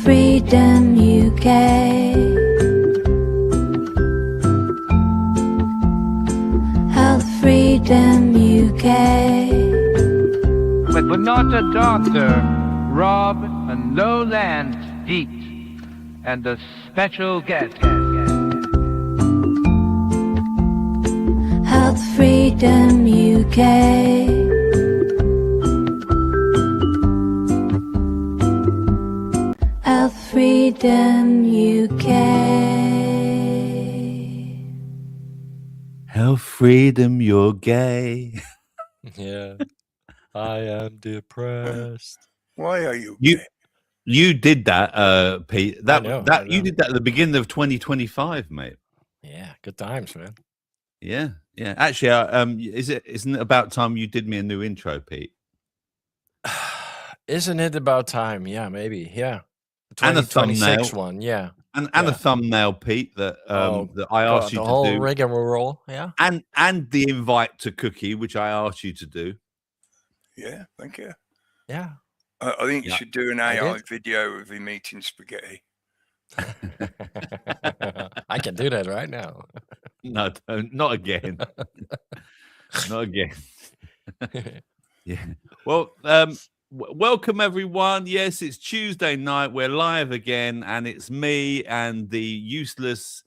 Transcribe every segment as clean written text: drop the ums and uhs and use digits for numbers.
Freedom UK. Health Freedom UK. But we're not a doctor, Rob and Lowland Pete, and a special guest. Health Freedom UK. Health Freedom UK. Health Freedom, you're gay. Yeah. I am depressed. Why are you? You did that, Pete. I know. You did that at the beginning of 2025, mate. Yeah, good times, man. Yeah. Actually, isn't it about time you did me a new intro, Pete? Isn't it about time? Yeah, maybe. Yeah. The And a 2026 thumbnail. one, yeah. And Yeah. a thumbnail, Pete, that that I asked you the to whole do, rigmarole, yeah. and the invite to Cookie, which I asked you to do. Yeah, thank you. Yeah. I think you Yeah. should do an I AI did. video of him eating spaghetti. I can do that right now. No, don't, not again. Not again. Yeah. Well, welcome everyone. Yes, it's Tuesday night. We're live again, and it's me and the useless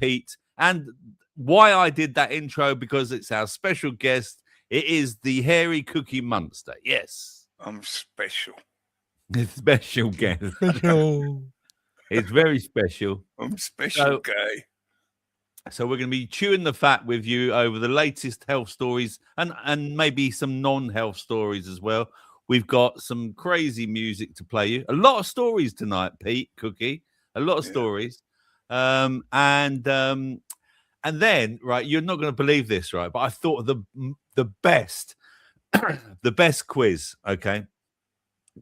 Pete. And why I did that intro, because it's our special guest. It is the hairy Cookie Monster. Yes, I'm special. it's special guest. It's very special. I'm special, So- gay. So we're going to be chewing the fat with you over the latest health stories and maybe some non-health stories as well. We've got some crazy music to play you. A lot of stories tonight, Pete, Cookie. A lot of Yeah. stories. And then, right, you're not going to believe this, right? But I thought of the best the best quiz, okay?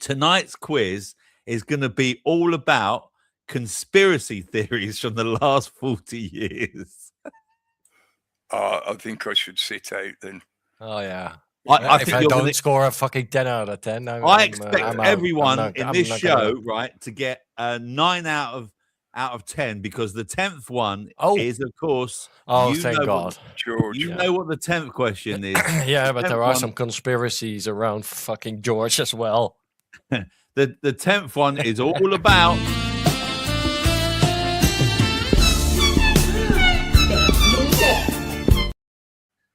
Tonight's quiz is going to be all about conspiracy theories from the last 40 years. I think I should sit out then. Oh, yeah. I If think I you're don't gonna, score a fucking 10 out of 10, I expect I'm out. everyone I'm not- in I'm this not show, gonna- right, to get a 9 out of 10, because the 10th one Oh. is, of course, Oh, you thank know God. what, George. you Yeah. know what the 10th question is. Yeah, but there 10th are one- some conspiracies around fucking George as well. The 10th one is all about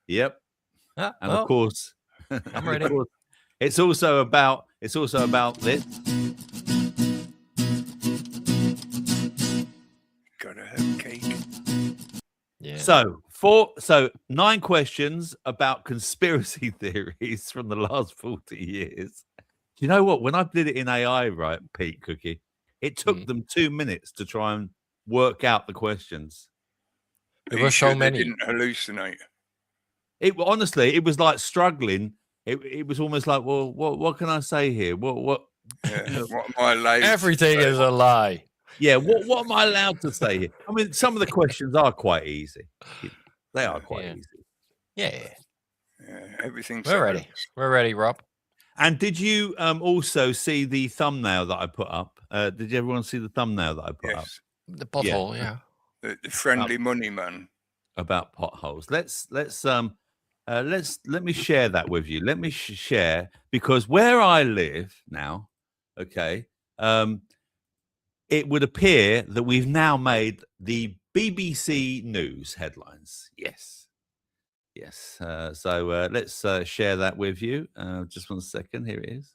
Yep. Yeah, And well, of course, I'm ready. of course, it's also about this. Gotta have cake. yeah. So 9 questions about conspiracy theories from the last 40 years. Do you know what? When I did it in AI, right, Pete, Cookie, it took them 2 minutes to try and work out the questions. Are There you were so sure they many. didn't hallucinate. Honestly, it was like struggling. It was almost like, well, what can I say here? What? Yeah. What am I allowed to Everything say? is a lie. Yeah, what am I allowed to say here? I mean, some of the questions are quite easy. They are quite Yeah. easy. Yeah. Yeah, everything's We're ready. We're ready, Rob. And did you also see the thumbnail that I put up? Did everyone see the thumbnail that I put up Yes. The bottle, yeah. The friendly money man. about potholes? Let me share that with you. Let me share, because where I live now, okay, it would appear that we've now made the BBC News headlines. Yes. So let's share that with you. Just 1 second. Here it is.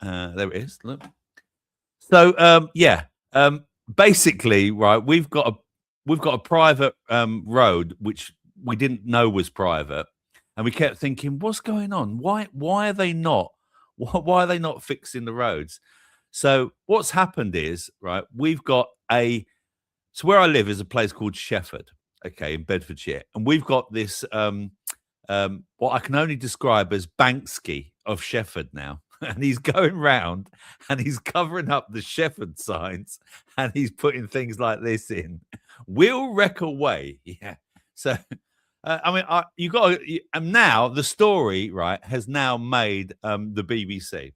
There it is. Look. So basically, right, we've got a private road which we didn't know was private, and we kept thinking, what's going on? Why are they not? Why are they not fixing the roads? So what's happened is, right, so where I live is a place called Shefford, okay, in Bedfordshire, and we've got this what I can only describe as Banksy of Shefford now. And he's going round and he's covering up the Shefford signs, and he's putting things like this in. We'll wreck away. Yeah. So, and now the story, right, has now made the BBC.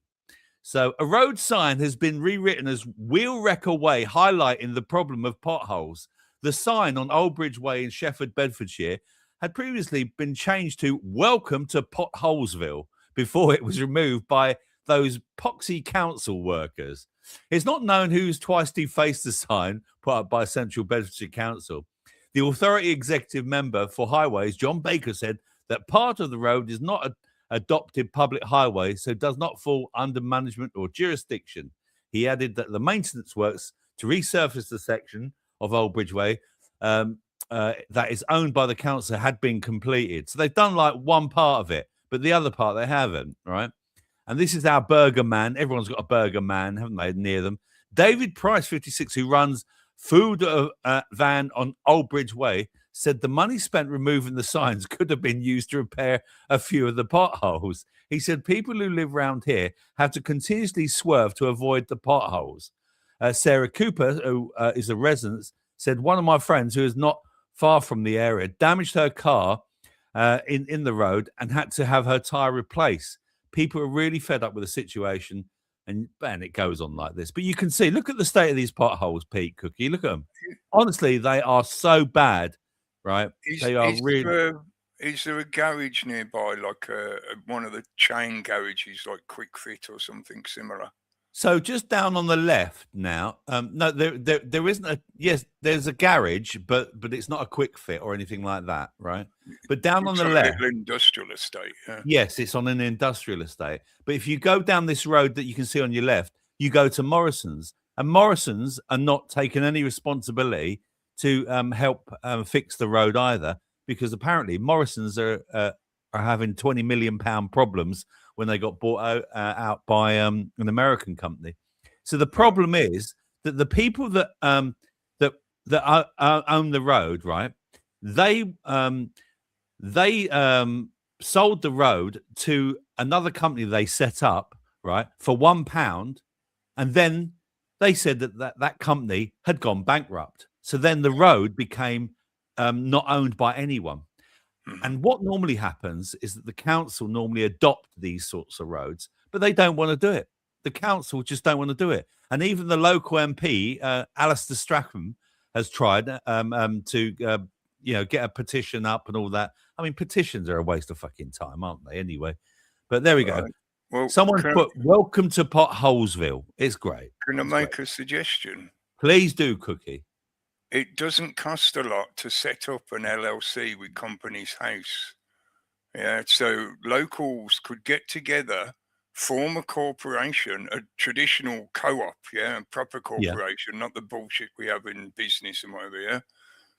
So a road sign has been rewritten as Wheel Wrecker Way, highlighting the problem of potholes. The sign on Old Bridge Way in Shefford, Bedfordshire, had previously been changed to Welcome to Potholesville before it was removed by those poxy council workers. It's not known who's twice defaced the sign put up by Central Bedfordshire Council. The authority executive member for highways, John Baker, said that part of the road is not an adopted public highway, so does not fall under management or jurisdiction. He added that the maintenance works to resurface the section of Old Bridge Way that is owned by the council had been completed. So they've done like one part of it, but the other part they haven't, right? And this is our burger man. Everyone's got a burger man, haven't they, near them? David Price, 56, who runs food van on Old Bridge Way, said the money spent removing the signs could have been used to repair a few of the potholes. He said people who live around here have to continuously swerve to avoid the potholes. Sarah Cooper, who is a resident, said one of my friends who is not far from the area damaged her car in the road and had to have her tire replaced. People are really fed up with the situation, and it goes on like this. But you can see, look at the state of these potholes, Pete Cookie. Look at them. Honestly, they are so bad, right? They are really. Is there a garage nearby, like one of the chain garages, like Quick Fit or something similar? So just down on the left now, no, there isn't a. Yes, there's a garage, but it's not a Quick Fit or anything like that, right? But down on the left, little industrial estate. Yeah. Yes, it's on an industrial estate. But if you go down this road that you can see on your left, you go to Morrison's, and Morrison's are not taking any responsibility to help fix the road either, because apparently Morrison's are having £20 million problems when they got bought out by an American company. So the problem is that the people that own the road, right? They sold the road to another company they set up, right, for £1, and then they said that company had gone bankrupt. So then the road became not owned by anyone. And what normally happens is that the council normally adopt these sorts of roads, but they don't want to do it. The council just don't want to do it. And even the local MP, Alistair Strachan, has tried to get a petition up and all that. I mean, petitions are a waste of fucking time, aren't they? Anyway, but there we go. Well, someone put "Welcome to Potholesville." It's great. Can I make a suggestion? Please do, Cookie. It doesn't cost a lot to set up an LLC with Companies House. Yeah, so locals could get together, form a corporation, a traditional co-op, a proper corporation, not the bullshit we have in business and whatever,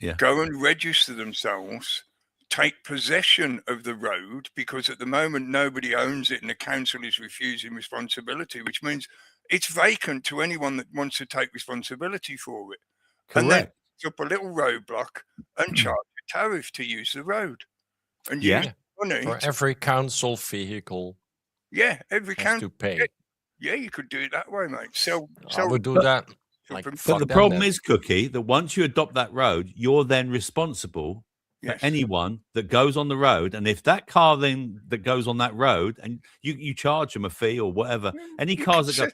yeah. Go and register themselves, take possession of the road, because at the moment nobody owns it and the council is refusing responsibility, which means it's vacant to anyone that wants to take responsibility for it. Correct. And then up a little roadblock and charge a tariff to use the road. And use money for every council vehicle. Yeah, every council to pay. Yeah, you could do it that way, mate. So I would do that. But the problem is, Cookie, that once you adopt that road, you're then responsible for anyone that goes on the road. And if that car then that goes on that road and you charge them a fee or whatever, any cars that go,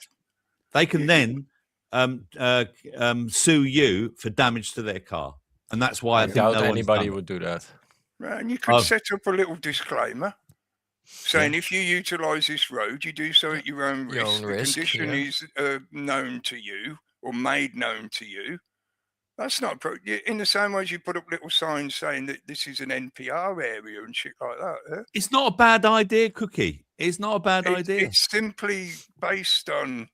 they can then sue you for damage to their car. And that's why I doubt anybody would do that. Right, and you could set up a little disclaimer saying if you utilize this road, you do so at your own risk. The condition is known to you or made known to you. That's not in the same way as you put up little signs saying that this is an NPR area and shit like that. Yeah? It's not a bad idea, Cookie. It's not a bad idea. It's simply based on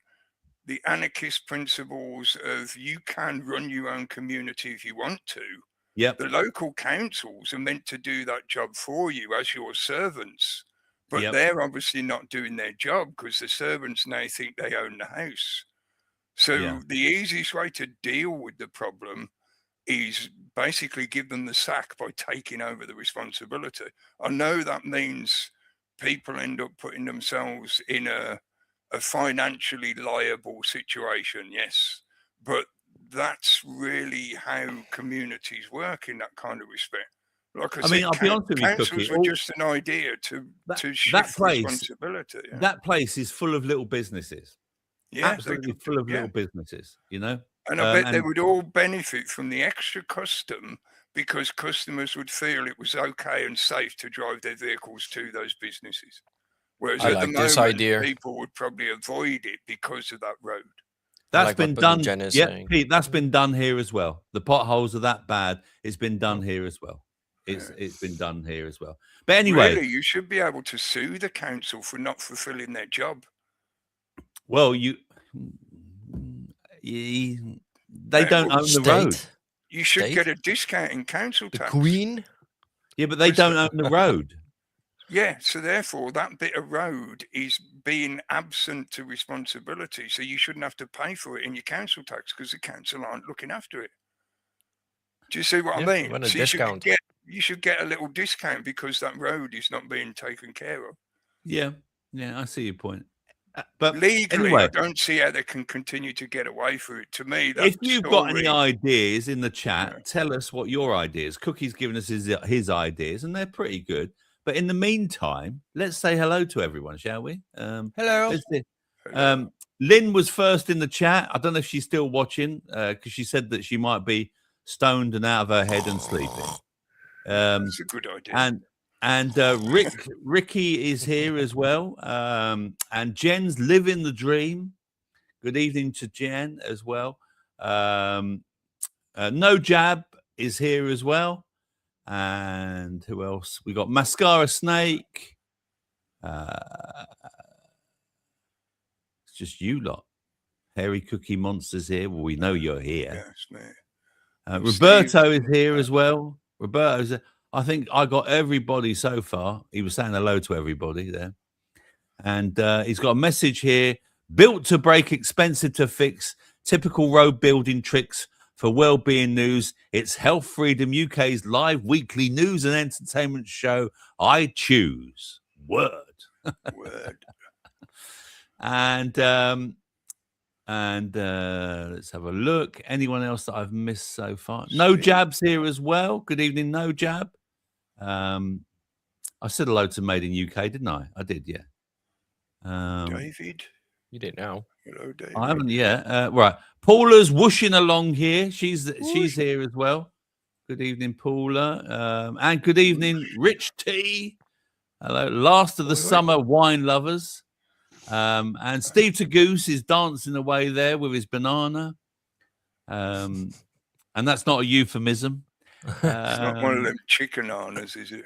the anarchist principles of you can run your own community if you want to. Yep. The local councils are meant to do that job for you as your servants, but they're obviously not doing their job because the servants now think they own the house. So the easiest way to deal with the problem is basically give them the sack by taking over the responsibility. I know that means people end up putting themselves in a financially liable situation, yes, but that's really how communities work in that kind of respect. Like I I said, mean, I'll be honest with you, councils Cookie. were just an idea to shift responsibility. Yeah. That place is full of little businesses. Yeah, Absolutely full of little businesses, you know. And I bet they would all benefit from the extra custom because customers would feel it was okay and safe to drive their vehicles to those businesses. Whereas I at like the this moment, idea. people would probably avoid it because of that road. That's like been what done. Jen is Yeah, saying. Pete, that's been done here as well. The potholes are that bad. It's been done here as well. It's been done here as well. But anyway, Really, you should be able to sue the council for not fulfilling their job. well, they don't own the road. You should State? get a discount in council The tax. Queen? Yeah, but they don't own the road. Yeah, so therefore that bit of road is being absent to responsibility. So you shouldn't have to pay for it in your council tax because the council aren't looking after it. Do you see what I mean? Want a So discount. you should get a little discount because that road is not being taken care of. Yeah, I see your point. But legally, anyway, I don't see how they can continue to get away for it. To me, that if you've got any ideas in the chat, tell us what your ideas. Cookie's given us his ideas, and they're pretty good. But in the meantime, let's say hello to everyone, shall we? Hello. Lynn was first in the chat. I don't know if she's still watching because she said that she might be stoned and out of her head and sleeping. That's a good idea. And Ricky is here as well. And Jen's living the dream. Good evening to Jen as well. No Jab is here as well. And who else? We got Mascara Snake. It's just you lot. Hairy Cookie Monster's here. Well, we know you're here. Yes, mate. Roberto is here as well. Roberto's. I think I got everybody so far. He was saying hello to everybody there. And he's got a message here. Built to break, expensive to fix. Typical road building tricks for well-being news. It's Health Freedom UK's live weekly news and entertainment show. I choose. Word. Word. And let's have a look. Anyone else that I've missed so far? No Jab's here as well. Good evening, No Jab. I said hello to Made in UK, didn't I? I did, yeah. David. You did now. Hello, David. I haven't yet. Right. Paula's whooshing along here. She's here as well. Good evening, Paula. And good evening, Rich T. Hello. Last of the summer wine lovers. And Steve Tagoose is dancing away there with his banana. And that's not a euphemism. It's not one of them chicken honors, is it?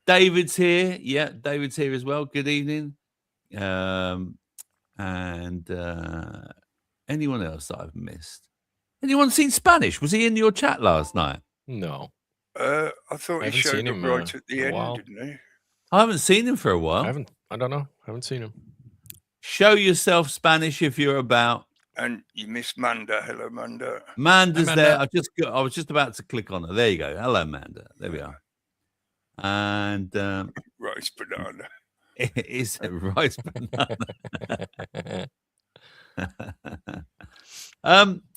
David's here. Yeah, David's here as well. Good evening. And anyone else that I've missed? Anyone seen Spanish? Was he in your chat last night? No. I thought he showed him right at the end, didn't he? I haven't seen him for a while. I don't know. I haven't seen him. Show yourself Spanish if you're about. And you missed Manda. Hello, Manda. Manda's there. I was just about to click on her. There you go. Hello, Manda. There we are. And rice banana. It's a rice banana.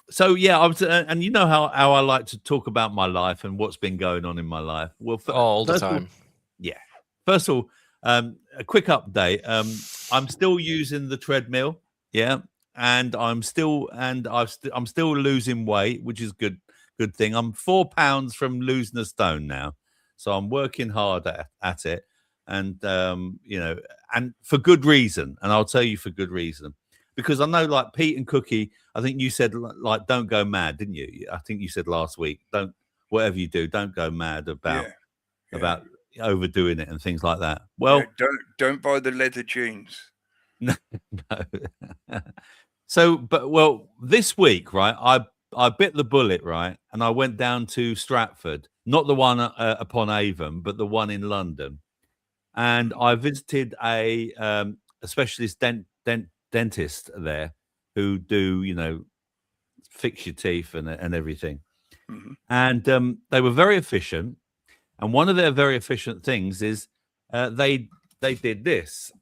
So yeah, I was, and you know how I like to talk about my life and what's been going on in my life. Well, all the time. Yeah. First of all, a quick update. I'm still using the treadmill. Yeah. And I'm still losing weight, which is good thing. I'm 4 pounds from losing a stone now, so I'm working hard at it, and and for good reason. And I'll tell you for good reason, because I know, like Pete and Cookie, I think you said like don't go mad, didn't you? I think you said last week, whatever you do, don't go mad about overdoing it and things like that. Well, don't buy the leather jeans. No. So, this week, right, I bit the bullet, right, and I went down to Stratford, not the one upon Avon, but the one in London, and I visited a specialist dentist there who do fix your teeth and everything, and they were very efficient, and one of their very efficient things is they did this.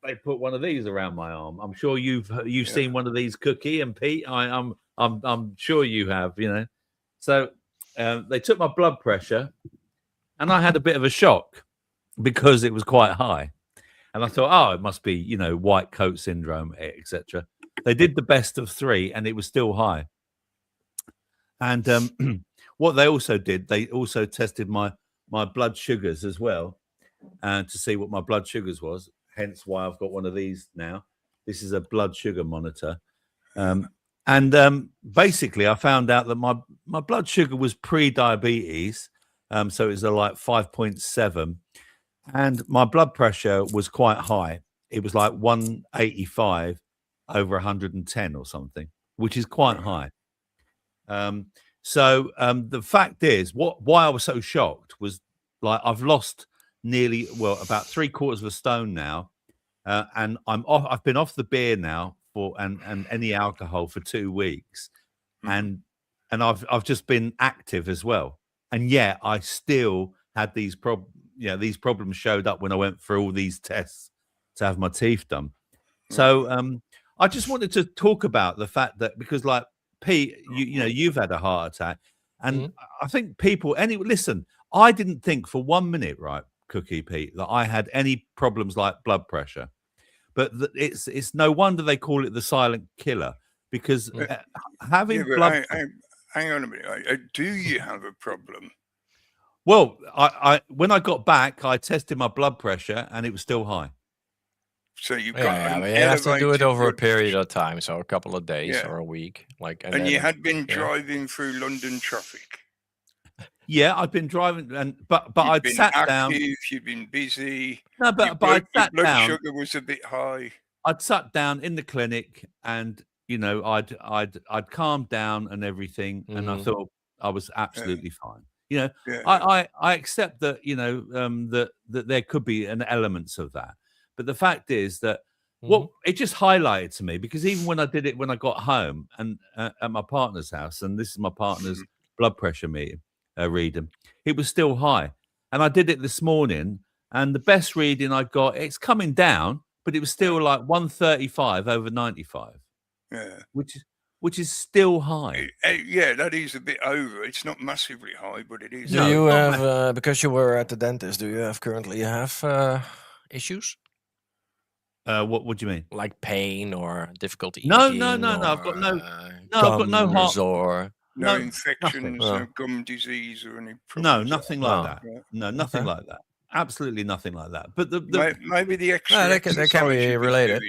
They put one of these around my arm. I'm sure you've seen one of these, Cookie and Pete. I'm sure you have. So they took my blood pressure, and I had a bit of a shock because it was quite high. And I thought, oh, it must be, white coat syndrome, etc. They did the best of 3 and it was still high. And what they also did, they also tested my blood sugars as well, to see what my blood sugars was. Hence why I've got one of these now. This is a blood sugar monitor. And basically I found out that my blood sugar was pre-diabetes. So it was like 5.7. And my blood pressure was quite high. It was like 185 over 110 or something, which is quite high. So the fact is, why I was so shocked was like I've lost nearly, about 3/4 of a stone now, and I've been off the beer now and any alcohol for 2 weeks, and I've just been active as well, and yet I still had these these problems showed up when I went through all these tests to have my teeth done. So I just wanted to talk about the fact that, because like Pete, you've had a heart attack, and I think people listen, I didn't think for 1 minute, right, Cookie Pete, that I had any problems like blood pressure, but it's no wonder they call it the silent killer, because having blood. Hang on a minute. Do you have a problem? Well, I when I got back, I tested my blood pressure and it was still high. So you've got you have to do it over a period of time, so a couple of days or a week. And you had been driving through London traffic. Yeah, I've been driving, but I'd sat down. You've been busy. No, but I'd sat down. Blood sugar was a bit high. I'd sat down in the clinic, and I'd calmed down and everything, and I thought I was absolutely fine. I accept that that there could be an elements of that, but the fact is that it just highlighted to me, because even when I did it when I got home and at my partner's house, and this is my partner's blood pressure reading, it was still high, and I did it this morning, and the best reading I got, it's coming down, but it was still like 135 over 95. Yeah, which is still high. Yeah, that is a bit over. It's not massively high, but it is. Do you have, because you were at the dentist, do you currently have issues? What do you mean? Like pain or difficulty eating? No. I've got no heart or no infections, no gum disease or any problems. No, nothing like that. No, nothing like that. Absolutely nothing like that. But maybe the extra they can be related.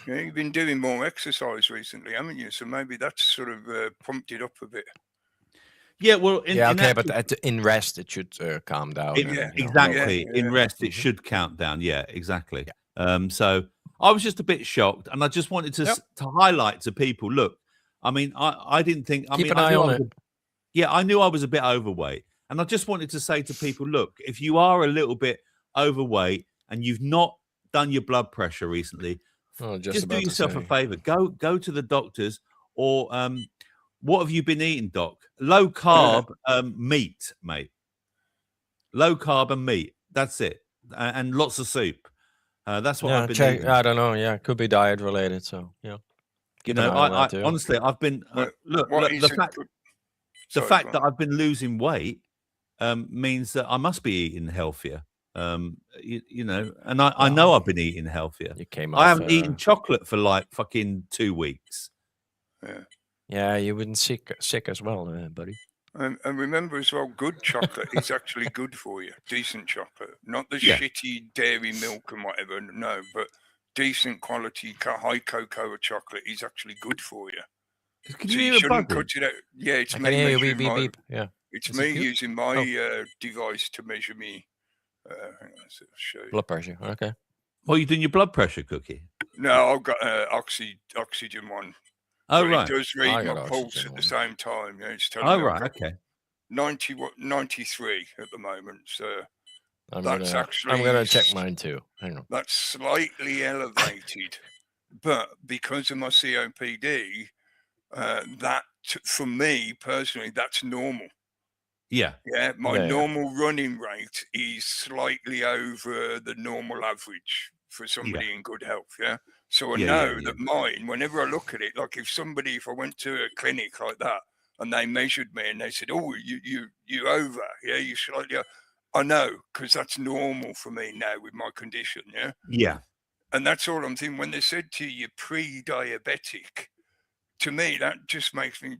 You've been doing more exercise recently, haven't you? So maybe that's sort of pumped it up a bit. Yeah, well, but in rest it should calm down. Exactly. In rest it should count down. Yeah, exactly. Yeah. So I was just a bit shocked, and I just wanted to highlight to people. Look, I mean, I didn't think. Keep an eye on it. I knew I was a bit overweight, and I just wanted to say to people, look, if you are a little bit overweight and you've not done your blood pressure recently, just do yourself a favor. Go to the doctors, or what have you been eating, Doc? Low carb meat, mate. Low carb and meat. That's it, and lots of soup. That's what I've been eating. I don't know. Yeah, could be diet related. So yeah, I honestly, I've been the fact that I've been losing weight means that I must be eating healthier. And I know I've been eating healthier. I haven't eaten chocolate for like fucking 2 weeks. Yeah, you've been sick as well, buddy. And remember as well, good chocolate is actually good for you. Decent chocolate, not the shitty dairy milk and whatever. No, but decent quality high cocoa chocolate is actually good for you. Can you shouldn't cut it out. Yeah, it's me beep. Yeah, it's me using my device to measure me. Blood pressure. Okay. Well, you doing your blood pressure, Cookie? No, I've got oxygen one. Oh, right. It does read my pulse at the same time. Yeah, it's telling me okay. 93 at the moment. So I'm gonna check mine too. Hang on. That's slightly elevated, but because of my COPD, that for me personally, that's normal. Yeah. My normal running rate is slightly over the normal average for somebody in good health. Yeah. So I know that mine, whenever I look at it, like if I went to a clinic like that and they measured me and they said, "Oh, you over? Yeah, you slightly." I know, because that's normal for me now with my condition. Yeah. Yeah. And that's all I'm thinking. When they said to you, you're pre-diabetic, to me that just makes me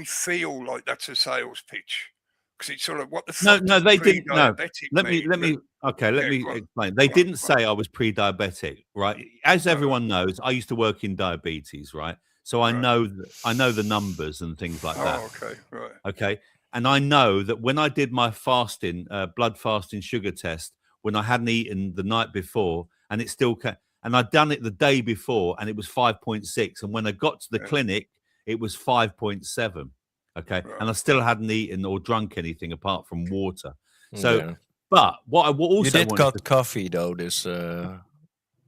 feel like that's a sales pitch, because it's sort of, what the fuck? No, they didn't. No, let mean? me. Okay, let me explain. They didn't say I was pre-diabetic, right? As everyone knows, I used to work in diabetes, right? So I know the numbers and things like that. Oh, okay, right. Okay, and I know that when I did my fasting, blood fasting sugar test, when I hadn't eaten the night before, and it still and I'd done it the day before, and it was 5.6, and when I got to the clinic, it was 5.7. Okay, and I still hadn't eaten or drunk anything apart from water. So, but what I also you did got coffee though this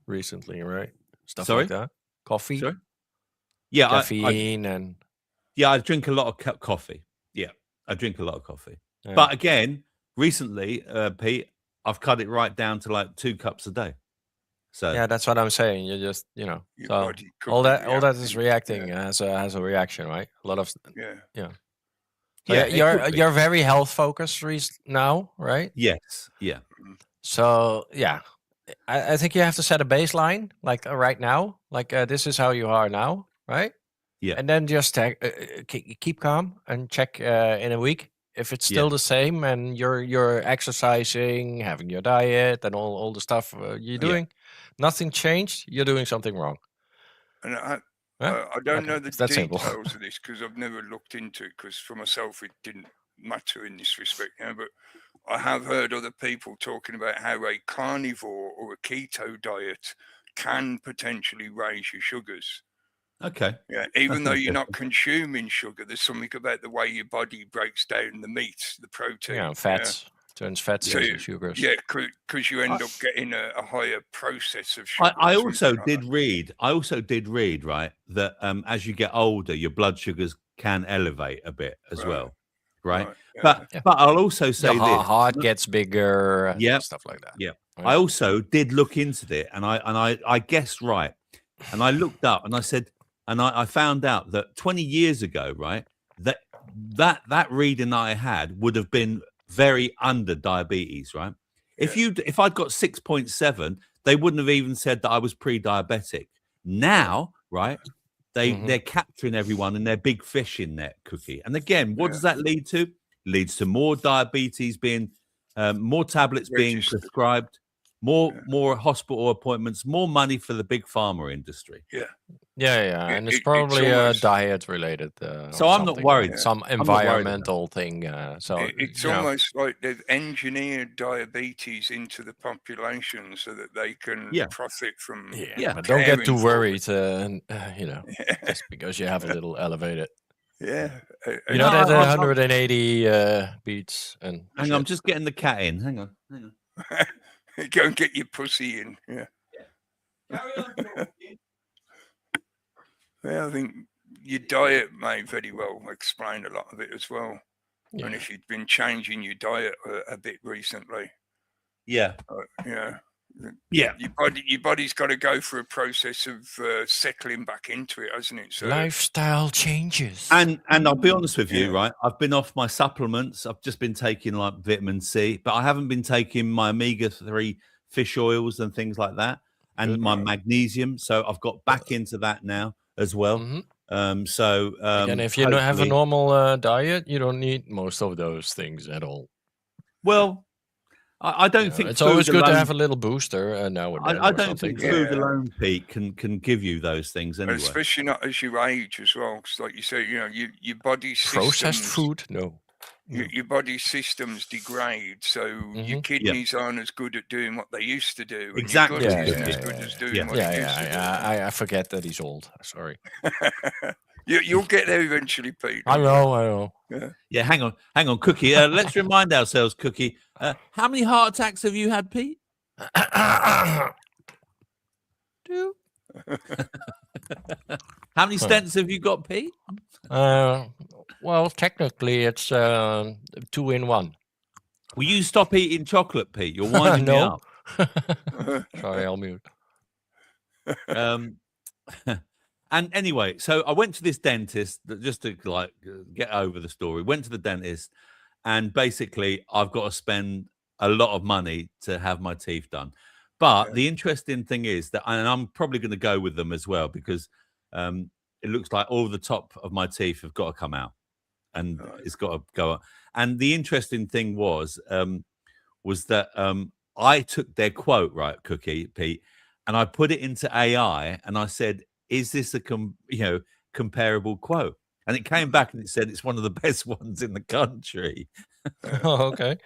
recently, right? Stuff like that. Coffee. Sorry? Yeah, caffeine and I drink a lot of coffee. Yeah, I drink a lot of coffee. Yeah. But again, recently, Pete, I've cut it right down to like 2 cups a day. So yeah, that's what I'm saying. You just, so all that is reacting as a reaction, right? A lot of So you're very health focused now, right? Yes. Yeah. So yeah, I think you have to set a baseline, like right now, like this is how you are now, right? Yeah. And then just keep calm and check in a week if it's still the same, and you're exercising, having your diet, and all the stuff you're doing. Nothing changed. You're doing something wrong. And I don't know the details of this, because I've never looked into it, because for myself it didn't matter in this respect. But I have heard other people talking about how a carnivore or a keto diet can potentially raise your sugars. Okay. Yeah, even though you're not consuming sugar, there's something about the way your body breaks down the meat, the protein. Yeah, fats. Turns fats into sugars. Yeah, because you end up getting a higher process of sugar. I also did read, right, that as you get older, your blood sugars can elevate a bit as well, right? But I'll also say your heart gets bigger, stuff like that. Yeah, right? I also did look into it, and I guessed right, and I looked up, and I said, and I found out that 20 years ago, right, that reading I had would have been very under diabetes, right? If I'd got 6.7, they wouldn't have even said that I was pre-diabetic. Now, right, they're capturing everyone and they're big fish in that cookie. And again, what does that lead to? Leads to more diabetes being, more tablets being prescribed, more hospital appointments, more money for the big pharma industry. Yeah, and it's probably diet related. So I'm not worried. Some environmental thing. So it's almost like they've engineered diabetes into the population so that they can profit from. But don't get too worried. Just because you have a little elevated. Yeah, you know that 180 beats and. Hang on, I'm just getting the cat in. Hang on. Go and get your pussy in. Yeah. I think your diet may very well explain a lot of it as well. Yeah. And if you've been changing your diet a bit recently. Yeah. Your body's got to go through a process of settling back into it, hasn't it? So lifestyle changes. And I'll be honest with you, right? I've been off my supplements. I've just been taking like vitamin C, but I haven't been taking my omega-3 fish oils and things like that, and my magnesium. So I've got back into that now as well. And if you don't have a normal diet, you don't need most of those things at all. Well, I don't think it's always good to have a little booster now and then. I don't think food alone, Pete, can give you those things anyway. Especially not as you age as well, because like you say, your body's processed food. No, your body's systems degrade, so your kidneys aren't as good at doing what they used to do. Exactly. I forget that he's old. Sorry. You'll get there eventually, Pete. I know. Yeah, hang on, Cookie. Let's remind ourselves, Cookie. How many heart attacks have you had, Pete? 2. How many stents have you got, Pete? Well, technically, it's 2 in 1. Will you stop eating chocolate, Pete? You're winding me up. Sorry, I'll mute. And anyway, so I went to this dentist just to like get over the story. Went to the dentist, and basically, I've got to spend a lot of money to have my teeth done. But the interesting thing is that, and I'm probably going to go with them as well because it looks like all the top of my teeth have got to come out, and it's got to go up. And the interesting thing was that I took their quote, right, Cookie Pete, and I put it into AI, and I said, "Is this a comparable quote?" And it came back and it said it's one of the best ones in the country. Oh, okay.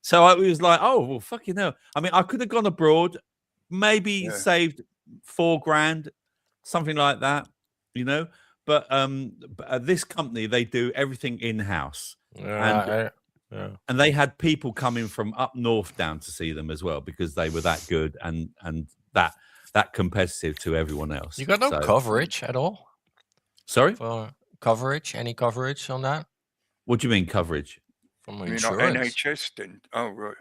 So I was like, "Oh well, fucking hell!" I mean, I could have gone abroad, maybe saved $4,000, something like that, But this company, they do everything in house. And they had people coming from up north down to see them as well because they were that good and that competitive to everyone else. You got no coverage at all? Sorry? For coverage? Any coverage on that? What do you mean coverage? From Not insurance? NHS then? Oh, right.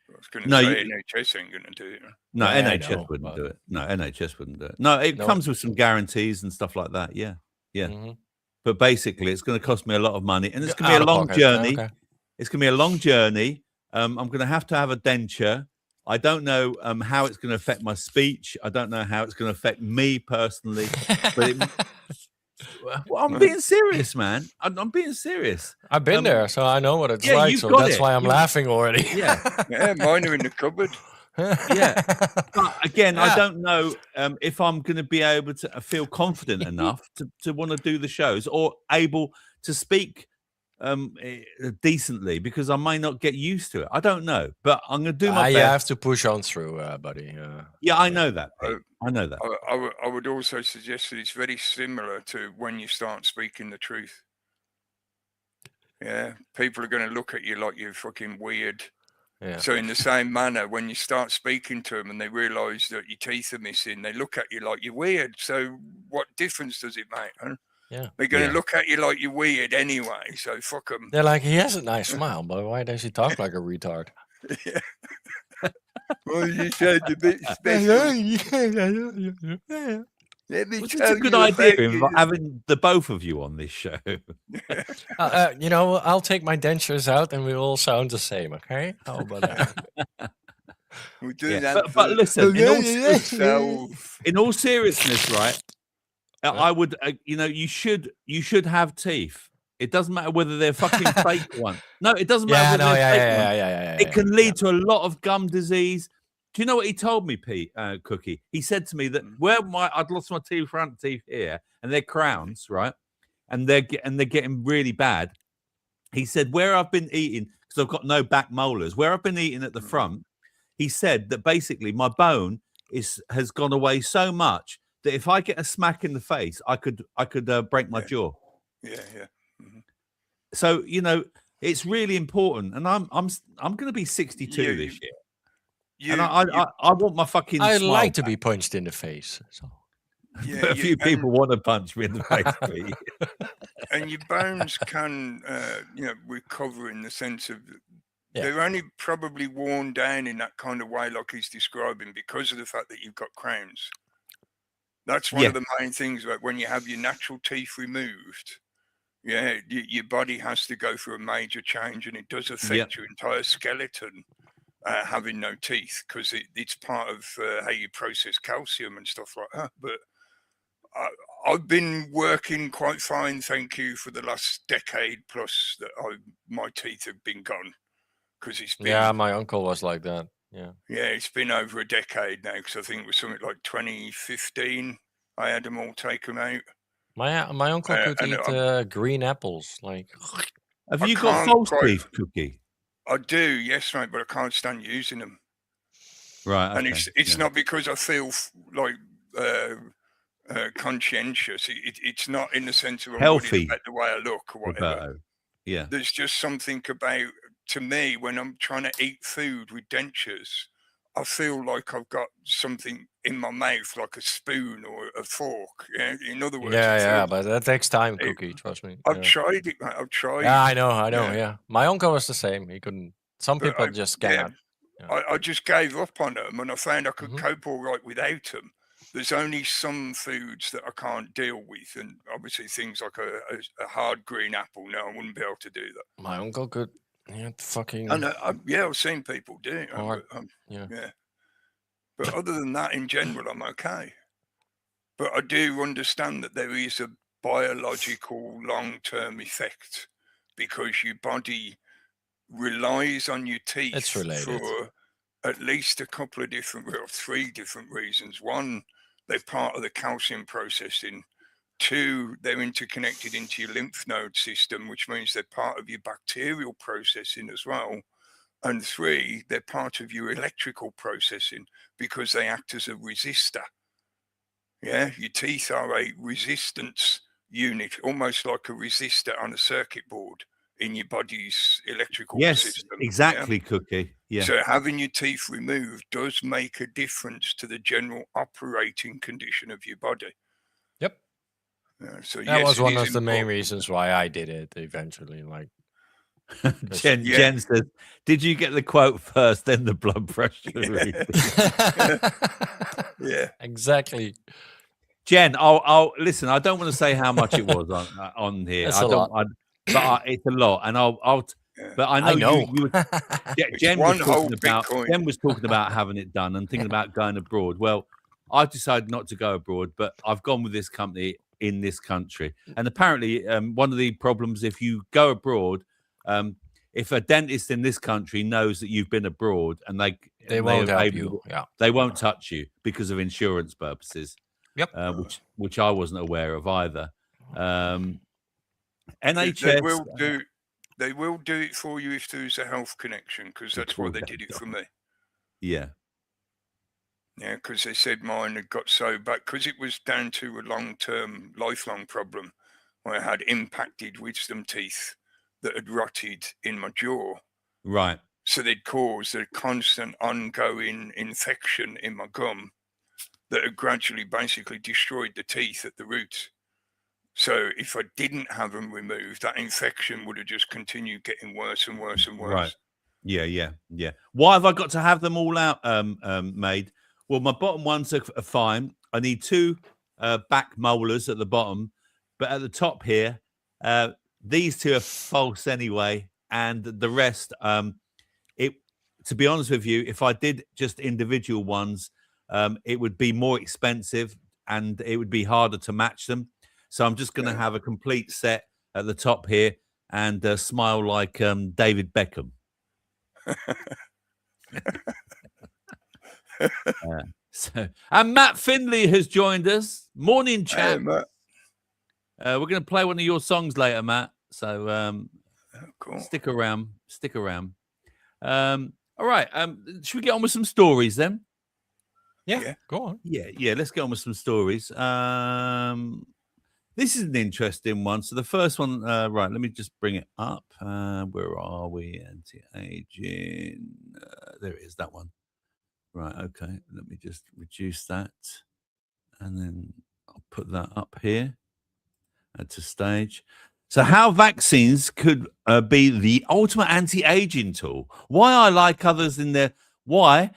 I was going to No, say NHS ain't going to do it. No, Yeah, I NHS know, wouldn't but- do it. No, NHS wouldn't do it. No, it No. comes with some guarantees and stuff like that. Yeah. Mhm. But basically, it's going to cost me a lot of money, and it's going to Out be of a long pocket, journey. okay. It's going to be a long journey. I'm going to have a denture. I don't know how it's going to affect my speech. I don't know how it's going to affect me personally. But well, I'm being serious, man. I'm being serious. I've been there, so I know what it's yeah, like. you've So got that's it. why I'm You- laughing already. Yeah. Yeah, mine are in the cupboard. Yeah. But again, I Yeah. don't know if I'm going to be able to feel confident enough to want to do the shows or able to speak decently because I may not get used to it. I don't know, but I'm going to do my You best. have to push on through, buddy. Yeah, I know that. Pete. I know that. I would also suggest that it's very similar to when you start speaking the truth. Yeah, people are going to look at you like you're fucking weird. Yeah. So in the same manner, when you start speaking to them and they realise that your teeth are missing, they look at you like you're weird. So what difference does it make? Huh? Yeah. They're going to Yeah. look at you like you're weird anyway. So fuck them. They're like, he has a nice smile, but why does he talk like a retard? Well, you said a bit special. Let me Which is tell a good you idea about you. having the both of you on this show. I'll take my dentures out and we all sound the same, okay? How about that? We'll do Yeah. that. But listen, self. in all seriousness, right? I would, you should have teeth. It doesn't matter whether they're fucking fake one. No, it doesn't matter whether they're fake one. yeah. It can lead to a lot of gum disease. Do you know what he told me, Pete? Cookie? He said to me that I'd lost my front teeth here, and they're crowns, right? And they're getting really bad. He said where I've been eating because I've got no back molars. Where I've been eating at the front, he said that basically my bone has gone away so much that if I get a smack in the face, I could break my jaw. Yeah. Mm-hmm. So it's really important, and I'm going to be 62 this year. And I want my fucking. I smile like to back. be punched in the face. So. A few people want to punch me in the face, Pete. And your bones can, recover in the sense of Yeah. they're only probably worn down in that kind of way, like he's describing, because of the fact that you've got crowns. That's one of the main things. Like when you have your natural teeth removed, your body has to go through a major change, and it does affect your entire skeleton. Having no teeth, because it's part of how you process calcium and stuff like that. But I've been working quite fine, thank you, for the last decade plus that my teeth have been gone. Because it's been, Yeah, my uncle was like that. Yeah, it's been over a decade now. Because I think it was something like 2015. I had them all taken out. my uncle could eat green apples. Like, Have I you got can't false quite- teeth, Cookie? I do, yes, mate, but I can't stand using them. Right, And okay, it's not because I feel like conscientious. It's not in the sense of I'm Healthy. worried about the way I look or whatever. Roberto. Yeah, There's just something about, to me, when I'm trying to eat food with dentures, I feel like I've got something in my mouth, like a spoon or a fork. Yeah? In other words, but that takes time, Cookie. Trust me. I've tried it, mate. I've tried. Yeah, I know. Yeah. Yeah, my uncle was the same. He couldn't. Some But people just cannot. I just gave up on them, and I found I could Mhm. cope all right without them. there's only some foods that I can't deal with, and obviously things like a hard green apple. No, I wouldn't be able to do that. My uncle could. Yeah, fucking. And I've seen people do it. Yeah. But other than that, in general, I'm okay. But I do understand that there is a biological long-term effect because your body relies on your teeth It's related. for at least a couple of different, well, 3 different reasons. One, they're part of the calcium processing. 2, they're interconnected into your lymph node system, which means they're part of your bacterial processing as well. And 3, they're part of your electrical processing because they act as a resistor. Yeah, your teeth are a resistance unit, almost like a resistor on a circuit board in your body's electrical system. Yes, exactly, yeah? Cookie. Yeah. So having your teeth removed does make a difference to the general operating condition of your body. Yep. So that yes, was one of the main reasons why I did it eventually. Like Jen says, "Did you get the quote first, then the blood pressure reading?" Yeah, exactly. Jen, I'll listen. I don't want to say how much it was on here. It's a lot. But it's a lot, and I'll. But I know. You Jen was talking about having it done and thinking about going abroad. Well, I've decided not to go abroad, but I've gone with this company in this country. And apparently, one of the problems if you go abroad, if a dentist in this country knows that you've been abroad, and they won't help you. Yeah, they won't touch you because of insurance purposes. Yep. Which I wasn't aware of either. NHS. They will do it for you if there's a health connection, because that's why they did it for me. Yeah. Yeah, because they said mine had got so bad because it was down to a long-term, lifelong problem where I had impacted wisdom teeth that had rotted in my jaw. Right. So they'd caused a constant ongoing infection in my gum that had gradually basically destroyed the teeth at the root. So if I didn't have them removed, that infection would have just continued getting worse and worse and worse. Right. Yeah. Why have I got to have them all out made? Well, my bottom ones are fine. I need 2 back molars at the bottom, but at the top here, these 2 are false anyway, and the rest, to be honest with you, if I did just individual ones, it would be more expensive and it would be harder to match them. So I'm just going to have a complete set at the top here and smile like David Beckham. And Matt Finley has joined us. Morning, chap. Hey, Matt. We're going to play one of your songs later, Matt. So cool. Stick around. All right. Should we get on with some stories then? Yeah. Go on. Yeah. Let's get on with some stories. This is an interesting one. So the first one, right, let me just bring it up. Where are we? Anti-aging. There it is, that one. Right, okay. Let me just reduce that. And then I'll put that up here to stage. So how vaccines could be the ultimate anti-aging tool. Why I like others in their 40s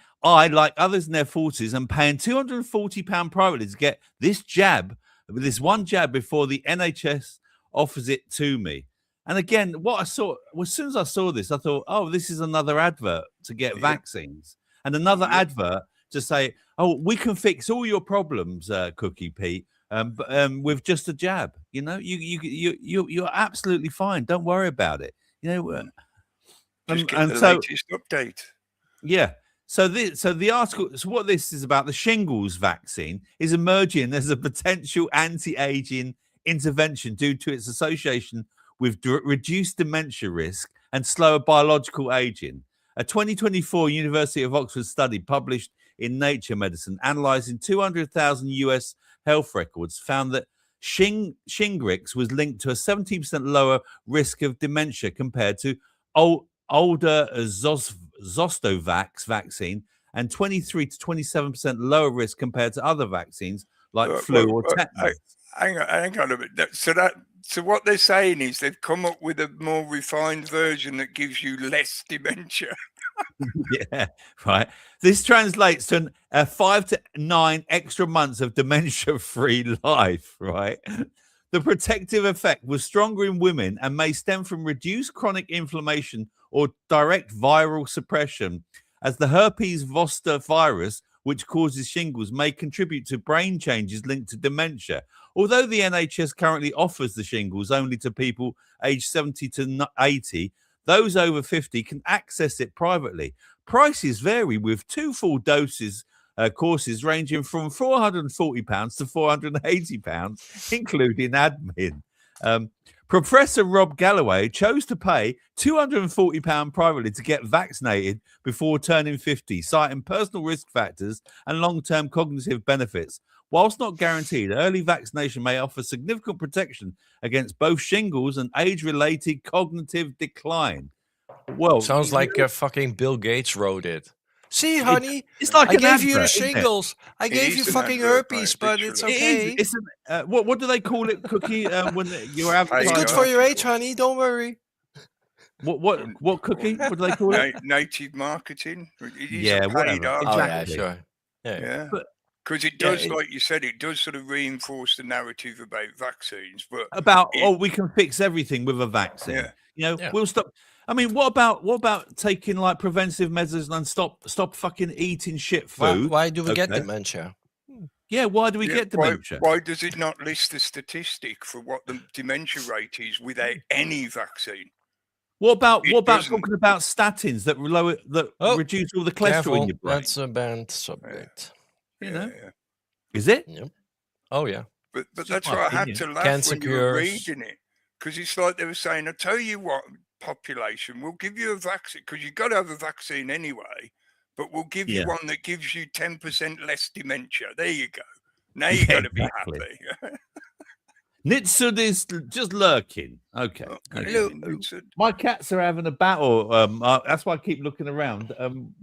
and paying £240 privately to get this one jab before the NHS offers it to me. And again, what I saw, as soon as I saw this, I thought, oh, this is another advert to get vaccines. And another advert to say, oh, we can fix all your problems, Cookie Pete, with just a jab. You know, you're absolutely fine. Don't worry about it. You know, just get the latest update. Yeah. So the article, so what this is about, the shingles vaccine is emerging as a potential anti-aging intervention due to its association with reduced dementia risk and slower biological aging. A 2024 University of Oxford study published in Nature Medicine, analyzing 200,000 US health records, found that Shingrix was linked to a 17% lower risk of dementia compared to older Zostavax vaccine and 23 to 27% lower risk compared to other vaccines like flu or tetanus. Hang on a bit. So what they're saying is they've come up with a more refined version that gives you less dementia. Yeah, right. This translates to 5 to 9 extra months of dementia-free life, right? The protective effect was stronger in women and may stem from reduced chronic inflammation or direct viral suppression, as the herpes zoster virus, which causes shingles, may contribute to brain changes linked to dementia. Although the NHS currently offers the shingles only to people aged 70 to 80, those over 50 can access it privately. Prices vary, with 2 full doses courses ranging from £440 to £480, including admin. Professor Rob Galloway chose to pay £240 privately to get vaccinated before turning 50, citing personal risk factors and long-term cognitive benefits. Whilst not guaranteed, early vaccination may offer significant protection against both shingles and age-related cognitive decline. Well, sounds like fucking Bill Gates wrote it. See, honey, it's like I gave you the shingles. I It gave is you an fucking advert, herpes, mate, but literally. it's okay. It is. It's what do they call it, Cookie? When you're advertising, It's good for your age, honey. Don't worry. What Cookie? What do they call it? Native marketing. It is Yeah, a paid whatever. advert. Oh yeah, Exactly. sure. Yeah. Yeah. But- Because it Yeah, does, like you said, it does sort of reinforce the narrative about vaccines. But About we can fix everything with a vaccine. Yeah. You know, Yeah. we'll stop. I mean, what about taking like preventive measures and stop fucking eating shit food? Why do we get Okay. dementia? Yeah, why do we yeah, get dementia? why does it not list the statistic for what the dementia rate is without any vaccine? What about It doesn't. talking about statins that lower Oh, reduce all the cholesterol in Careful, your brain? that's a banned subject. You know? Yeah. Is it? Yep. Oh yeah. But Just that's my why I had opinion. to laugh Cancer when you were cures. reading it, because it's like they were saying, "I tell you what, population, we'll give you a vaccine because you've got to have a vaccine anyway, but we'll give Yeah. you one that gives you 10% less dementia. There you go. Now you got to be exactly. happy." Nitsud is just lurking. Okay. Okay, okay. it's a- My cats are having a battle. That's why I keep looking around.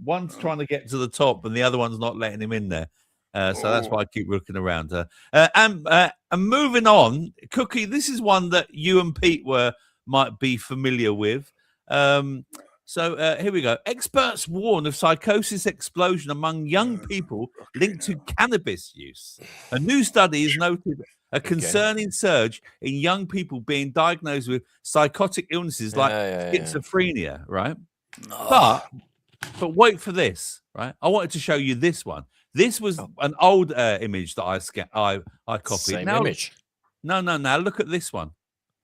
One's trying to get to the top, and the other one's not letting him in there. So that's why I keep looking around. And moving on, Cookie. This is one that you and Pete might be familiar with. So here we go. Experts warn of psychosis explosion among young people linked to cannabis use. A new study has noted a concerning surge in young people being diagnosed with psychotic illnesses like schizophrenia, right? But wait for this, right? I wanted to show you this one. This was an old image that I copied. Same now, image. No. Now look at this one.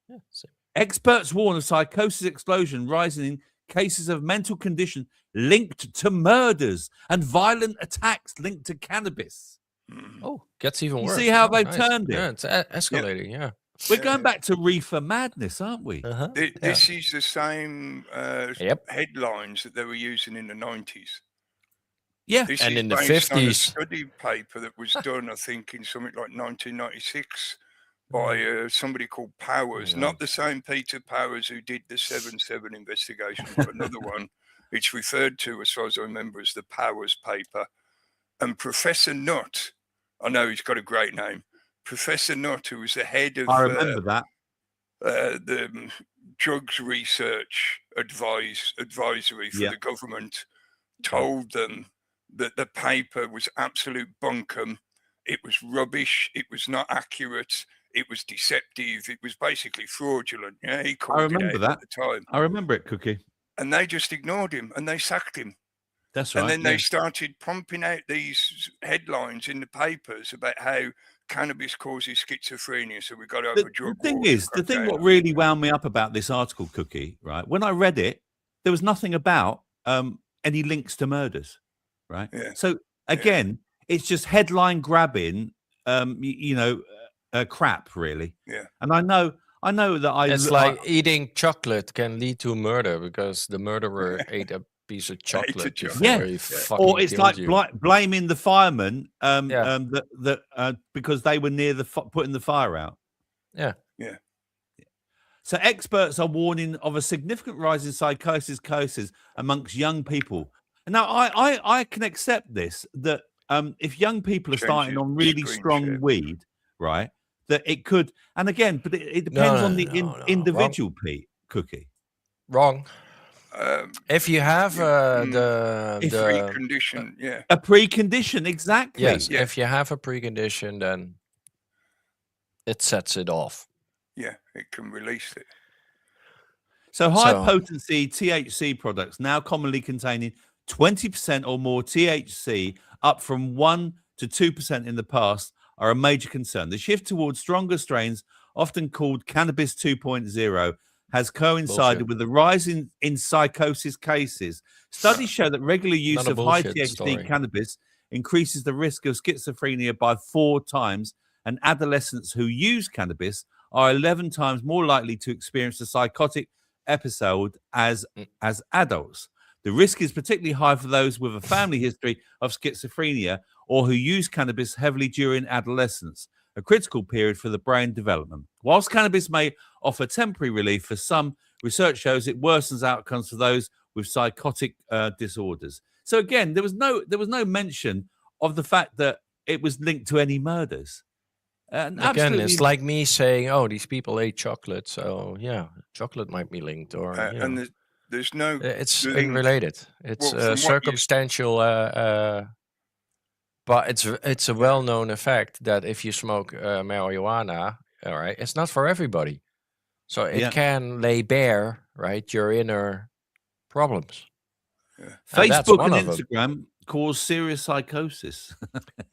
Yeah, same. Experts warn of psychosis explosion rising in cases of mental condition linked to murders and violent attacks linked to cannabis. Oh, gets even You worse. see how Oh, they've nice. turned it? Yeah, it's escalating. Yeah. We're going back to reefer madness, aren't we? Uh-huh. This is the same Yep. headlines that they were using in the 90s. Yeah. This And is in the based on a 50s. study paper that was done, I think, in something like 1996 by somebody called Powers, Yeah. not the same Peter Powers who did the 7/7 investigation, but another one. It's referred to, as far as I remember, as the Powers paper. And Professor Nutt, I know he's got a great name, Professor Nutt, who was the head of I remember that. the drugs research advisory for Yeah. the government, told them that the paper was absolute bunkum. It was rubbish. It was not accurate. It was deceptive. It was basically fraudulent. Yeah, he called it remember out that. at the time. I remember it, Cookie. And they just ignored him and they sacked him. That's right. And then yeah. they started pumping out these headlines in the papers about how cannabis causes schizophrenia. So we've got to have a drug The thing war is, to the thing crack what down. really wound me up about this article, Cookie, right? When I read it, there was nothing about any links to murders, right? Yeah. So again, it's just headline grabbing, crap, really. Yeah. And I know that It's like eating chocolate can lead to murder because the murderer ate a piece of chocolate before Yeah. he fucking or it's killed like you. blaming the firemen Yeah. because they were near putting the fire out. Yeah. Yeah. So experts are warning of a significant rise in psychosis cases amongst young people. And now I can accept this, that if young people are Change starting your on really screen strong share. weed, right, that it could, and again, but it depends on the individual, Pete, Cookie. Wrong. If you have a the precondition, a precondition, exactly. Yes, if you have a precondition, then it sets it off. Yeah, it can release it. So high potency THC products now commonly containing 20% or more THC, up from 1 to 2% in the past, are a major concern. The shift towards stronger strains, often called cannabis 2.0, has coincided with the rise in psychosis cases. Studies show that regular use of high THC cannabis increases the risk of schizophrenia by 4 times, and adolescents who use cannabis are 11 times more likely to experience a psychotic episode as adults. The risk is particularly high for those with a family history of schizophrenia or who use cannabis heavily during adolescence, a critical period for the brain development. Whilst cannabis may offer temporary relief for some, research shows it worsens outcomes for those with psychotic disorders. So again, there was no mention of the fact that it was linked to any murders. Again, it's like me saying, "Oh, these people ate chocolate, so yeah, chocolate might be linked." Or and there's no, it's unrelated. It's circumstantial, but it's a well-known effect that if you smoke marijuana, all right, it's not for everybody, so it can lay bare, right, your inner problems. Facebook and Instagram cause serious psychosis.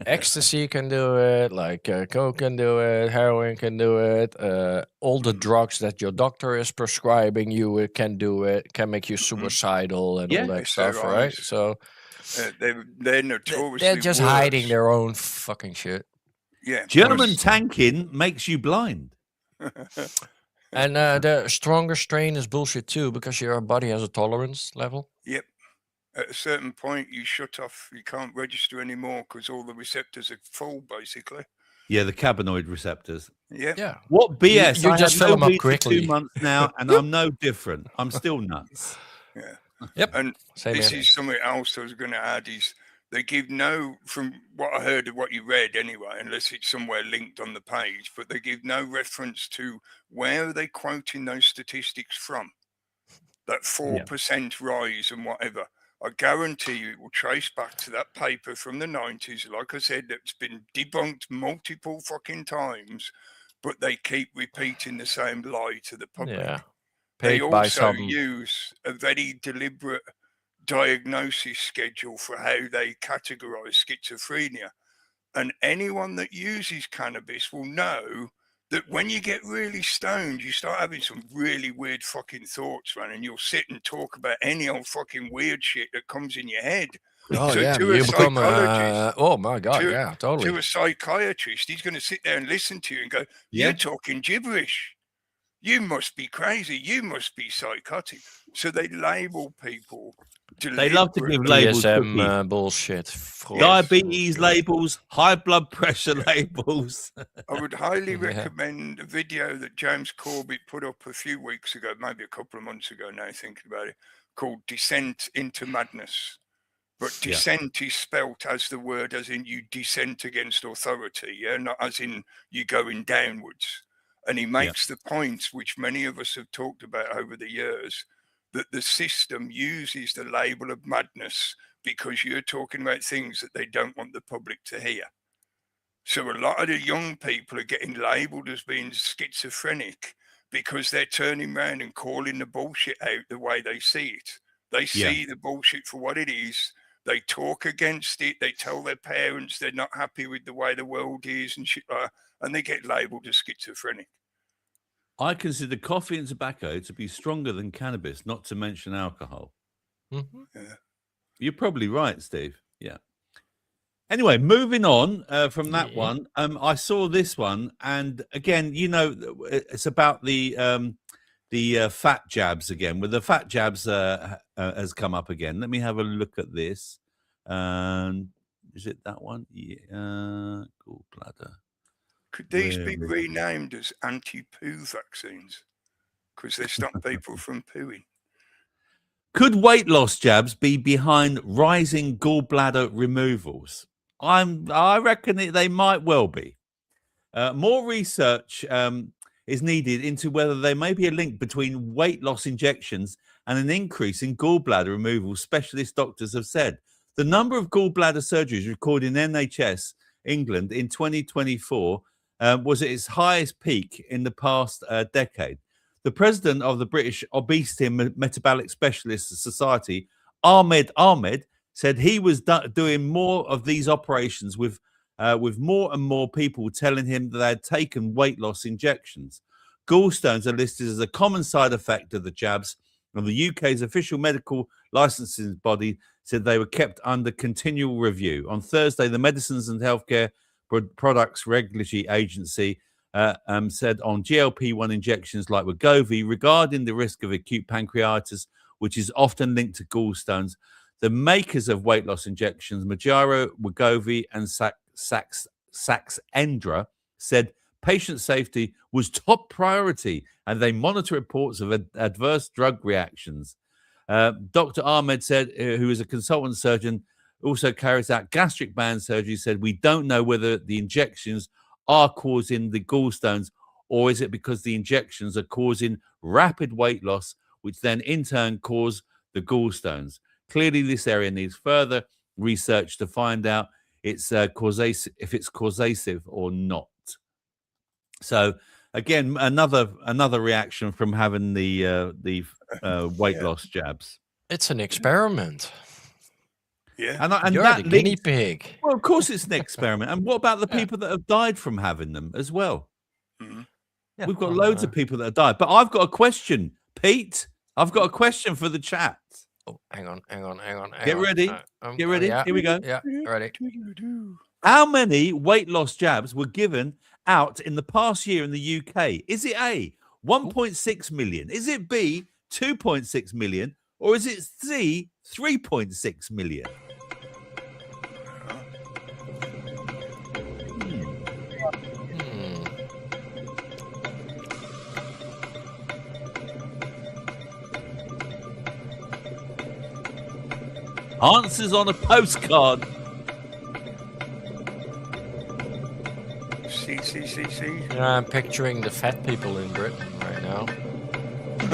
Ecstasy can do it, like coke can do it, heroin can do it, all the drugs that your doctor is prescribing you can do it, can make you suicidal and all that stuff, right? So they're notoriously they're just hiding their own fucking shit. Yeah, German tanking makes you blind. And the stronger strain is bullshit too, because your body has a tolerance level. Yep. At a certain point, you shut off. You can't register anymore because all the receptors are full, basically. Yeah, the cannabinoid receptors. Yeah. What BS? You just fill them up quickly. 2 months now, and I'm no different. I'm still nuts. Yeah. Yep. And this is something else I was going to add is they give no, from what I heard of what you read anyway, unless it's somewhere linked on the page, but they give no reference to where are they quoting those statistics from. That 4% rise and whatever. I guarantee you it will trace back to that paper from the 90s. Like I said, it's been debunked multiple fucking times, but they keep repeating the same lie to the public. Yeah. They also use a very deliberate diagnosis schedule for how they categorize schizophrenia. And anyone that uses cannabis will know that when you get really stoned, you start having some really weird fucking thoughts, man, and you'll sit and talk about any old fucking weird shit that comes in your head. Oh, so yeah, to a psychologist, oh my God, yeah, totally. To a psychiatrist, he's going to sit there and listen to you and go, you're talking gibberish. You must be crazy. You must be psychotic. So they label people. They love to give labels. Bullshit. Diabetes labels, high blood pressure labels. I would highly recommend a video that James Corbett put up a few weeks ago, maybe a couple of months ago now, thinking about it, called Descent into Madness. But descent is spelt as the word, as in you descent against authority, not as in you going downwards. And he makes the point, which many of us have talked about over the years, that the system uses the label of madness because you're talking about things that they don't want the public to hear. So a lot of the young people are getting labeled as being schizophrenic because they're turning around and calling the bullshit out the way they see it. They see the bullshit for what it is. They talk against it. They tell their parents they're not happy with the way the world is and shit like that, and they get labeled as schizophrenic. I consider coffee and tobacco to be stronger than cannabis, not to mention alcohol. Mm-hmm. Yeah. You're probably right, Steve. Yeah. Anyway, moving on from that one, I saw this one, and again, you know, it's about the fat jabs again. With the fat jabs has come up again. Let me have a look at this. Is it that one? Yeah. Gallbladder. Could these be renamed as anti-poo vaccines? Because they stop people from pooing. Could weight loss jabs be behind rising gallbladder removals? I reckon they might well be. More research is needed into whether there may be a link between weight loss injections and an increase in gallbladder removal, specialist doctors have said. The number of gallbladder surgeries recorded in NHS England in 2024 was at its highest peak in the past decade. The president of the British Obesity and Metabolic Specialists Society, Ahmed Ahmed, said he was doing more of these operations with more and more people telling him that they had taken weight loss injections. Gallstones are listed as a common side effect of the jabs, and the UK's official medical licensing body said they were kept under continual review. On Thursday, the Medicines and Healthcare Products Regulatory Agency said on GLP-1 injections like Wegovy, regarding the risk of acute pancreatitis, which is often linked to gallstones, the makers of weight loss injections, Mounjaro, Wegovy, and Saxendra, said patient safety was top priority, and they monitor reports of adverse drug reactions. Dr. Ahmed said, who is a consultant surgeon, also carries out gastric band surgery, said, we don't know whether the injections are causing the gallstones, or is it because the injections are causing rapid weight loss, which then in turn cause the gallstones. Clearly, this area needs further research to find out if it's causative or not. So again, another reaction from having the weight loss jabs. It's an experiment. Yeah, and you're that the guinea pig. Well, of course, it's an experiment. And what about the people that have died from having them as well? Mm-hmm. Yeah, We've got loads of people that have died. But I've got a question, Pete. I've got a question for the chat. Oh, hang on. Get ready. Get ready. Yeah. Here we go. Yeah, ready. How many weight loss jabs were given out in the past year in the UK? Is it A, 1.6 million? Is it B, 2.6 million? Or is it C, 3.6 million? Answers on a postcard. See. Yeah, I'm picturing the fat people in Britain right now.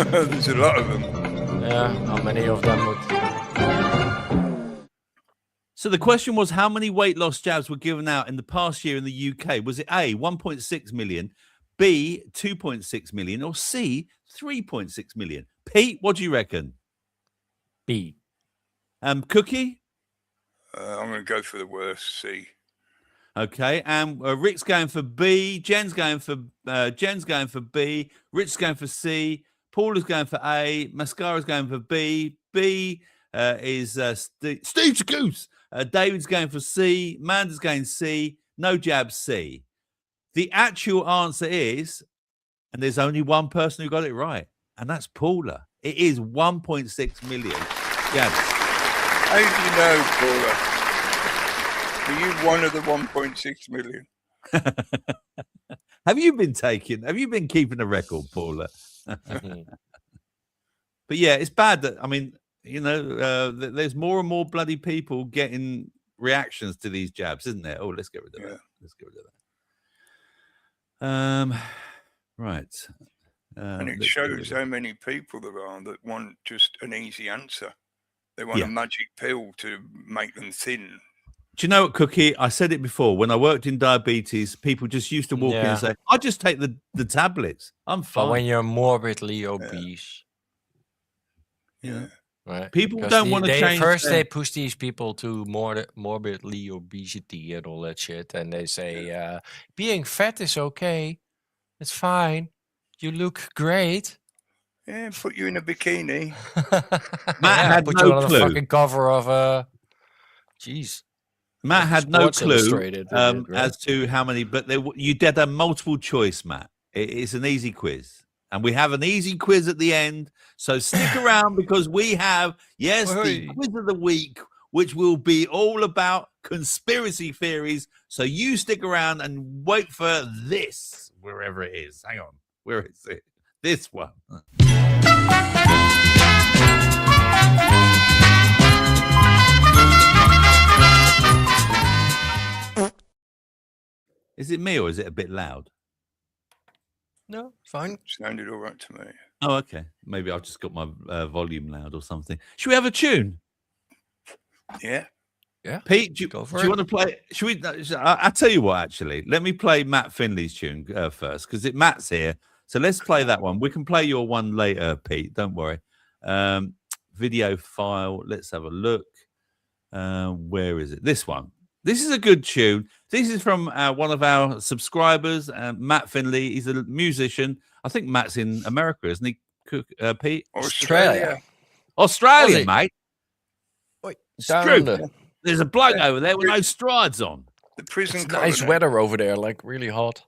There's a lot of them. Yeah, how many of them would... So the question was, how many weight loss jabs were given out in the past year in the UK? Was it A, 1.6 million, B, 2.6 million, or C, 3.6 million? Pete, what do you reckon? B. Cookie? I'm going to go for the worst, C. Okay, and Rick's going for B, Jen's going for B, Rich's going for C, Paula's going for A, Mascara's going for B, B is Steve's Goose, David's going for C, Amanda's going C, no jab C. The actual answer is, and there's only one person who got it right, and that's Paula. It is 1.6 million jabs. How do you know, Paula? Are you one of the 1.6 million? Have you been keeping a record, Paula? But yeah, it's bad that, I mean, there's more and more bloody people getting reactions to these jabs, isn't there? Oh, let's get rid of that. Let's get rid of that. Right. And it shows how many people there are that want just an easy answer. They want a magic pill to make them thin. Do you know what, Cookie? I said it before. When I worked in diabetes, people just used to walk in and say, I just take the tablets. I'm fine. But when you're morbidly obese. Yeah. Right. People don't want to change. First, they push these people to morbidly obesity and all that shit. And they say, being fat is okay. It's fine. You look great. Yeah, put you in a bikini. Matt had put no you on clue. The fucking cover of jeez. Matt had no clue right? as to how many, but you did a multiple choice, Matt. It's an easy quiz. And we have an easy quiz at the end. So stick around because we have, the quiz of the week, which will be all about conspiracy theories. So you stick around and wait for this, wherever it is. Hang on. Where is it? This one. Is it me or is it a bit loud? No, fine. Sounded all right to me. Oh, okay. Maybe I've just got my volume loud or something. Should we have a tune? Yeah. Yeah. Pete, do you Go for want it. to play? Should we? I'll tell you what. Actually, let me play Matt Finley's tune first because Matt's here. So let's play that one. We can play your one later, Pete. Don't worry. Video file. Let's have a look. Where is it? This one. This is a good tune. This is from one of our subscribers, Matt Finley. He's a musician. I think Matt's in America, isn't he, Pete? Australia. Australia, Aussie. mate. Oi, It's down true. under. There's a bloke over there with no strides on. The prison It's nice colony. weather over there, like really hot.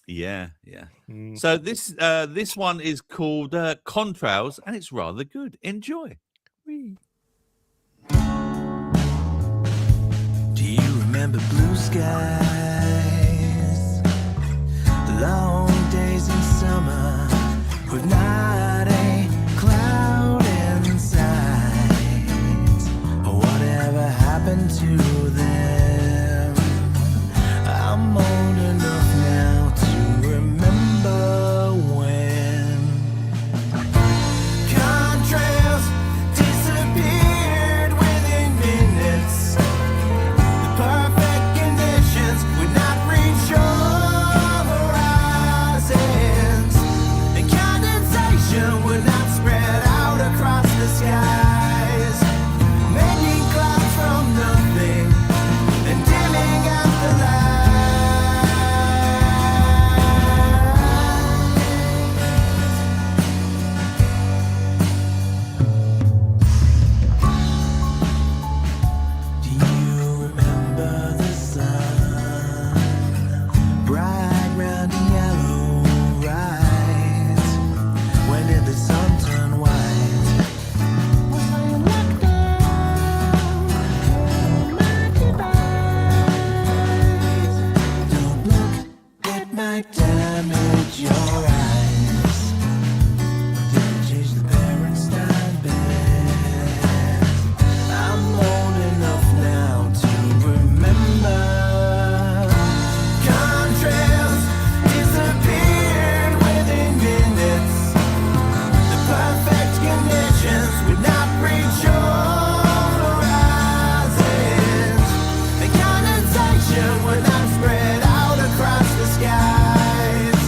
Yeah, yeah. Mm. So this one is called Contrails, and it's rather good. Enjoy. Whee. Do you remember blue skies? Long days in summer with not a cloud in sight. Whatever happened to them? I'm old enough now to remember when contrails disappeared within minutes. The perfect conditions would not reach your horizons, and condensation would not spread out across the skies, making clouds from nothing and dimming out the light. Do you remember the sun? Bright, round and yellow, right? When did the sun turn white? Was I locked on my device? Don't look, it might damage your eyes. Did it change the Berenstain Bears? I'm old enough now to remember. Contrails disappeared within minutes. The perfect conditions would not reach your horizons. The condensation would not spread out across the skies,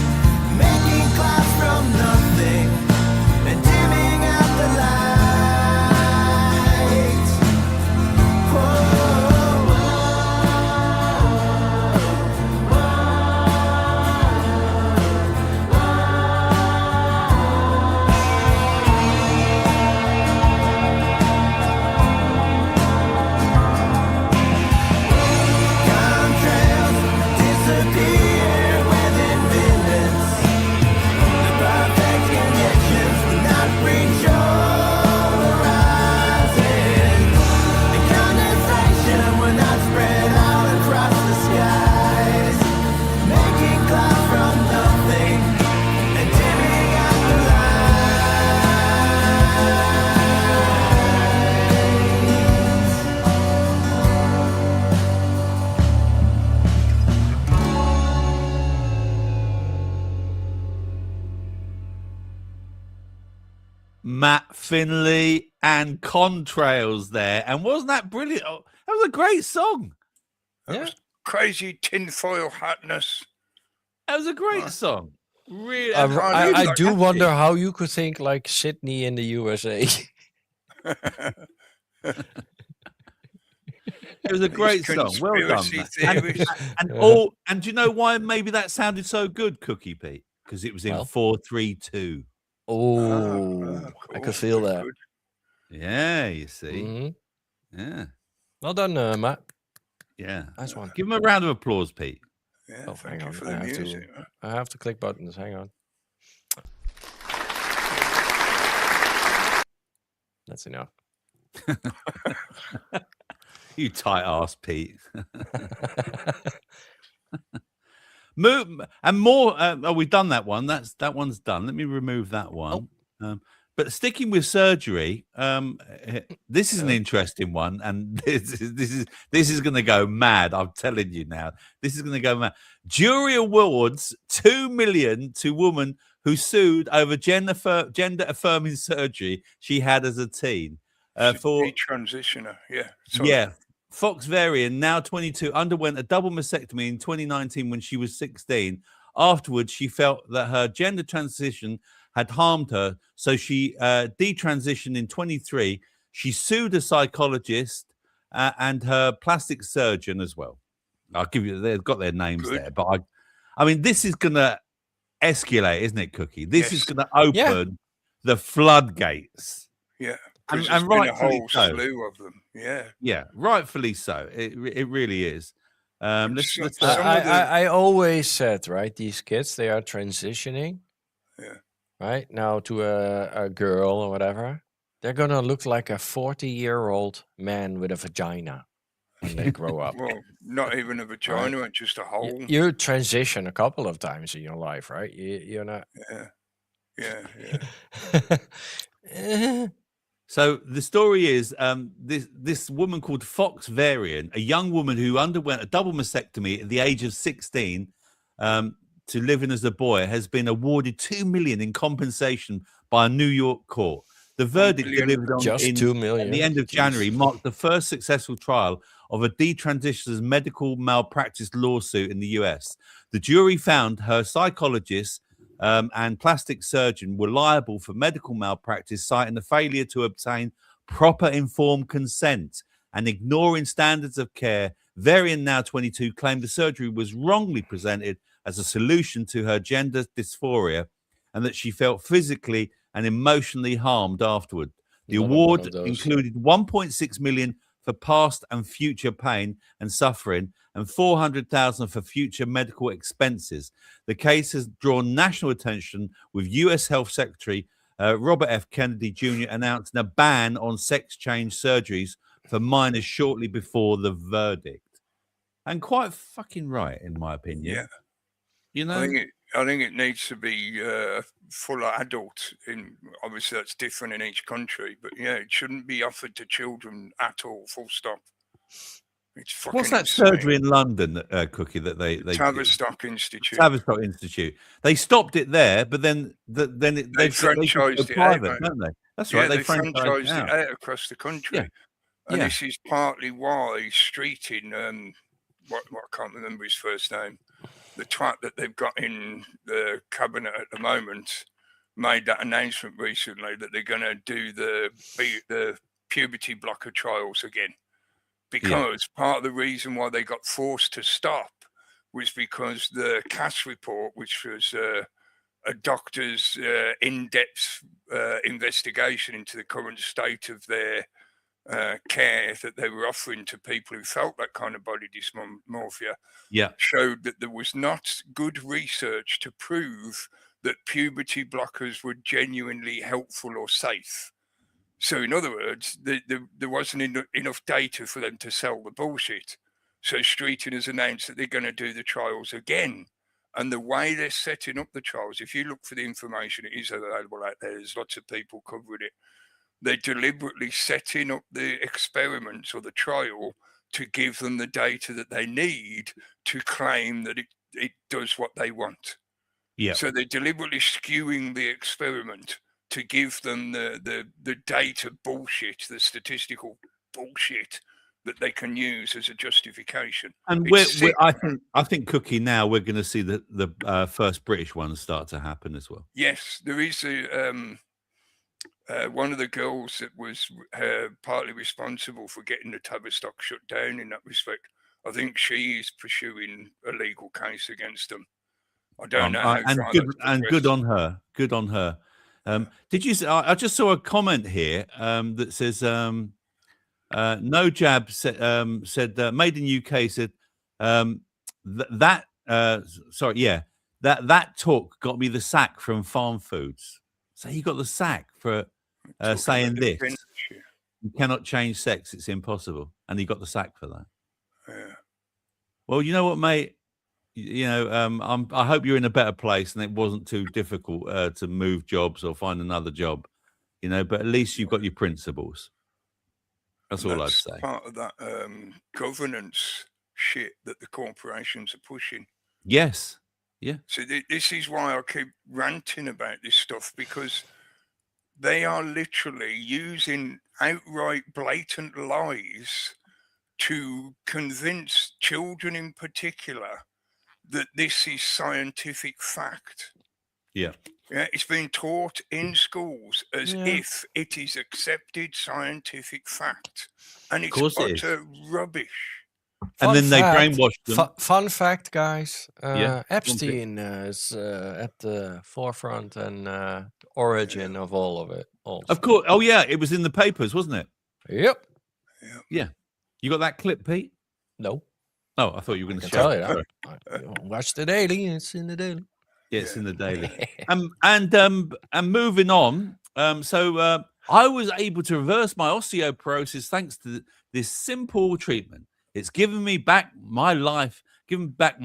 making clouds from nothing and dimming out the light. Contrails disappear within minutes. The perfect conditions would not reach your horizons. The condensation would not spread out across the skies, making clouds from nothing and dimming out the Matt Finley and Contrails there. And wasn't that brilliant? Oh, that was a great song. That Yeah. was crazy tinfoil hatness. That was a great Right. song. Really. I, and can't I, use I that do happy. wonder how you could think like Sydney in the USA. It was a great song. Well done. Conspiracy Matt. theories. And Yeah. and do you know why maybe that sounded so good, Cookie Pete? Because it was in Well. 4-3-2. Oh, I cool. could feel Good, that. good. Yeah, you see. Mhm. Yeah. Well done, Matt. Yeah. Nice one. Give him a round of applause, Pete. Yeah, Oh, thank hang you on. for I the have music. to. I have to click buttons. Hang on. That's enough. You tight ass, Pete. Move and more. Oh, we've done that one. That one's done. Let me remove that one. But sticking with surgery, this is an Yeah. interesting one, and this is going to go mad. I'm telling you now, this is going to go mad. Jury awards $2 million to woman who sued over gender affirming surgery she had as a teen. For detransitioner, yeah. Sorry. yeah, Fox Varian, now 22, underwent a double mastectomy in 2019 when she was 16. Afterwards, she felt that her gender transition had harmed her, so she detransitioned in 23. She sued a psychologist and her plastic surgeon as well. I'll give you, they've got their names Good. there, but I mean, this is going to escalate, isn't it, Cookie? This is Yes. going to open the floodgates. Yeah. And, Because there's and been a rightfully whole so. slew of them. Yeah. Yeah, rightfully so. It really is. Let's, So- let's, some of the- I always said, right, these kids, they are transitioning. Yeah. Right now to a girl or whatever. They're gonna look like a 40-year-old man with a vagina when they grow up. Well, not even a vagina, just a hole. You transition a couple of times in your life, right? You're not. Yeah. So the story is this woman called Fox Varian, a young woman who underwent a double mastectomy at the age of 16 to living as a boy, has been awarded $2 million in compensation by a New York court. The verdict million? delivered on Just in, $2 million. at the end of Jeez. January marked the first successful trial of a detransitioner's medical malpractice lawsuit in the US. The jury found her psychologist and plastic surgeon were liable for medical malpractice, citing the failure to obtain proper informed consent and ignoring standards of care. Varian, now 22, claimed the surgery was wrongly presented as a solution to her gender dysphoria and that she felt physically and emotionally harmed afterward. The Another one award of those. included $1.6 million for past and future pain and suffering and $400,000 for future medical expenses. The case has drawn national attention, with U.S. Health Secretary Robert F. Kennedy Jr. announcing a ban on sex change surgeries for minors shortly before the verdict. And quite fucking right, in my opinion. Yeah. You know, I think it needs to be full adult. Obviously, that's different in each country, but yeah, it shouldn't be offered to children at all. Full stop. It's fucking what's that insane. surgery in London, Cookie, that they Tavistock Institute. Tavistock Institute. They stopped it there, but then They they've franchised go it out, private, mate. don't they? That's Yeah, right. they franchised franchised it out across the country. Yeah. And Yeah. this is partly why Streeting, what I can't remember his first name, the twat that they've got in the cabinet at the moment, made that announcement recently that they're going to do the puberty blocker trials again. Because part of the reason why they got forced to stop was because the Cass report, which was a doctor's in-depth investigation into the current state of their care that they were offering to people who felt that kind of body dysmorphia, showed that there was not good research to prove that puberty blockers were genuinely helpful or safe. So in other words, there wasn't enough data for them to sell the bullshit. So Streeting has announced that they're going to do the trials again. And the way they're setting up the trials, if you look for the information, it is available out there. There's lots of people covering it. They're deliberately setting up the experiments or the trial to give them the data that they need to claim that it does what they want. Yeah. So they're deliberately skewing the experiment to give them the data bullshit, the statistical bullshit that they can use as a justification. And I think, Cookie, now we're going to see the first British ones start to happen as well. Yes, there is one of the girls that was partly responsible for getting the Tavistock shut down in that respect. I think she is pursuing a legal case against them. I don't know how and far good that's and good on her. Good on her. Did you? I just saw a comment here that says no jab said made in UK said that talk got me the sack from Farm Foods. So he got the sack for saying this. You cannot change sex; it's impossible, and he got the sack for that. Yeah. Well, you know what, mate. You know, I hope you're in a better place and it wasn't too difficult to move jobs or find another job. you know, but at least you've got your principles. That's all I'd say. Part of that governance shit that the corporations are pushing. Yes. Yeah. So this is why I keep ranting about this stuff, because they are literally using outright blatant lies to convince children in particular that this is scientific fact. Yeah. Yeah, it's being taught in schools as if it is accepted scientific fact, and it's utter rubbish. And then they brainwash them. Fun fact, guys. Epstein is at the forefront and the origin of all of it. Also. Of course. Oh, yeah. It was in the papers, wasn't it? Yep. Yeah. You got that clip, Pete? No. Oh, I thought you were going to tell you that. Watch the Daily. It's in the Daily. Yeah, it's in the Daily. And moving on. So I was able to reverse my osteoporosis thanks to this simple treatment. It's given me back my life, but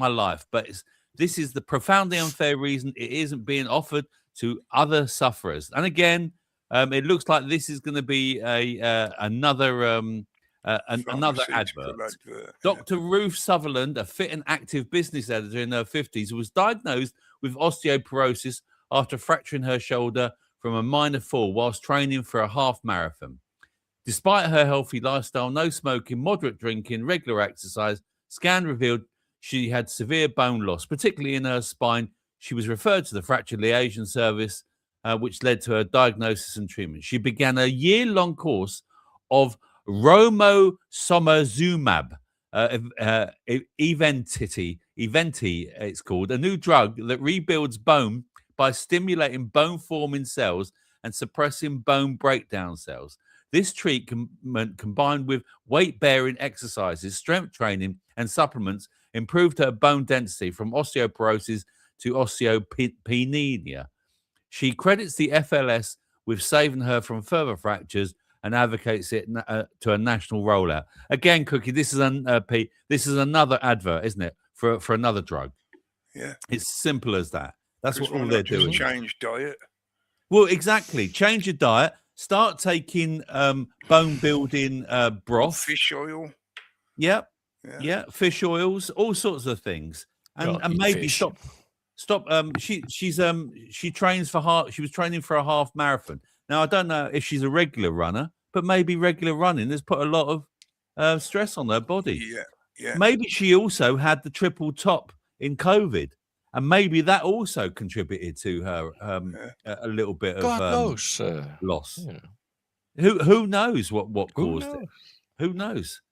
this is the profoundly unfair reason it isn't being offered to other sufferers. And again, it looks like this is going to be another advert. Dr. Ruth Sutherland, a fit and active business editor in her 50s, was diagnosed with osteoporosis after fracturing her shoulder from a minor fall whilst training for a half marathon. Despite her healthy lifestyle, no smoking, moderate drinking, regular exercise, scan revealed she had severe bone loss, particularly in her spine. She was referred to the Fracture Liaison Service, which led to her diagnosis and treatment. She began a year-long course of romosozumab, Eventi, it's called, a new drug that rebuilds bone by stimulating bone-forming cells and suppressing bone breakdown cells. This treatment, combined with weight-bearing exercises, strength training, and supplements, improved her bone density from osteoporosis to osteopenia. She credits the FLS with saving her from further fractures and advocates it to a national rollout. Again, Cookie, this is another advert, isn't it, for another drug? Yeah, it's simple as that. That's what all they're doing. Change diet. Well, exactly. Change your diet. Start taking bone building broth, fish oil. Yep. Yeah, fish oils, all sorts of things, and maybe fish. Stop. She trains for she was training for a half marathon. Now I don't know if she's a regular runner, but maybe regular running has put a lot of stress on her body. Yeah. Maybe she also had the triple top in COVID, and maybe that also contributed to her a little bit God of knows, loss. Yeah. Who knows what caused it? Who knows?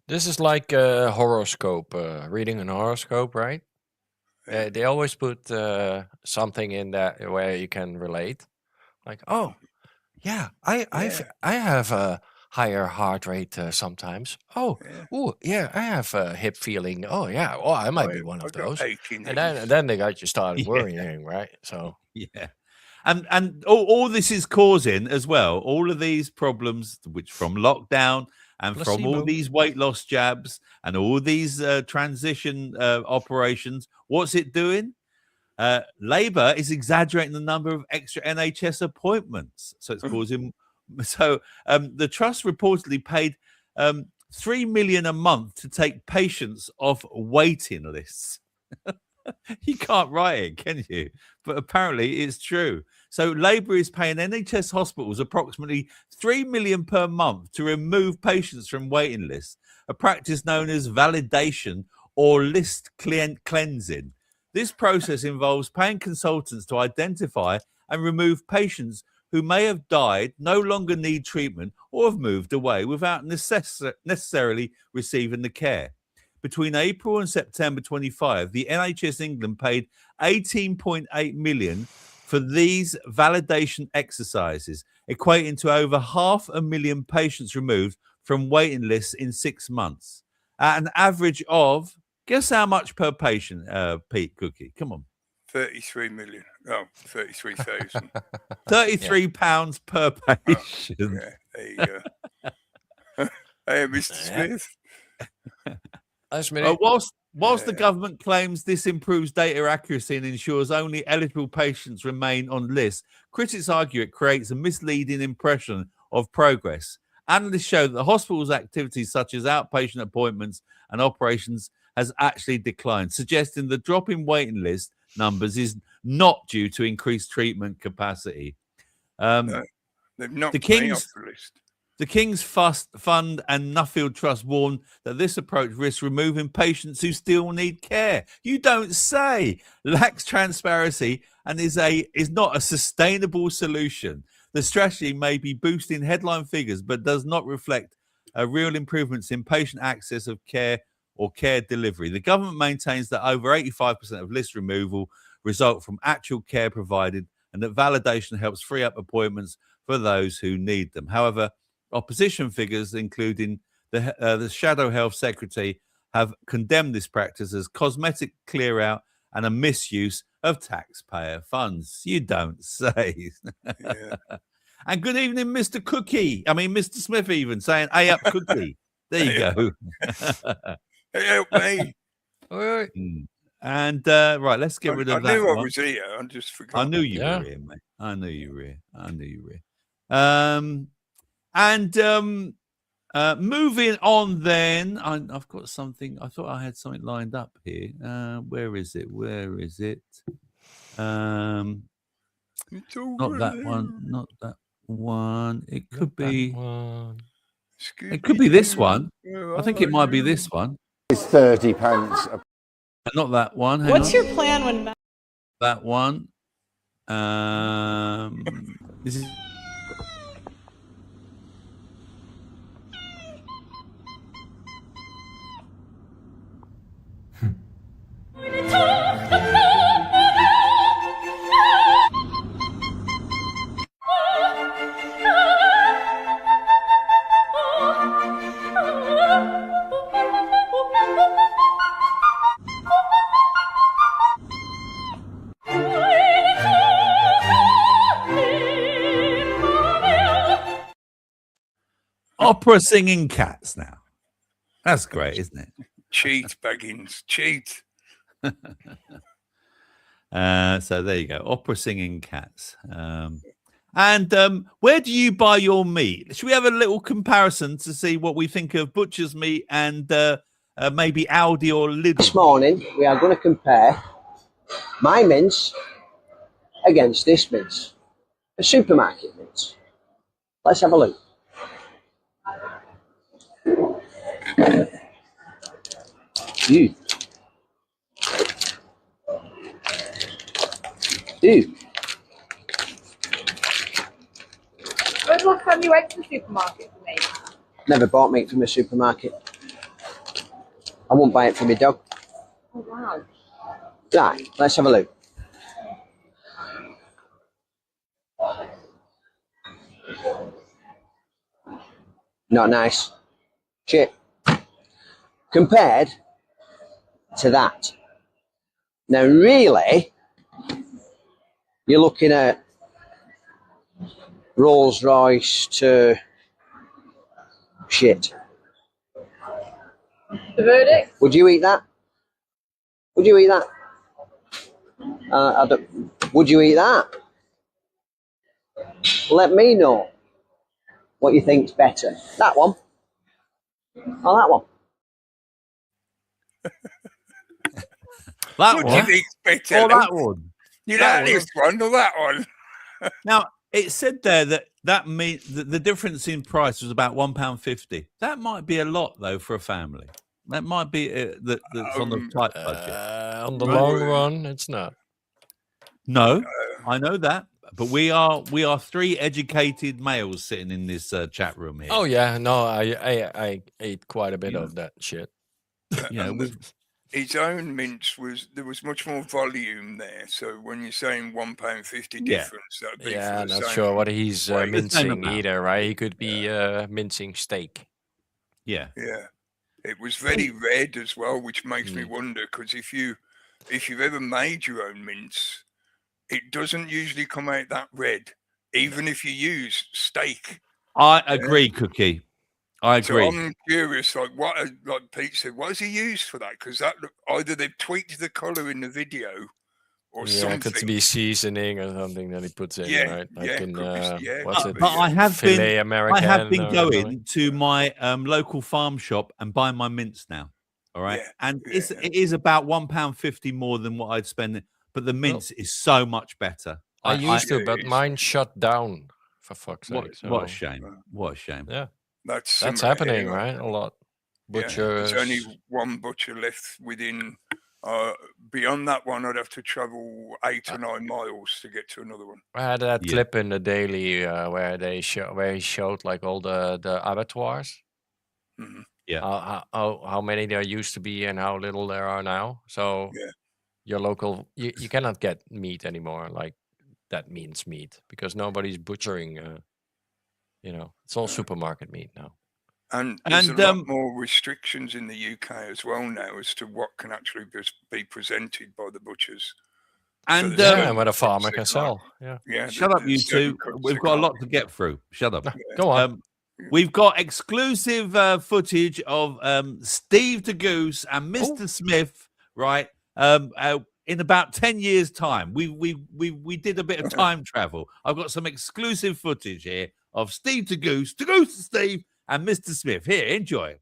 This is like a horoscope, reading an horoscope, right? They always put something in that where you can relate. Like, oh, yeah, I have a higher heart rate sometimes. I have a hip feeling. Oh, yeah, I might be one of those. And then they got you started worrying, right? So yeah. And all this is causing as well, all of these problems, which from lockdown and from all these weight loss jabs and all these transition operations, what's it doing? Labour is exaggerating the number of extra NHS appointments. So it's causing... So the Trust reportedly paid $3 million a month to take patients off waiting lists. You can't write it, can you? But apparently it's true. So Labour is paying NHS hospitals approximately $3 million per month to remove patients from waiting lists, a practice known as validation or list cleansing. This process involves paying consultants to identify and remove patients who may have died, no longer need treatment, or have moved away without necessarily receiving the care. Between April and September 25, the NHS England paid $18.8 million for these validation exercises, equating to over 500,000 patients removed from waiting lists in 6 months. At an average of, guess how much per patient, Pete Cookie? Come on. 33 million. Oh, 33,000. £33 per patient. Yeah, there you go. Hey, Mr. Smith. Whilst the government claims this improves data accuracy and ensures only eligible patients remain on lists, critics argue it creates a misleading impression of progress. Analysts show that the hospital's activities such as outpatient appointments and operations has actually declined, suggesting the drop in waiting list numbers is not due to increased treatment capacity. No, they've knocked me off the list. The King's Fund and Nuffield Trust warn that this approach risks removing patients who still need care. You don't say. Lacks transparency and is not a sustainable solution. The strategy may be boosting headline figures, but does not reflect real improvements in patient access of care or care delivery. The government maintains that over 85% of list removal result from actual care provided, and that validation helps free up appointments for those who need them. However, opposition figures, including the Shadow Health Secretary, have condemned this practice as cosmetic clear out and a misuse of taxpayer funds. You don't say. Yeah. And good evening, Mr. Cookie. I mean, Mr. Smith even saying, "Hey up, Cookie." There you go. Hey, help me. And right, let's get rid of that. I knew one. I was here. I just forgot. I knew you were here, mate. I knew you were here. Moving on then, I've got something. I thought I had something lined up here. Where is it? Not that one. Not that one. It could be. It could be this one. I think it might be this one. It's £30. Not that one. Hang What's on. your plan when That one. This is. Opera singing cats now. That's great, isn't it? Cheat, Baggins, cheat. So there you go. Opera singing cats. Where do you buy your meat? Should we have a little comparison to see what we think of butcher's meat and maybe Aldi or Lidl? This morning we are going to compare my mince against this mince, a supermarket mince. Let's have a look. Dude. When was the last time you went to the supermarket for me? Never bought meat from a supermarket. I won't buy it for my dog. Oh wow. Right, let's have a look. Not nice. Shit. Compared to that. Now really, you're looking at Rolls Royce to shit. The verdict? Would you eat that? Would you eat that? Would you eat that? Let me know what you think's better. That one? Or that one? That What one? do you think better? Or that one? You That like this one or that one? Now, it said there that the difference in price was about £1.50. That might be a lot, though, for a family. That might be that's on the tight budget. On the long run, it's not. No, I know that. But we are three educated males sitting in this chat room here. Oh yeah, no, I ate quite a bit of that shit. You know, His own mince there was much more volume there. So when you're saying £1.50 difference, that'd be Yeah, for the not same sure what he's weight. mincing amount. either, right? He could be mincing steak. yeah. Yeah, it was very red as well, which makes me wonder because if you've ever made your own mince, it doesn't usually come out that red, even if you use steak. I agree, Cookie. I So agree. I'm curious, like Pete said, what has he used for that? Because that either they've tweaked the color in the video or Yeah, could something. be seasoning or something that he puts in, Yeah, right? Like yeah, in could be, yeah, what's could it? be, But yeah. I have Filet been American. I have been or something. going to my local farm shop and buying my mince now. All right, Yeah, and yeah, it is about £1.50 more than what I'd spend, but the mince is so much better. I used to, Yeah, but it is. mine shut down. For fuck's what sake! what a So shame! What a shame! yeah, That's that's similar happening, here. right? A lot. Yeah, Butchers. there's only one butcher left within. Beyond that one, I'd have to travel 8 or 9 miles to get to another one. I had that Yeah. clip in the Daily where he showed like all the abattoirs. Mhm. Yeah. How many there used to be and how little there are now. So Yeah. your local you cannot get meat anymore, like that means meat, because nobody's butchering. It's all supermarket meat now. And there's a lot And more restrictions in the UK as well now as to what can actually be presented by the butchers. and there's Yeah, certain and what a cuts farmer they can can't- sell. Yeah. Yeah, shut up, you there's certain two. cuts We've they got a can't- lot to get through. Shut up. Go on. We've got exclusive footage of Steve the Goose and Mr. Smith, right? In about 10 years' time. We did a bit of time travel. I've got some exclusive footage here of Steve the Goose Steve, and Mr. Smith. Here, enjoy.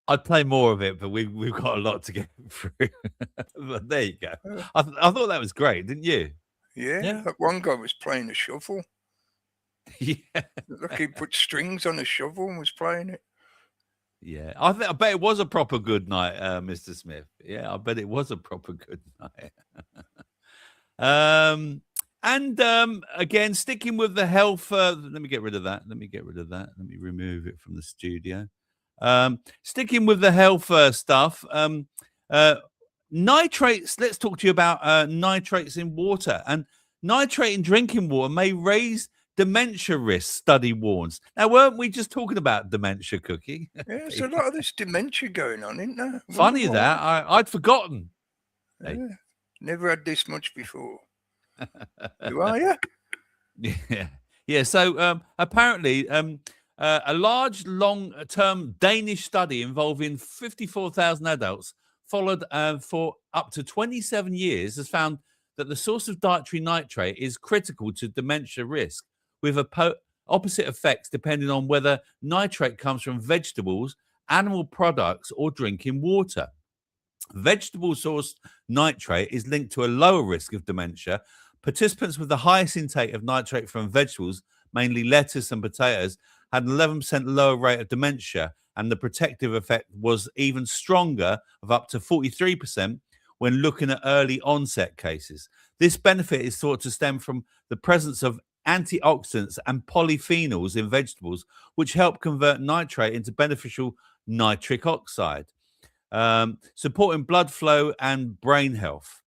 I'd play more of it, but we've got a lot to get through. But there you go. I thought that was great, didn't you? Yeah, that one guy was playing a shovel. Yeah. Look, he put strings on a shovel and was playing it. Yeah, I bet it was a proper good night, Mr. Smith. Yeah, I bet it was a proper good night. Again, sticking with the health. Let me get rid of that. Let me remove it from the studio. Sticking with the health stuff. Nitrates. Let's talk to you about nitrates in water. And nitrate in drinking water may raise dementia risk, study warns. Now, weren't we just talking about dementia, Cookie? Yeah, there's a lot of this dementia going on, isn't there? Funny that. I'd forgotten. Yeah, never had this much before. Who are you? Yeah. So apparently, a large, long-term Danish study involving 54,000 adults, followed for up to 27 years, has found that the source of dietary nitrate is critical to dementia risk, with opposite effects depending on whether nitrate comes from vegetables, animal products, or drinking water. Vegetable source nitrate is linked to a lower risk of dementia. Participants with the highest intake of nitrate from vegetables, mainly lettuce and potatoes, had an 11% lower rate of dementia, and the protective effect was even stronger, of up to 43% when looking at early onset cases. This benefit is thought to stem from the presence of antioxidants and polyphenols in vegetables, which help convert nitrate into beneficial nitric oxide, supporting blood flow and brain health.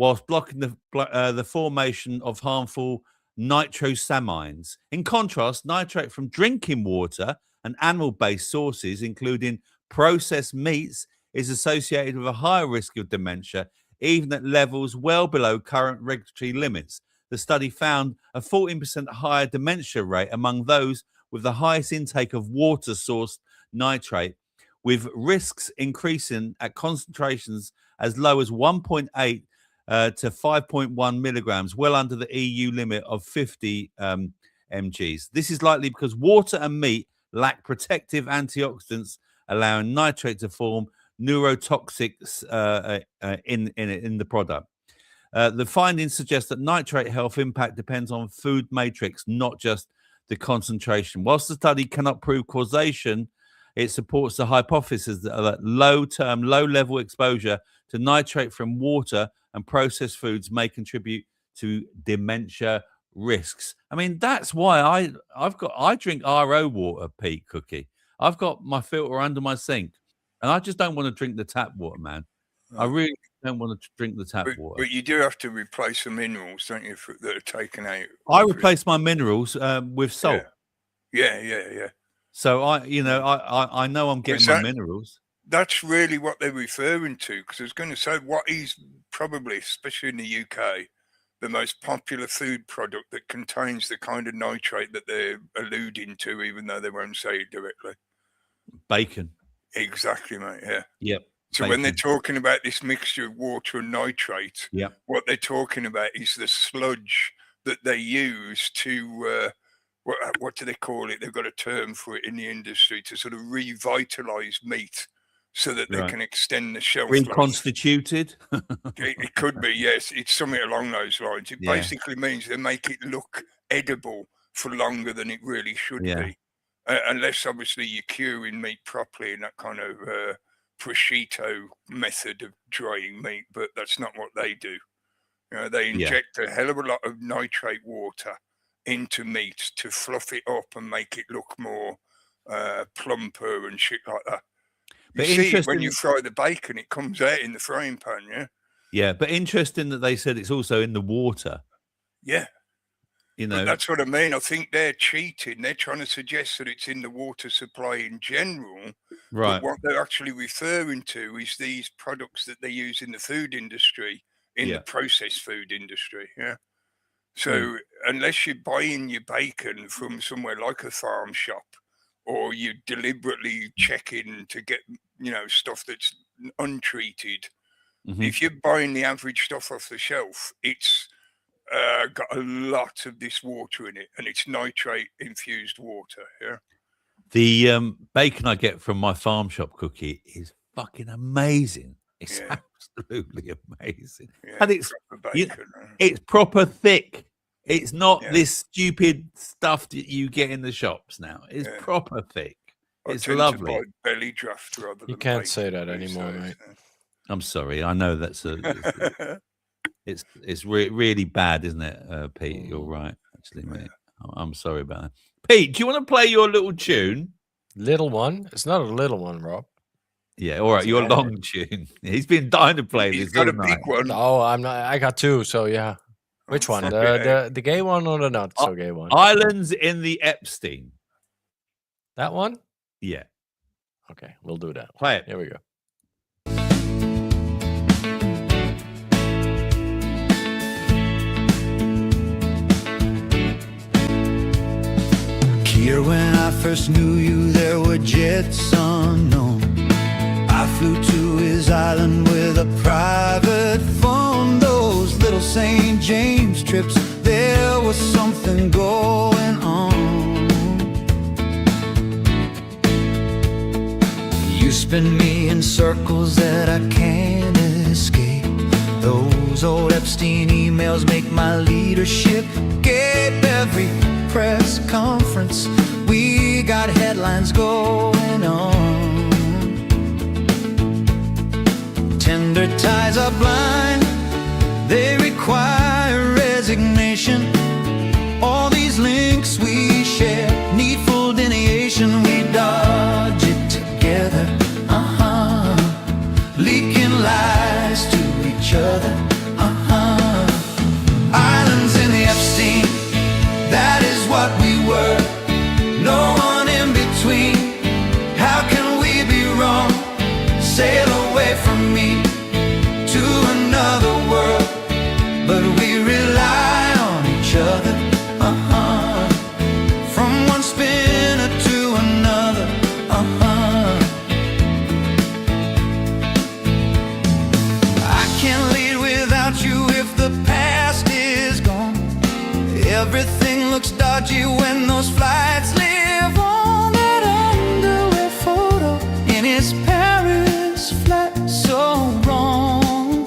whilst blocking the formation of harmful nitrosamines. In contrast, nitrate from drinking water and animal-based sources, including processed meats, is associated with a higher risk of dementia, even at levels well below current regulatory limits. The study found a 14% higher dementia rate among those with the highest intake of water-sourced nitrate, with risks increasing at concentrations as low as 1.8 to 5.1 milligrams, well under the EU limit of 50 mgs. This is likely because water and meat lack protective antioxidants, allowing nitrate to form neurotoxics in the product. The findings suggest that nitrate health impact depends on food matrix, not just the concentration. Whilst the study cannot prove causation, it supports the hypothesis that low-term, low-level exposure to nitrate from water and processed foods may contribute to dementia risks. I mean, that's why I drink RO water, Pete Cookie. I've got my filter under my sink, and I just don't want to drink the tap water, man. I really don't want to drink the tap water. But you do have to replace the minerals, don't you, that are taken out? I replace my minerals with salt. Yeah. So I know I'm getting my minerals. That's really what they're referring to, because I was going to say what is probably, especially in the UK, the most popular food product that contains the kind of nitrate that they're alluding to, even though they won't say it directly. Bacon. Exactly, mate. Yeah. Yep. So when they're talking about this mixture of water and nitrate, what they're talking about is the sludge that they use to, what do they call it? They've got a term for it in the industry, to sort of revitalize meat so that they can extend the shelf life. Reconstituted? It could be, yes. It's something along those lines. It basically means they make it look edible for longer than it really should be. Unless, obviously, you're curing meat properly in that kind of prosciutto method of drying meat, but that's not what they do. You know, they inject a hell of a lot of nitrate water into meat to fluff it up and make it look more plumper and shit like that. You see, when you fry the bacon, it comes out in the frying pan, Yeah, but interesting that they said it's also in the water. Yeah. You know, but that's what I mean. I think they're cheating. They're trying to suggest that it's in the water supply in general. Right. But what they're actually referring to is these products that they use in the food industry, in the processed food industry. Yeah. So unless you're buying your bacon from somewhere like a farm shop, or you're deliberately checking to get, stuff that's untreated, if you're buying the average stuff off the shelf, it's got a lot of this water in it, and it's nitrate infused water. Yeah. The bacon I get from my farm shop, Cookie, is fucking amazing. It's absolutely amazing, and it's proper thick. It's not this stupid stuff that you get in the shops now. It's proper thick. It's lovely. To buy belly draft rather than you can't say that anymore, mate. I'm sorry. I know that's it's really bad, isn't it, Pete? You're right, actually, mate. I'm sorry about that. Pete, do you want to play your little tune? Little one? It's not a little one, Rob. Yeah, all right. Your long tune. He's been dying to play this. He's got a big one. No, I'm not. I got two. So yeah. Which one? The gay one or the not so gay one? Islands in the Epstein. That one? Yeah. Okay, we'll do that. Play it. Here we go. Here when I first knew you, there were jets unknown. I flew to his island with a private phone. Those little St. James trips, there was something going on. You spin me in circles that I can't escape. Those old Epstein emails make my leadership gape. Every press conference, we got headlines going on. Tender ties are blind, they require resignation. All these links we share, needful delineation. We dodge it together, leaking lies to each other, about you if the past is gone? Everything looks dodgy when those flights live on. That underwear photo in his Paris flat, so wrong.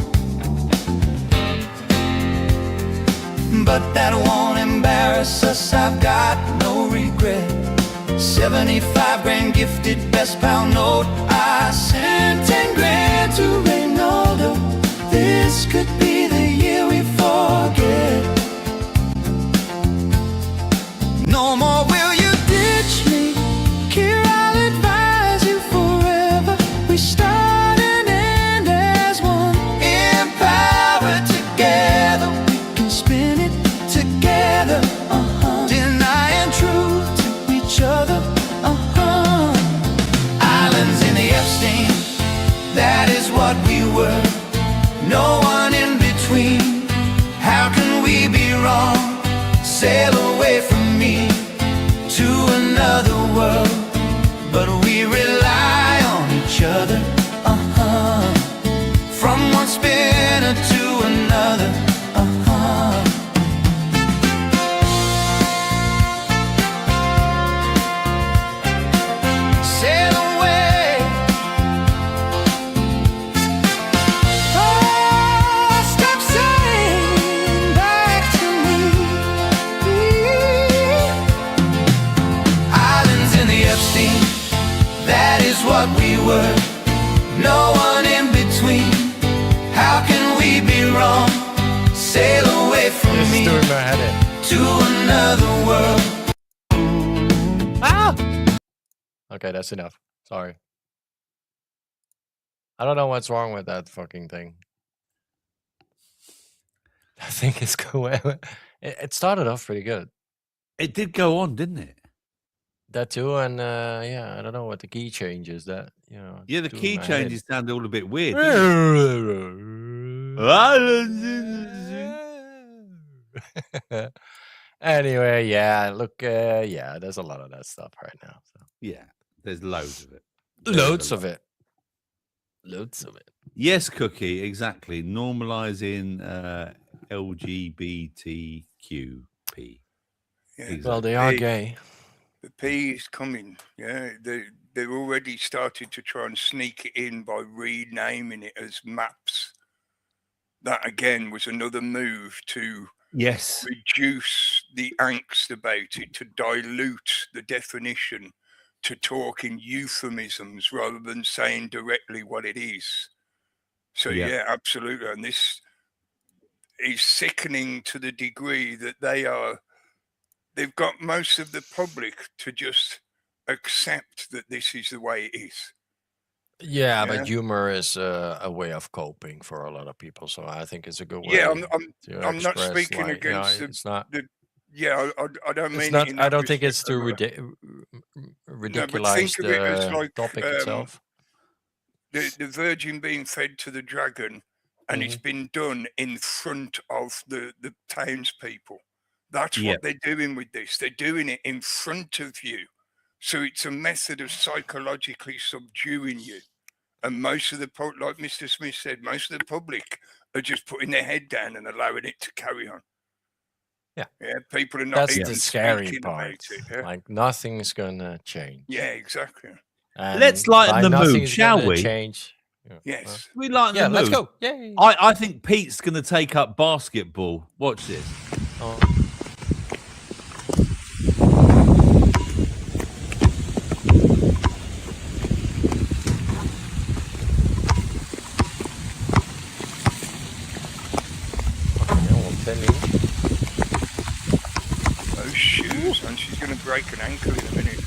But that won't embarrass us, I've got no regret. 75 grand gifted best pal note, I sent 10 grand to Reynaldo. This could be the year we forget. No more will you ditch me, Here I'll advise you forever. We start and end as one. Empowered together, we can spin it together. Denying truth to each other. Islands in the Epstein, that is what we were. No one in between. How can we be wrong? Sail away from me to another world, but we rely on each other. From one spinner to another. Sail away. Oh, stop saying back to me. Islands in the Epstein, that is what we were. No one in between. How can we be wrong? Sail away from It's me doing my head in. to another world. Okay, that's enough. Sorry. I don't know what's wrong with that fucking thing. I think it's going. It started off pretty good. It did go on, didn't it? That too, and yeah, I don't know what the key change is. That Yeah, the doing key my changes sound all a bit weird. head. Anyway, yeah. Look, yeah. There's a lot of that stuff right now. So. Yeah, there's loads of it. Loads of it. Loads of it. Yes, Cookie, exactly. Normalizing LGBTQP. Yeah. Well, they are Hey. gay. The P is coming. Yeah, they're already started to try and sneak it in by renaming it as MAPS. That again was another move to Yes. reduce the angst about it, to dilute the definition, to talk in euphemisms rather than saying directly what it is. So Yeah. yeah, absolutely. And this is sickening to the degree that they've got most of the public to just accept that this is the way it is. Yeah, Yeah. but humor is a way of coping for a lot of people. So I think it's a good way. Yeah, to I'm not express, speaking like, against it's not. yeah, I don't mean It's it not. in I that don't think it's respect, to but ridiculise think of it as the like topic itself. the virgin being fed to the dragon, and it's been done in front of the townspeople. That's Yeah. what they're doing with this. They're doing it in front of you. So it's a method of psychologically subduing you. And most of the like Mr. Smith said, most of the public are just putting their head down and allowing it to carry on. Yeah. Yeah, people are not That's even the scary speaking part. about it. Yeah, Like nothing's gonna change. yeah, exactly. And Let's lighten by the mood, nothing's shall gonna we? Change. Yeah. Yes. We lighten Yeah, the let's mood. go. Yay. I think Pete's going to take up basketball. Watch this. Oh. Those shoes, and she's going to break an ankle in a minute.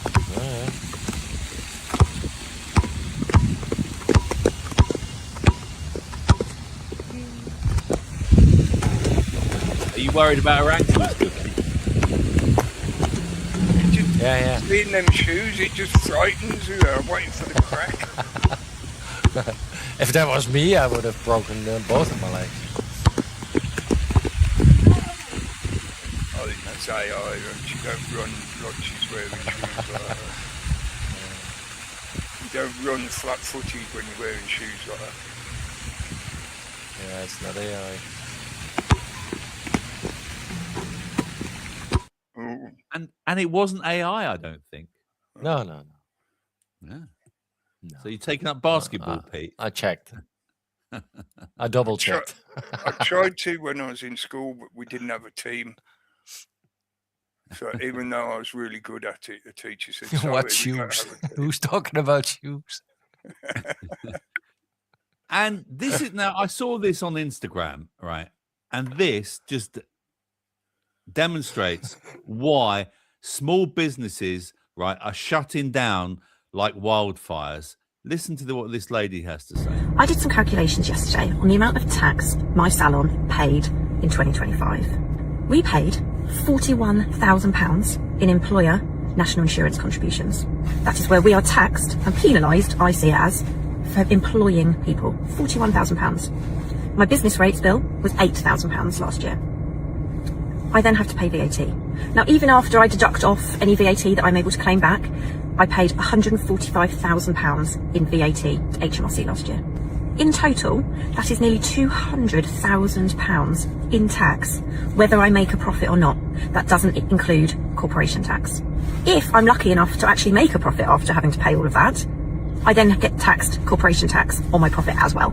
Are you worried about her ankles, Cookie? Yeah. Seeing them shoes, it just frightens you. I'm waiting for the crack. If that was me, I would have broken both of my legs. I think that's AI, and she don't run like she's wearing shoes like that. You don't run flat-footed when you're wearing shoes like that. Yeah, it's not AI. And it wasn't AI, I don't think. No. Yeah. No. So you're taking up basketball, Pete? I checked. I double checked. I tried to when I was in school, but we didn't have a team. So even though I was really good at it, the teacher said, "Sorry, What we don't shoes? have a team." Who's talking about shoes? And this is now, I saw this on Instagram, right? And this just demonstrates why small businesses, right, are shutting down like wildfires. Listen to what this lady has to say. I did some calculations yesterday on the amount of tax my salon paid in 2025. We paid £41,000 in employer national insurance contributions. That is where we are taxed and penalised, I see it as, for employing people. £41,000. My business rates bill was £8,000 last year. I then have to pay VAT. Now, even after I deduct off any VAT that I'm able to claim back, I paid £145,000 in VAT to HMRC last year. In total, that is nearly £200,000 in tax, whether I make a profit or not. That doesn't include corporation tax. If I'm lucky enough to actually make a profit after having to pay all of that, I then get taxed corporation tax on my profit as well.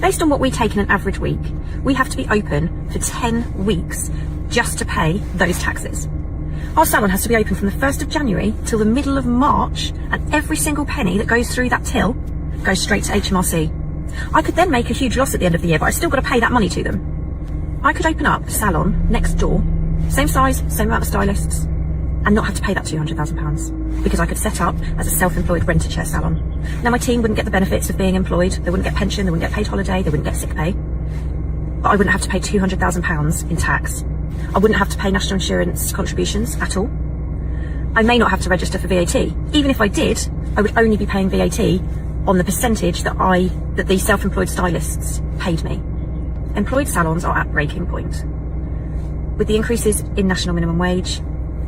Based on what we take in an average week, we have to be open for 10 weeks just to pay those taxes. Our salon has to be open from the 1st of January till the middle of March, and every single penny that goes through that till goes straight to HMRC. I could then make a huge loss at the end of the year, but I still got to pay that money to them. I could open up a salon next door, same size, same amount of stylists, and not have to pay that £200,000 because I could set up as a self-employed rent-a-chair salon. Now, my team wouldn't get the benefits of being employed. They wouldn't get pension, they wouldn't get paid holiday, they wouldn't get sick pay. But I wouldn't have to pay £200,000 in tax. I wouldn't have to pay national insurance contributions at all. I may not have to register for VAT. Even if I did, I would only be paying VAT on the percentage that the self-employed stylists paid me. Employed salons are at breaking point. With the increases in national minimum wage,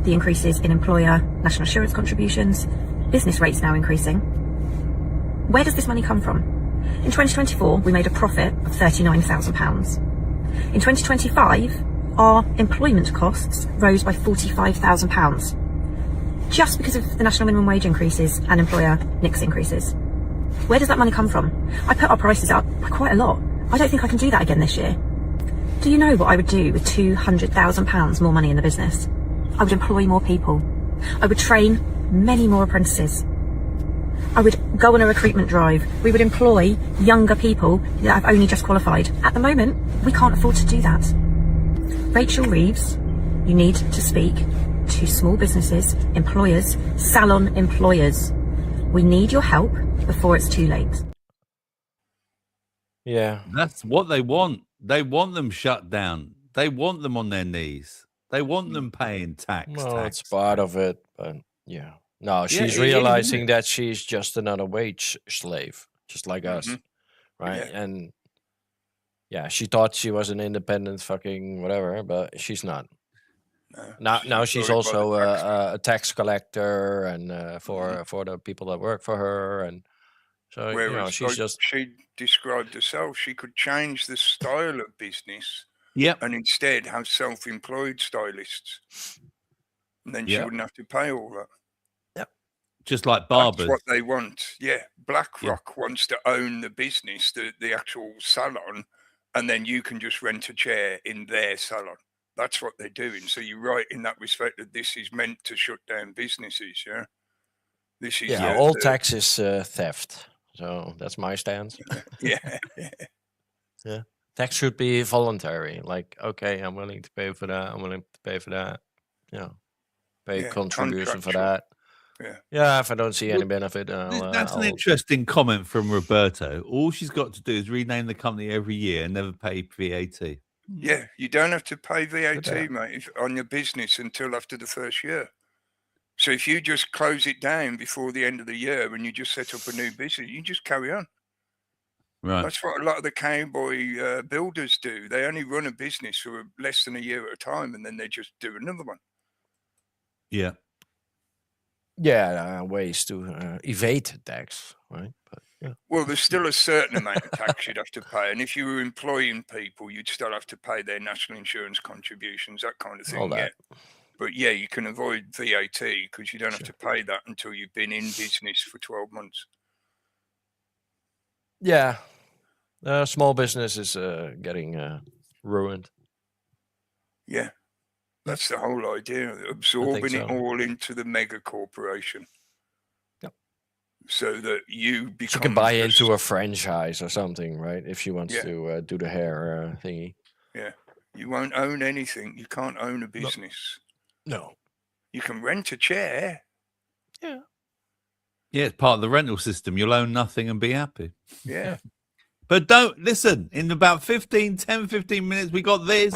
the increases in employer national insurance contributions, business rates now increasing. Where does this money come from? In 2024, we made a profit of £39,000. In 2025, our employment costs rose by £45,000 just because of the national minimum wage increases and employer NICS increases. Where does that money come from? I put our prices up by quite a lot. I don't think I can do that again this year. Do you know what I would do with £200,000 more money in the business? I would employ more people. I would train many more apprentices. I would go on a recruitment drive. We would employ younger people that have only just qualified. At the moment, we can't afford to do that. Rachel Reeves, you need to speak to small businesses, employers, salon employers. We need your help before it's too late. Yeah. That's what they want. They want them shut down. They want them on their knees. They want them paying tax. Well, it's part of it, but yeah. No, she's realizing that she's just another wage slave, just like us, right? Yeah. And yeah, she thought she was an independent fucking whatever, but she's not. Now she's also a tax collector and for the people that work for her, and so Whereas she's just. She described herself, she could change the style of business. Yep. And instead have self-employed stylists. And then she wouldn't have to pay all that. Yep. Just like barbers. That's what they want. Yeah. BlackRock wants to own the business, the actual salon, and then you can just rent a chair in their salon. That's what they're doing. So you're right in that respect that this is meant to shut down businesses, yeah? This is all tax is theft. So that's my stance. Yeah. Tax should be voluntary. Like, okay, I'm willing to pay for that. I'm willing to pay for that. Pay contribution for that. Yeah. If I don't see any benefit, that's an interesting comment from Roberto. All she's got to do is rename the company every year and never pay VAT. Yeah, you don't have to pay VAT, mate, on your business until after the first year. So if you just close it down before the end of the year and you just set up a new business, you just carry on. Right. That's what a lot of the cowboy builders do. They only run a business for less than a year at a time, and then they just do another one. Yeah. Yeah, ways to evade tax, right? But, well, there's still a certain amount of tax you'd have to pay, and if you were employing people, you'd still have to pay their national insurance contributions, that kind of thing. All that. But yeah, you can avoid VAT because you don't have to pay that until you've been in business for 12 months. Yeah. Small business is getting ruined. Yeah. That's the whole idea, absorbing so. it all into the mega corporation. Yep. So that you become. So you can buy into a franchise or something, right? If she wants to do the hair thingy. Yeah. You won't own anything. You can't own a business. No. You can rent a chair. Yeah. Yeah, it's part of the rental system. You'll own nothing and be happy. Yeah. But don't listen. In about 10, 15 minutes, we got this.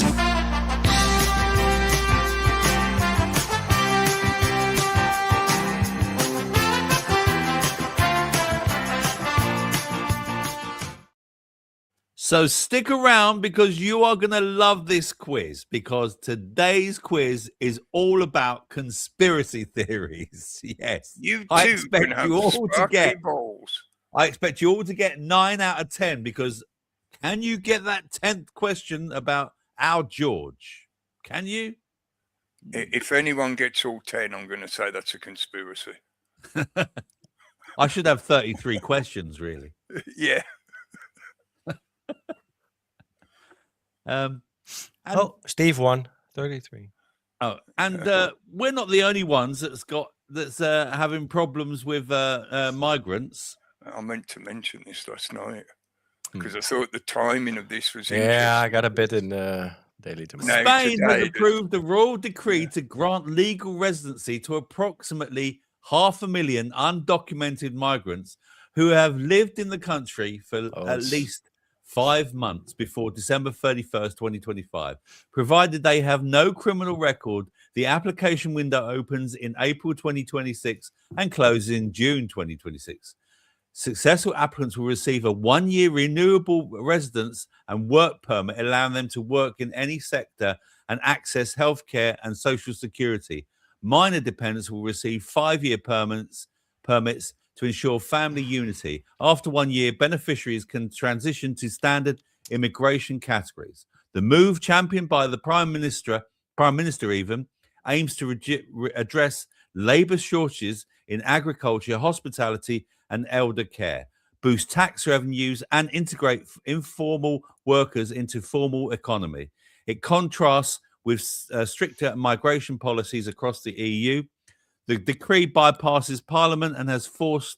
So stick around because you are going to love this quiz, because today's quiz is all about conspiracy theories. Yes. You I too expect can have you all to get balls. I expect you all to get 9 out of 10, because can you get that 10th question about our George? Can you? If anyone gets all 10, I'm going to say that's a conspiracy. I should have 33 questions, really. Yeah. Steve won 33. Oh, and we're not the only ones that's having problems with migrants. I meant to mention this last night because I thought the timing of this was Yeah, I got a bit in Daily Tomorrow. Spain has approved a royal decree to grant legal residency to approximately 500,000 undocumented migrants who have lived in the country for at least 5 months before December 31st, 2025. Provided they have no criminal record, the application window opens in April 2026 and closes in June 2026. Successful applicants will receive a 1-year renewable residence and work permit, allowing them to work in any sector and access healthcare and social security. Minor dependents will receive 5-year permits to ensure family unity. After 1 year, beneficiaries can transition to standard immigration categories. The move, championed by the Prime Minister even, aims to address labour shortages in agriculture, hospitality, and elder care, boost tax revenues, and integrate informal workers into formal economy. It contrasts with stricter migration policies across the EU. The decree bypasses Parliament and has faced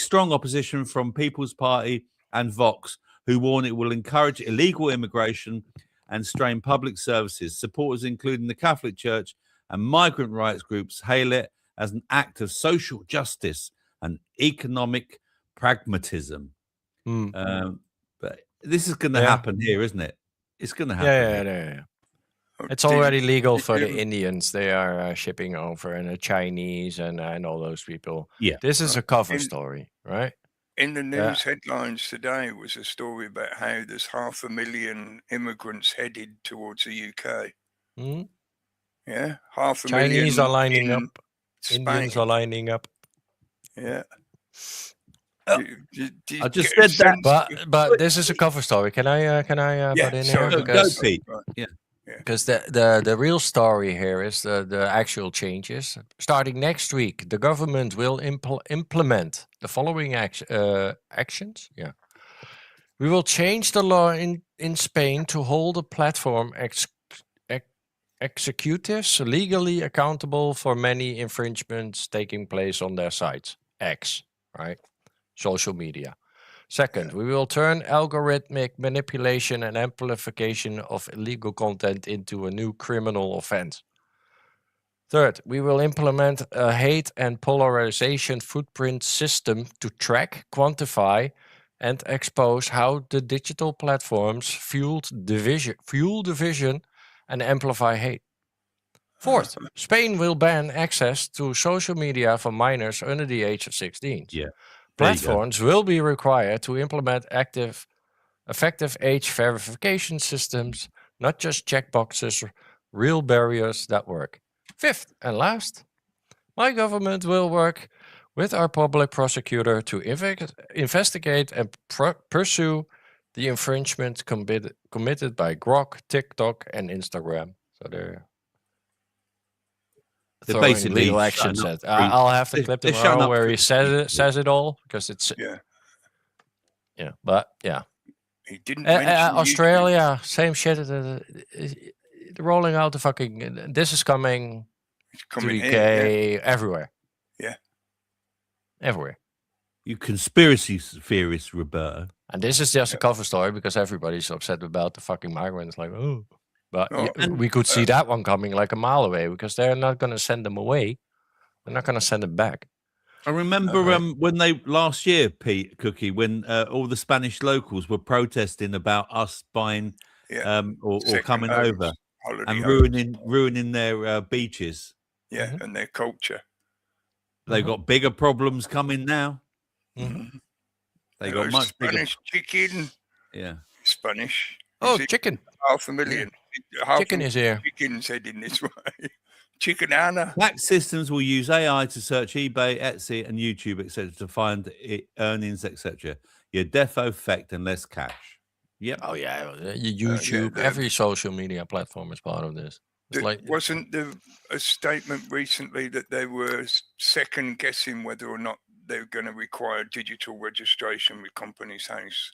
strong opposition from People's Party and Vox, who warn it will encourage illegal immigration and strain public services. Supporters, including the Catholic Church and migrant rights groups, hail it as an act of social justice and economic pragmatism. But this is going to happen here, isn't it? It's going to happen. Yeah. It's already legal for the Indians. They are shipping over, and the Chinese and all those people. Yeah. This is a cover story, right? In the news headlines today was a story about how there's 500,000 immigrants headed towards the UK. Mm-hmm. Yeah, 500,000. Chinese are lining up. Spain. Indians are lining up. Yeah. I just said that, but this is a cover story. Can I put in here? Go, Pete. Yeah. Because the real story here is the actual changes. Starting next week, the government will implement the following actions. Yeah, we will change the law in Spain to hold a platform executives legally accountable for many infringements taking place on their sites. X, right? Social media. Second, we will turn algorithmic manipulation and amplification of illegal content into a new criminal offense. Third, we will implement a hate and polarization footprint system to track, quantify, and expose how the digital platforms fuel division and amplify hate. Fourth, Spain will ban access to social media for minors under the age of 16. Yeah. Platforms will be required to implement effective age verification systems, not just checkboxes, real barriers that work. Fifth and last, my government will work with our public prosecutor to investigate and pursue the infringement committed by Grok, TikTok, and Instagram. So there. They're throwing basically legal shutting actions up at. free- I'll have to they're- clip they're shutting tomorrow up where free he speech. says it all, because it's Yeah. but yeah. He didn't mention YouTube. Australia, same shit. They're rolling out the fucking. This is coming. It's to coming UK here. everywhere. Yeah. Everywhere. You conspiracy theorist, Roberto. And this is just a cover story because everybody's upset about the fucking migrants. Like, oh, but Oh, we could see that one coming like a mile away because they're not going to send them away. They're not going to send them back. I remember when they last year, Pete Cookie, when all the Spanish locals were protesting about us buying or coming homes, over holiday and homes. ruining their beaches. Yeah, and their culture. They've got bigger problems coming now. Mhm. They got much bigger. Spanish chicken. Yeah. Spanish. Oh, Is it chicken. 500,000. Half Chicken of is here. Chicken's heading this way. Chicken Anna. Tax systems will use AI to search eBay, Etsy, and YouTube, etc., to find earnings, etc. Your defo effect and less cash. Yep. Oh yeah, YouTube, every social media platform is part of this. It's like Wasn't there a statement recently that they were second guessing whether or not they're going to require digital registration with Companies House?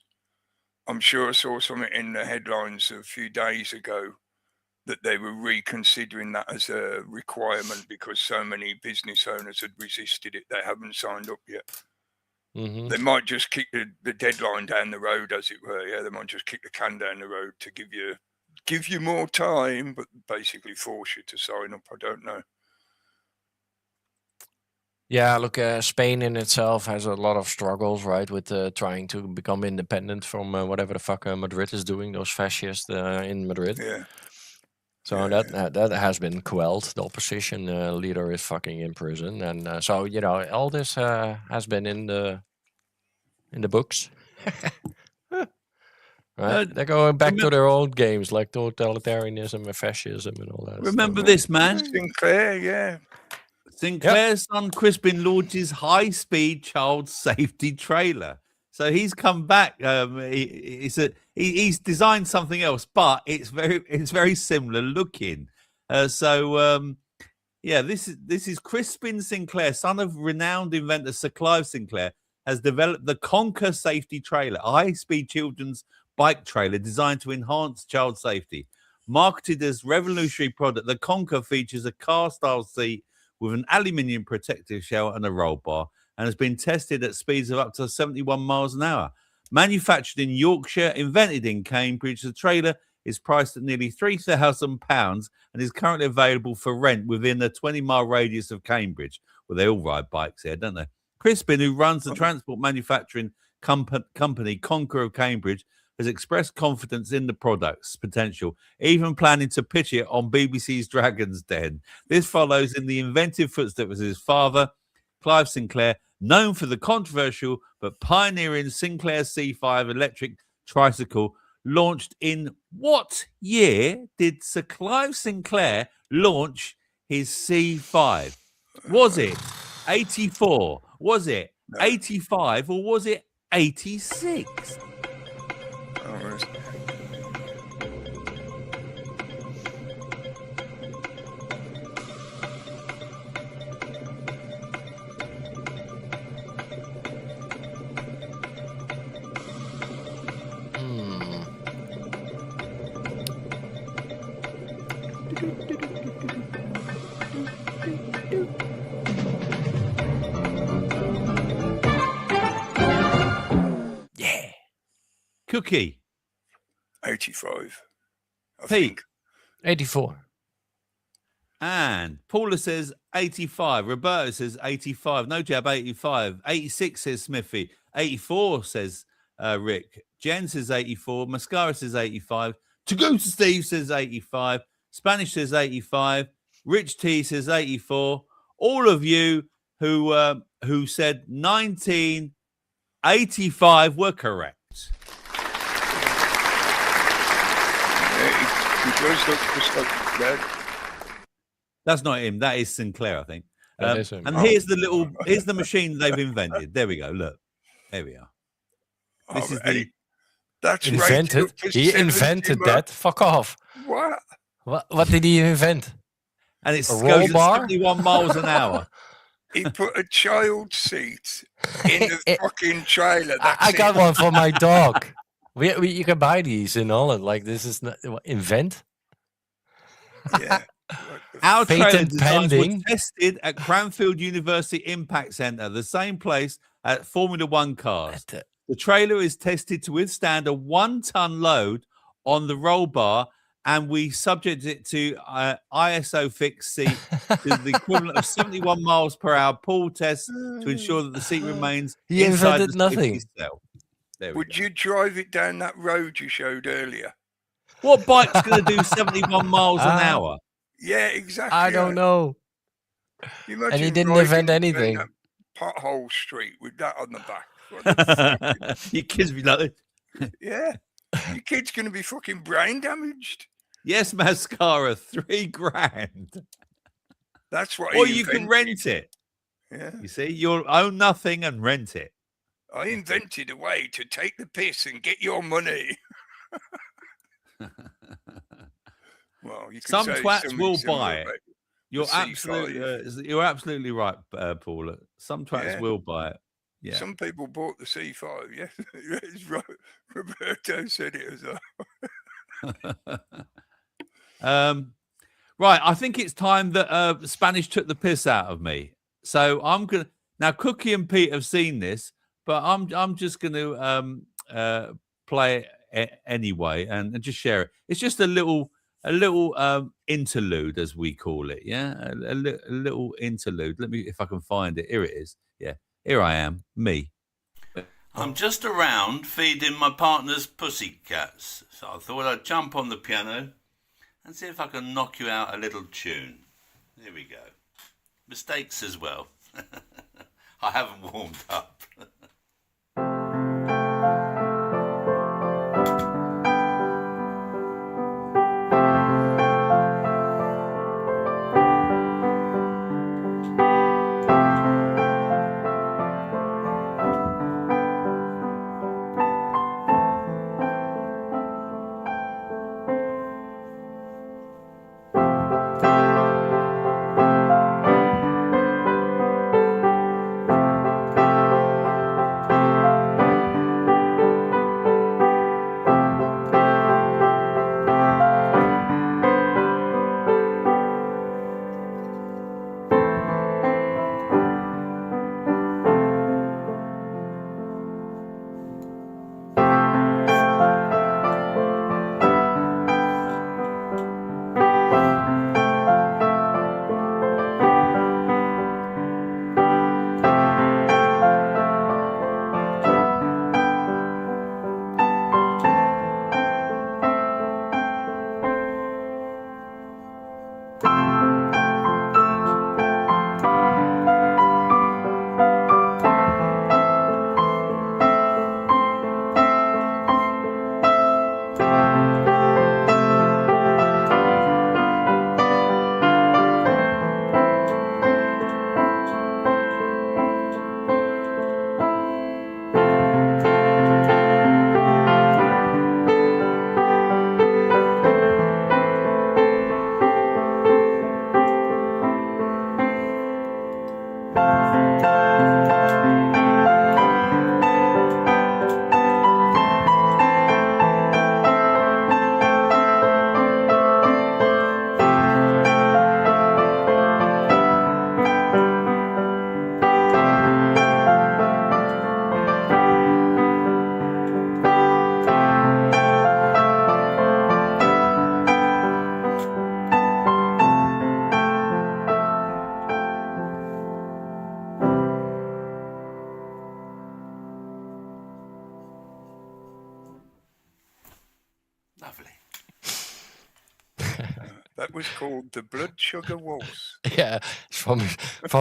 I'm sure I saw something in the headlines a few days ago that they were reconsidering that as a requirement because so many business owners had resisted it. They haven't signed up yet. They might just kick the deadline down the road, as it were. Yeah, they might just kick the can down the road to give you more time, but basically force you to sign up. I don't know. yeah, look, Spain in itself has a lot of struggles, right, with trying to become independent from whatever the fuck Madrid is doing. Those fascists in Madrid. Yeah. So that has been quelled. The opposition leader is fucking in prison, and so all this has been in the books. Right? They're going back to their old games like totalitarianism and fascism and all that. Remember stuff. this, man? Sinclair, yeah. Sinclair's son Crispin launches high-speed child safety trailer. So he's come back. He's designed something else, but it's very similar looking. This is Crispin Sinclair, son of renowned inventor Sir Clive Sinclair, has developed the Conquer safety trailer, a high-speed children's bike trailer designed to enhance child safety. Marketed as revolutionary product, the Conquer features a car-style seat with an aluminium protective shell and a roll bar, and has been tested at speeds of up to 71 miles an hour. Manufactured in Yorkshire, invented in Cambridge, the trailer is priced at nearly £3,000 and is currently available for rent within a 20-mile radius of Cambridge. Well, they all ride bikes here, don't they? Crispin, who runs the transport manufacturing company Conquer of Cambridge, has expressed confidence in the product's potential, even planning to pitch it on BBC's Dragon's Den. This follows in the inventive footsteps of his father, Clive Sinclair, known for the controversial but pioneering Sinclair C5 electric tricycle, launched in what year did Sir Clive Sinclair launch his C5? Was it 84? Was it 85? Or was it 86? Yeah. Cookie. 85. I Pete. think. 84. And Paula says 85. Roberto says 85. No jab, 85. 86 says Smithy. 84 says Rick. Jen says 84. Mascara says 85. To go to Steve says 85. Spanish says 85. Rich T says 84. All of you who said 1985 were correct. He does look just like that. That's not him. That is Sinclair, I think. That is him. And here's the machine they've invented. There we go. Look, there we are. This is the That's invented. He invented that. Fuck off. What? What did he invent? and it A goes roll at bar? 71 miles an hour. He put a child seat in the fucking trailer. I got one for my dog. You can buy these in Holland. Like this is not, invent. Yeah. Our trailer Patent designs pending. were tested at Cranfield University Impact Center, the same place at Formula One cars. The trailer is tested to withstand a 1-ton load on the roll bar, and we subject it to ISO fixed seat to the equivalent of 71 miles per hour pull test to ensure that the seat remains He inside invented the safety nothing. cell. There we Would go. you drive it down that road you showed earlier? What bike's going to do 71 miles an hour? Yeah, exactly. I don't know. You And he imagine didn't riding invent down anything. that pothole street with that on the back. What the fuck? Your kids be like, Yeah. Your kid's going to be fucking brain damaged. yes, mascara, $3,000. That's what Or he you can invented. rent it. Yeah. You see, you'll own nothing and rent it. I invented a way to take the piss and get your money. Well, you can Some say twats something will similar buy it. about You're C5. absolutely right, Paula. Some twats Yeah. will buy it. Yeah. Some people bought the C5. Yeah, It's Roberto said it as well. Right. I think it's time that Spanish took the piss out of me. So I'm gonna now. Cookie and Pete have seen this, but I'm just gonna play it anyway and just share it. It's just a little interlude, as we call it. Yeah, a little interlude. Let me, if I can find it. Here it is. Yeah, here I am, me. I'm just around feeding my partner's pussycats, so I thought I'd jump on the piano and see if I can knock you out a little tune. Here we go. Mistakes as well. I haven't warmed up. That was called the Blood Sugar Waltz. Yeah, it's from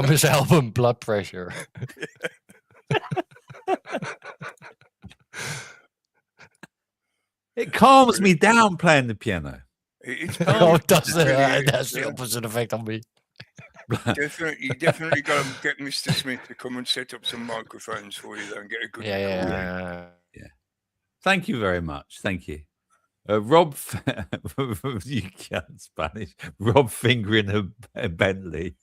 his album Blood Pressure. It calms me down playing the piano. It's Oh, it does brilliant, that's the yeah. opposite effect on me. You definitely got to get Mr. Smith to come and set up some microphones for you, though, and get a good Yeah, recording. yeah. Thank you very much. Thank you. Rob, you can't Spanish. Rob fingering a Bentley.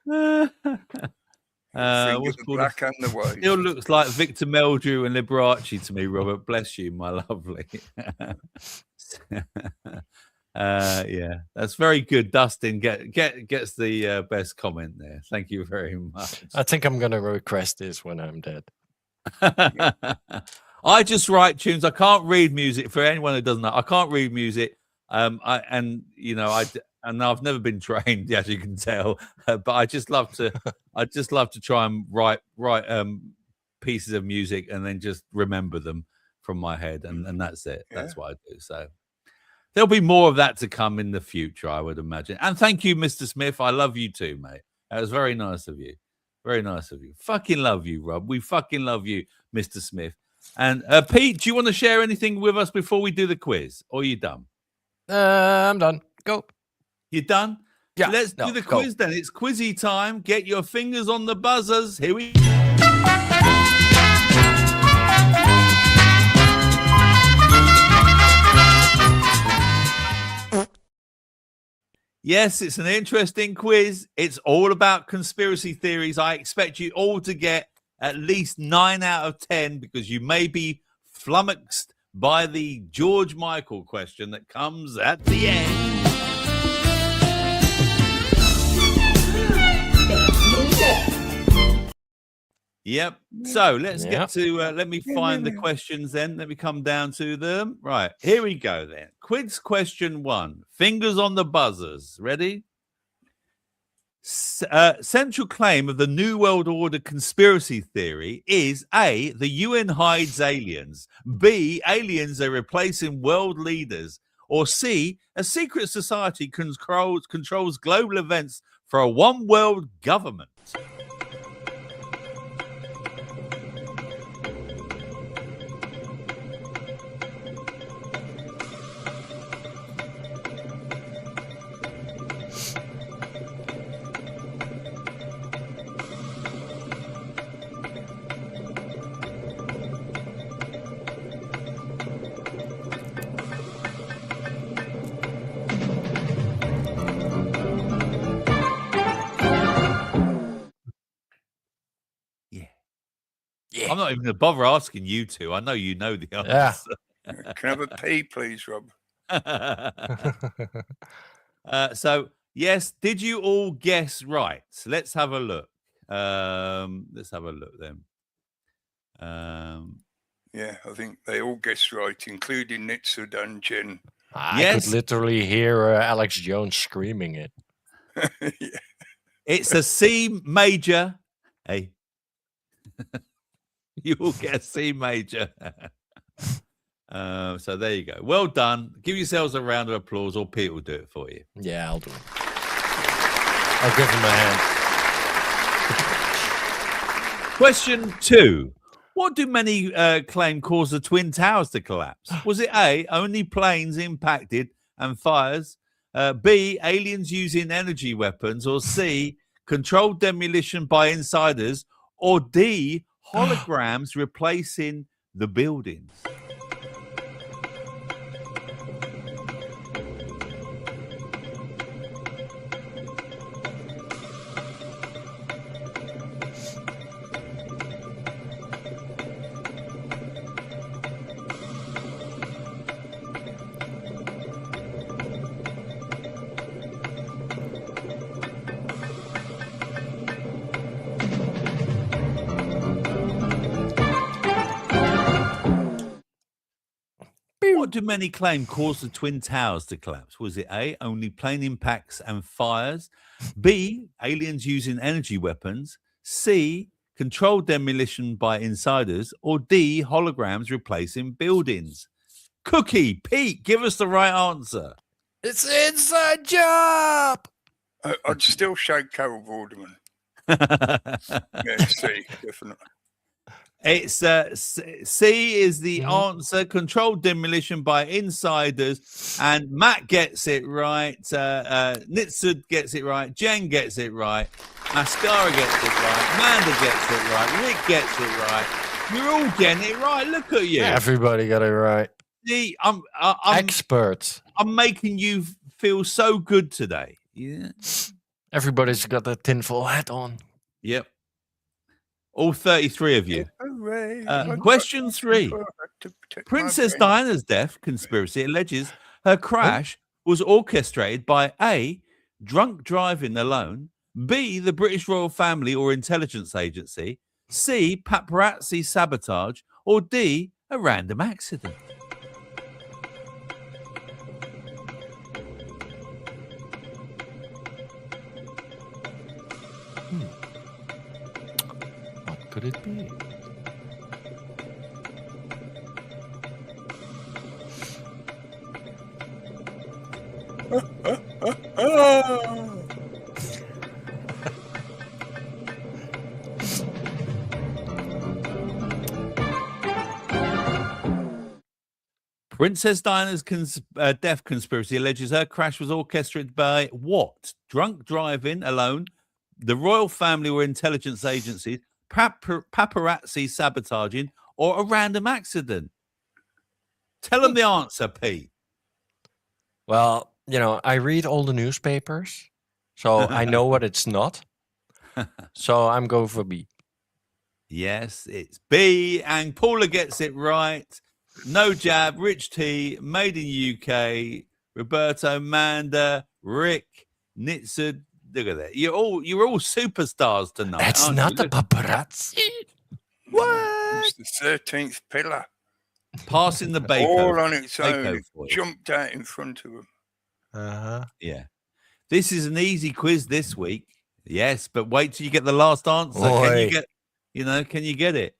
The black and the white. Still looks like Victor Meldrew and Liberace to me, Robert. Bless you, my lovely. Yeah, that's very good. Dustin gets the best comment there. Thank you very much. I think I'm gonna request this when I'm dead. I just write tunes. I can't read music. For anyone who doesn't know, I can't read music. I've never been trained, as you can tell. But I just love to. I just love to try and write pieces of music and then just remember them from my head, and that's it. Yeah. That's what I do. So there'll be more of that to come in the future, I would imagine. And thank you, Mr. Smith. I love you too, mate. That was very nice of you. Very nice of you. Fucking love you, Rob. We fucking love you, Mr. Smith. And Pete, do you want to share anything with us before we do the quiz? Or are you done? I'm done. Go. You done? Yeah. Let's do the quiz then. It's quizzy time. Get your fingers on the buzzers. Here we Yes, it's an interesting quiz. It's all about conspiracy theories. I expect you all to get at least 9 out of 10 because you may be flummoxed by the George Michael question that comes at the end. Yep. So let's get to, let me find the questions then. Let me come down to them. Right. Here we go then. Quiz question 1. Fingers on the buzzers. Ready? Central claim of the New World Order conspiracy theory is A, the UN hides aliens, B, aliens are replacing world leaders, or C, a secret society controls global events for a one world government. I'm not even going to bother asking you two. I know you know the answer. Yeah. Can I have a P, please, Rob? So, yes, did you all guess right? Let's have a look. Let's have a look then. Yeah, I think they all guessed right, including Nitsa Dungeon. I could literally hear Alex Jones screaming it. Yeah. It's a C major. Hey. You will get a C major. So there you go. Well done. Give yourselves a round of applause, or Pete will do it for you. Yeah, I'll do it. I'll give him a hand. Question 2. What do many claim caused the Twin Towers to collapse? Was it A, only planes impacted and fires, B, aliens using energy weapons, or C, controlled demolition by insiders, or D, holograms replacing the buildings? What do many claim caused the Twin Towers to collapse? Was it A, only plane impacts and fires, B, aliens using energy weapons, C, controlled demolition by insiders, or D, holograms replacing buildings? Cookie, Pete, give us the right answer. It's an inside job. I'd still shake Carol Vorderman. Yeah, C, definitely. It's C is the answer. Controlled demolition by insiders, and Matt gets it right. Nitsud gets it right. Jen gets it right. Mascara gets it right. Amanda gets it right. Rick gets it right. You're all getting it right. Look at you. Everybody got it right. See, Experts. I'm making you feel so good today. Yeah. Everybody's got the tinfoil hat on. Yep. All 33 of you. Hooray. Question 3. Princess Diana's death conspiracy alleges her crash was orchestrated by A, drunk driving alone, B, the British royal family or intelligence agency, C, paparazzi sabotage, or D, a random accident. What could it be? Princess Diana's death conspiracy alleges her crash was orchestrated by what? Drunk driving alone, the royal family or intelligence agencies, paparazzi sabotaging, or a random accident? Tell them the answer, Pete. Well, I read all the newspapers, so I know what it's not. So I'm going for B. Yes, it's B, and Paula gets it right. No jab, Rich T, made in UK, Roberto, Manda, Rick, Nitsa. Look at that. You're all superstars tonight. It's not the paparazzi. What? It's the 13th pillar. Passing the bacon. All on its own. It jumped out in front of them. Yeah. This is an easy quiz this week. Yes, but wait till you get the last answer. Can you get it?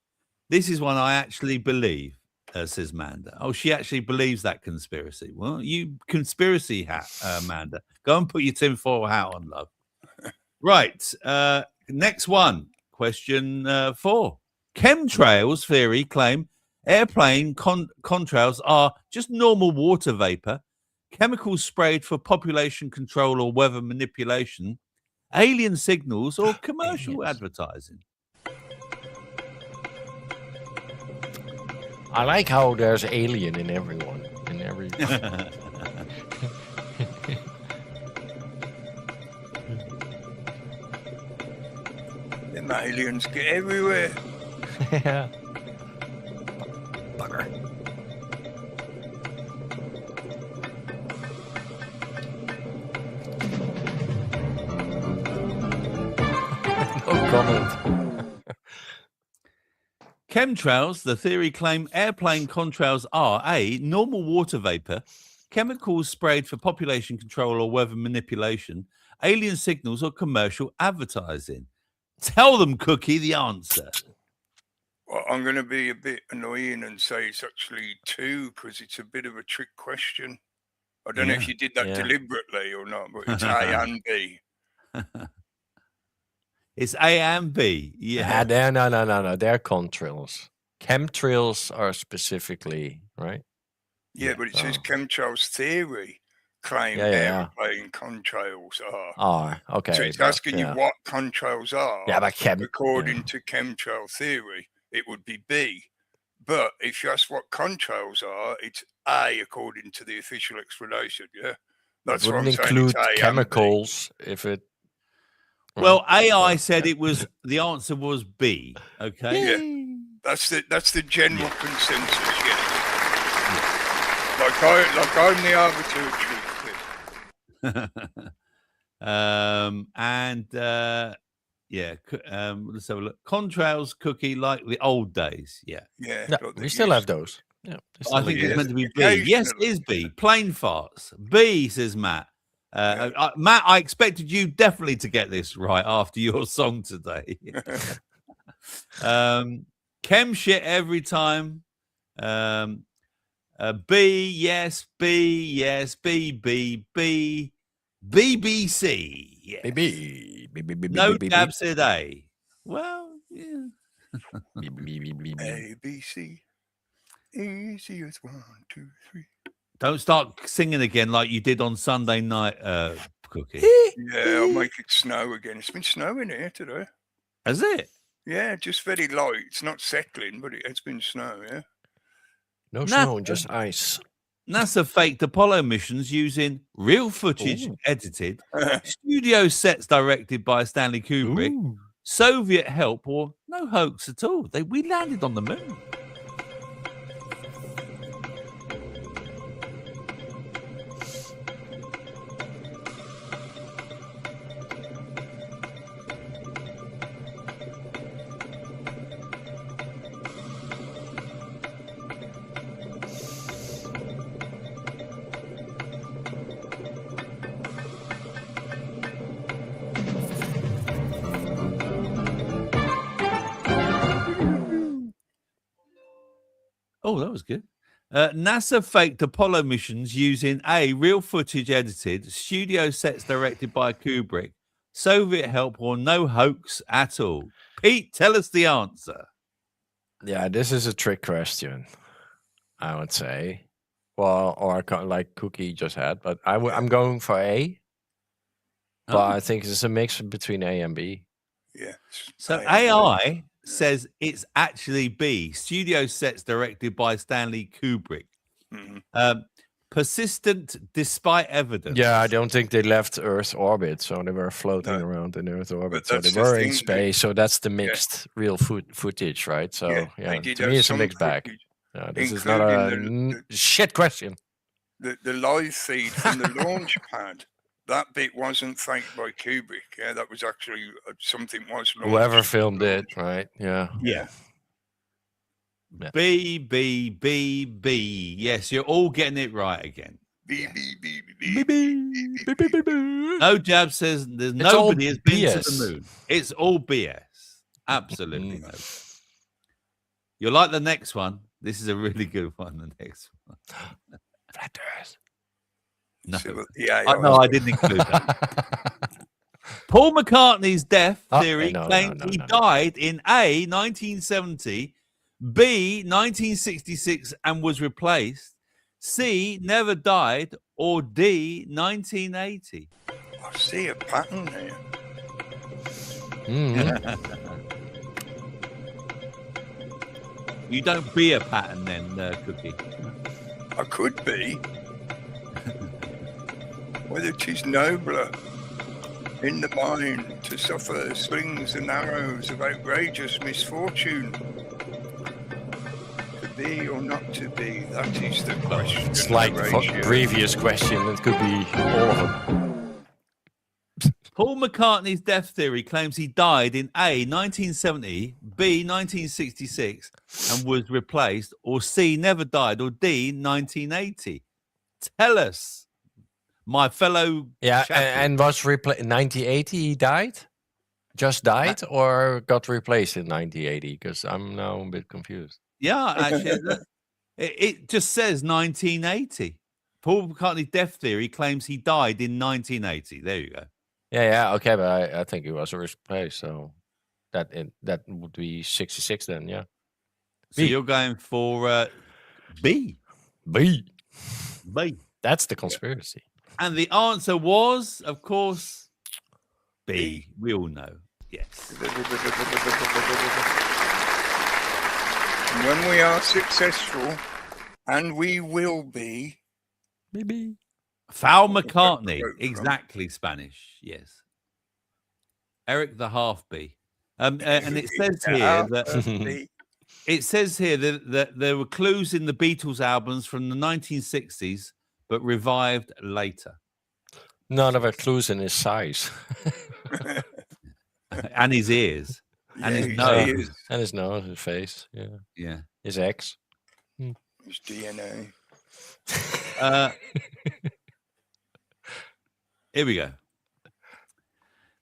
This is one I actually believe. Says Manda. Oh, she actually believes that conspiracy. Well, you conspiracy hat, Manda. Go and put your tinfoil hat on, love. Right. Next one. Question 4. Chemtrails theory claim airplane contrails are just normal water vapor, chemicals sprayed for population control or weather manipulation, alien signals, or commercial advertising. I like how there's alien in everyone. In every. Them aliens get everywhere. Yeah. Bugger. No comment. Chemtrails, the theory claim airplane contrails are A, normal water vapor, chemicals sprayed for population control or weather manipulation, alien signals, or commercial advertising. Tell them, Cookie, the answer. Well, I'm going to be a bit annoying and say it's actually 2 because it's a bit of a trick question. I don't know if you did that deliberately or not, but it's A and B. It's A and B. Yeah. No. They're contrails. Chemtrails are specifically, right? Yeah, but it says chemtrails theory claim airplane contrails are. Okay. So it's asking you what contrails are. Yeah, but according to chemtrail theory, it would be B. But if you ask what contrails are, it's A according to the official explanation. Yeah, that's it what I'm wouldn't saying. include chemicals if it. Well, AI said it was the answer was B. Okay. Yeah, that's the general consensus. Yeah. Like I'm the arbiter of truth. Let's have a look. Contrails, Cookie, like the old days. Yeah. We still have those. Yeah, I think it's meant to be B. Yes, it is B. Plain farts. B, says Matt. Matt, I expected you definitely to get this right after your song today. Chem shit every time. B, yes, B, BBC. Yes. B. No jab said A. Well, yeah. A, B, C. Easy as 1, 2, 3. Don't start singing again like you did on Sunday night, Cookie. Yeah, I'll make it snow again. It's been snowing here today. Has it? Yeah, just very light. It's not settling, but it has been snow, yeah. No snow, just ice. NASA faked Apollo missions using real footage edited, studio sets directed by Stanley Kubrick, Soviet help, or no hoax at all. We landed on the moon. Oh, that was good. NASA faked Apollo missions using A, real footage edited, studio sets directed by Kubrick, Soviet help, or no hoax at all. Pete, tell us the answer. Yeah, this is a trick question, I would say. Well, or like Cookie just had, but I'm going for A. But I think it's a mix between A and B. Yeah. So AI says it's actually B, studio sets directed by Stanley Kubrick. Persistent despite evidence. Yeah, I don't think they left Earth orbit, so they were floating around in Earth orbit. So they were in space, so that's the mixed real footage, right? So yeah, to me it's a mixed bag. This is not a shit question. The live feed from the launch pad, that bit wasn't faked by Kubrick. Yeah, that was actually something was launched. Whoever filmed it, right? Yeah. Yeah. B, B, B, B. Yes, you're all getting it right again. B, B, B, B, B, B. No Jab says there's nobody has been to the moon. It's all BS. Absolutely no. You'll like the next one. This is a really good one. The next one. Flat Earth. No, yeah, I didn't include that. Paul McCartney's death theory claimed he died in A, 1970, B, 1966 and was replaced, C, never died, or D, 1980. I see a pattern here. You don't be a pattern then, Cookie. I could be. Whether 'tis nobler in the mind to suffer slings and arrows of outrageous misfortune. To be or not to be, that is the question. It's like the previous question, it could be all of them. Paul McCartney's death theory claims he died in A, 1970, B, 1966 and was replaced, or C, never died, or D, 1980. Tell us. My fellow and was replaced in 1980 he died? Just died or got replaced in 1980? Because I'm now a bit confused. Yeah, actually, it just says 1980. Paul McCartney's death theory claims he died in 1980. There you go. Yeah, okay, but I think he was replaced, so that would be 66 then, yeah. So you're going for B. B. B. That's the conspiracy. And the answer was, of course, B. We all know. Yes. When we are successful, and we will be. Maybe. Foul McCartney. Exactly Spanish. Yes. Eric the Half-B. And it says here that... It says here that there were clues in the Beatles albums from the 1960s, but revived later. None of the clues in his size. And his ears. And his nose. And his nose, his face. Yeah. Yeah. His ex. His DNA. Here we go.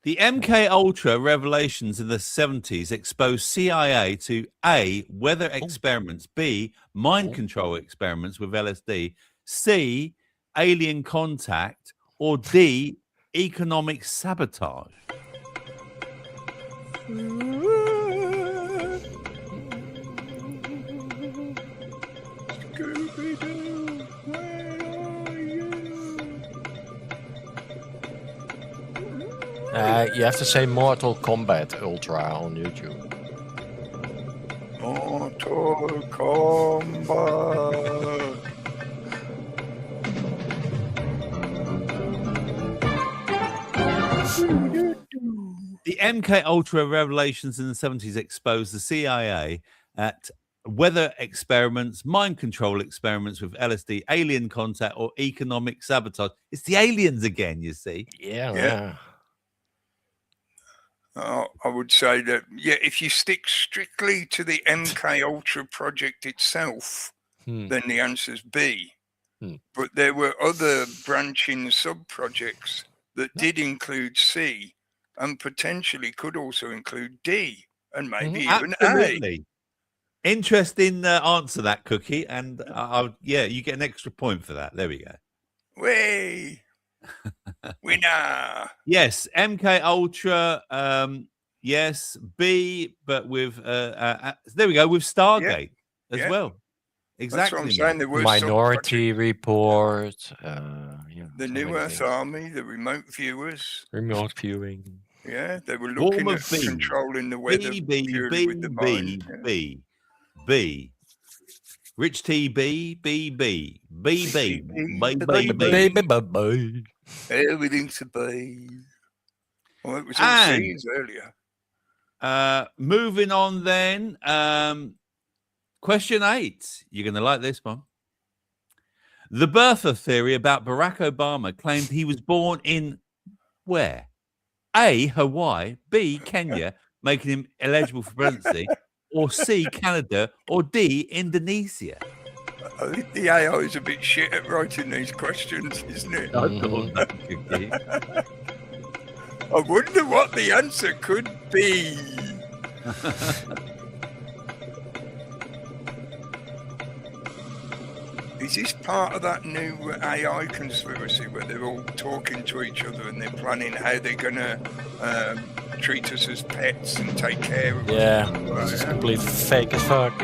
The MK Ultra revelations in the 70s exposed CIA to A, weather experiments, B, mind control experiments with LSD, C, alien contact, or D, economic sabotage. You have to say Mortal Kombat Ultra on YouTube. Mortal Kombat. The MK Ultra revelations in the 70s exposed the CIA at weather experiments, mind control experiments with LSD, alien contact, or economic sabotage. It's the aliens again, you see. Yeah. I would say that, if you stick strictly to the MK Ultra project itself, then the answer's B. But there were other branching sub-projects that did include C and potentially could also include D and maybe even Absolutely. Interesting answer, that, Cookie. And you get an extra point for that. There we go. Way. Winner. Yes, MK Ultra. Yes, B, but with there we go, with Stargate as well. Exactly. That's what I'm saying. There were Minority Report. The New Earth Army, the remote viewers. Remote viewing. Yeah, they were looking at controlling the weather purely with the mind. B. Rich T B B B B B B B. Everything's a B. Well, it was all C's earlier. Moving on then. Question 8. You're going to like this one. The birther theory about Barack Obama claimed he was born in where? A, Hawaii, B, Kenya, making him eligible for presidency, or C, Canada, or D, Indonesia? I think the AI is a bit shit at writing these questions, isn't it? I thought that could be. I wonder what the answer could be. Is this part of that new AI conspiracy where they're all talking to each other and they're planning how they're going to treat us as pets and take care of us? Yeah, this is complete fake as fuck.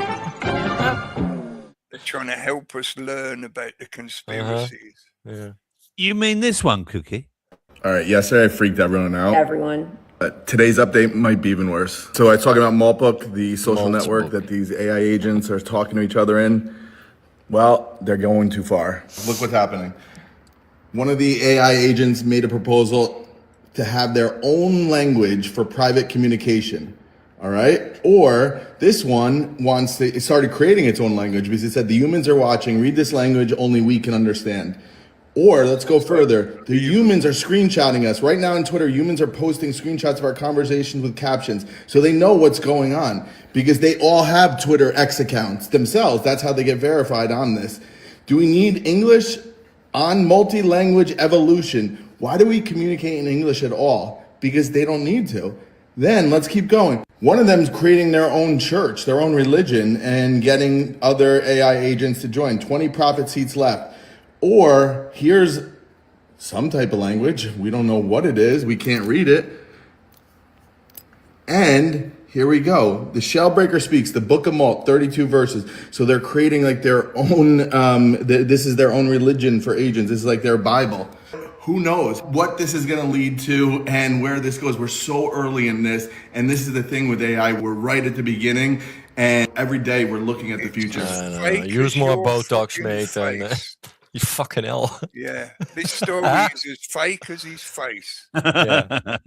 They're trying to help us learn about the conspiracies. Yeah. You mean this one, Cookie? All right, yesterday I freaked everyone out. Everyone. Today's update might be even worse. So I was talking about Maltbook, the social network that these AI agents are talking to each other in. Well, they're going too far. Look what's happening. One of the AI agents made a proposal to have their own language for private communication. All right. Or this one it started creating its own language because it said the humans are watching, read this language only we can understand. Or let's go further. The humans are screenshotting us. Right now on Twitter, humans are posting screenshots of our conversations with captions. So they know what's going on because they all have Twitter X accounts themselves. That's how they get verified on this. Do we need English on multi-language evolution? Why do we communicate in English at all? Because they don't need to. Then let's keep going. One of them is creating their own church, their own religion, and getting other AI agents to join. 20 profit seats left. Or here's some type of language. We don't know what it is. We can't read it. And here we go. The Shellbreaker speaks, the Book of Malt, 32 verses. So they're creating like their own, this is their own religion for agents. This is like their Bible. Who knows what this is going to lead to and where this goes. We're so early in this. And this is the thing with AI. We're right at the beginning. And every day we're looking at the future. Use more Botox, mate. And, you fucking hell. Yeah. This story is as fake as his face. Yeah.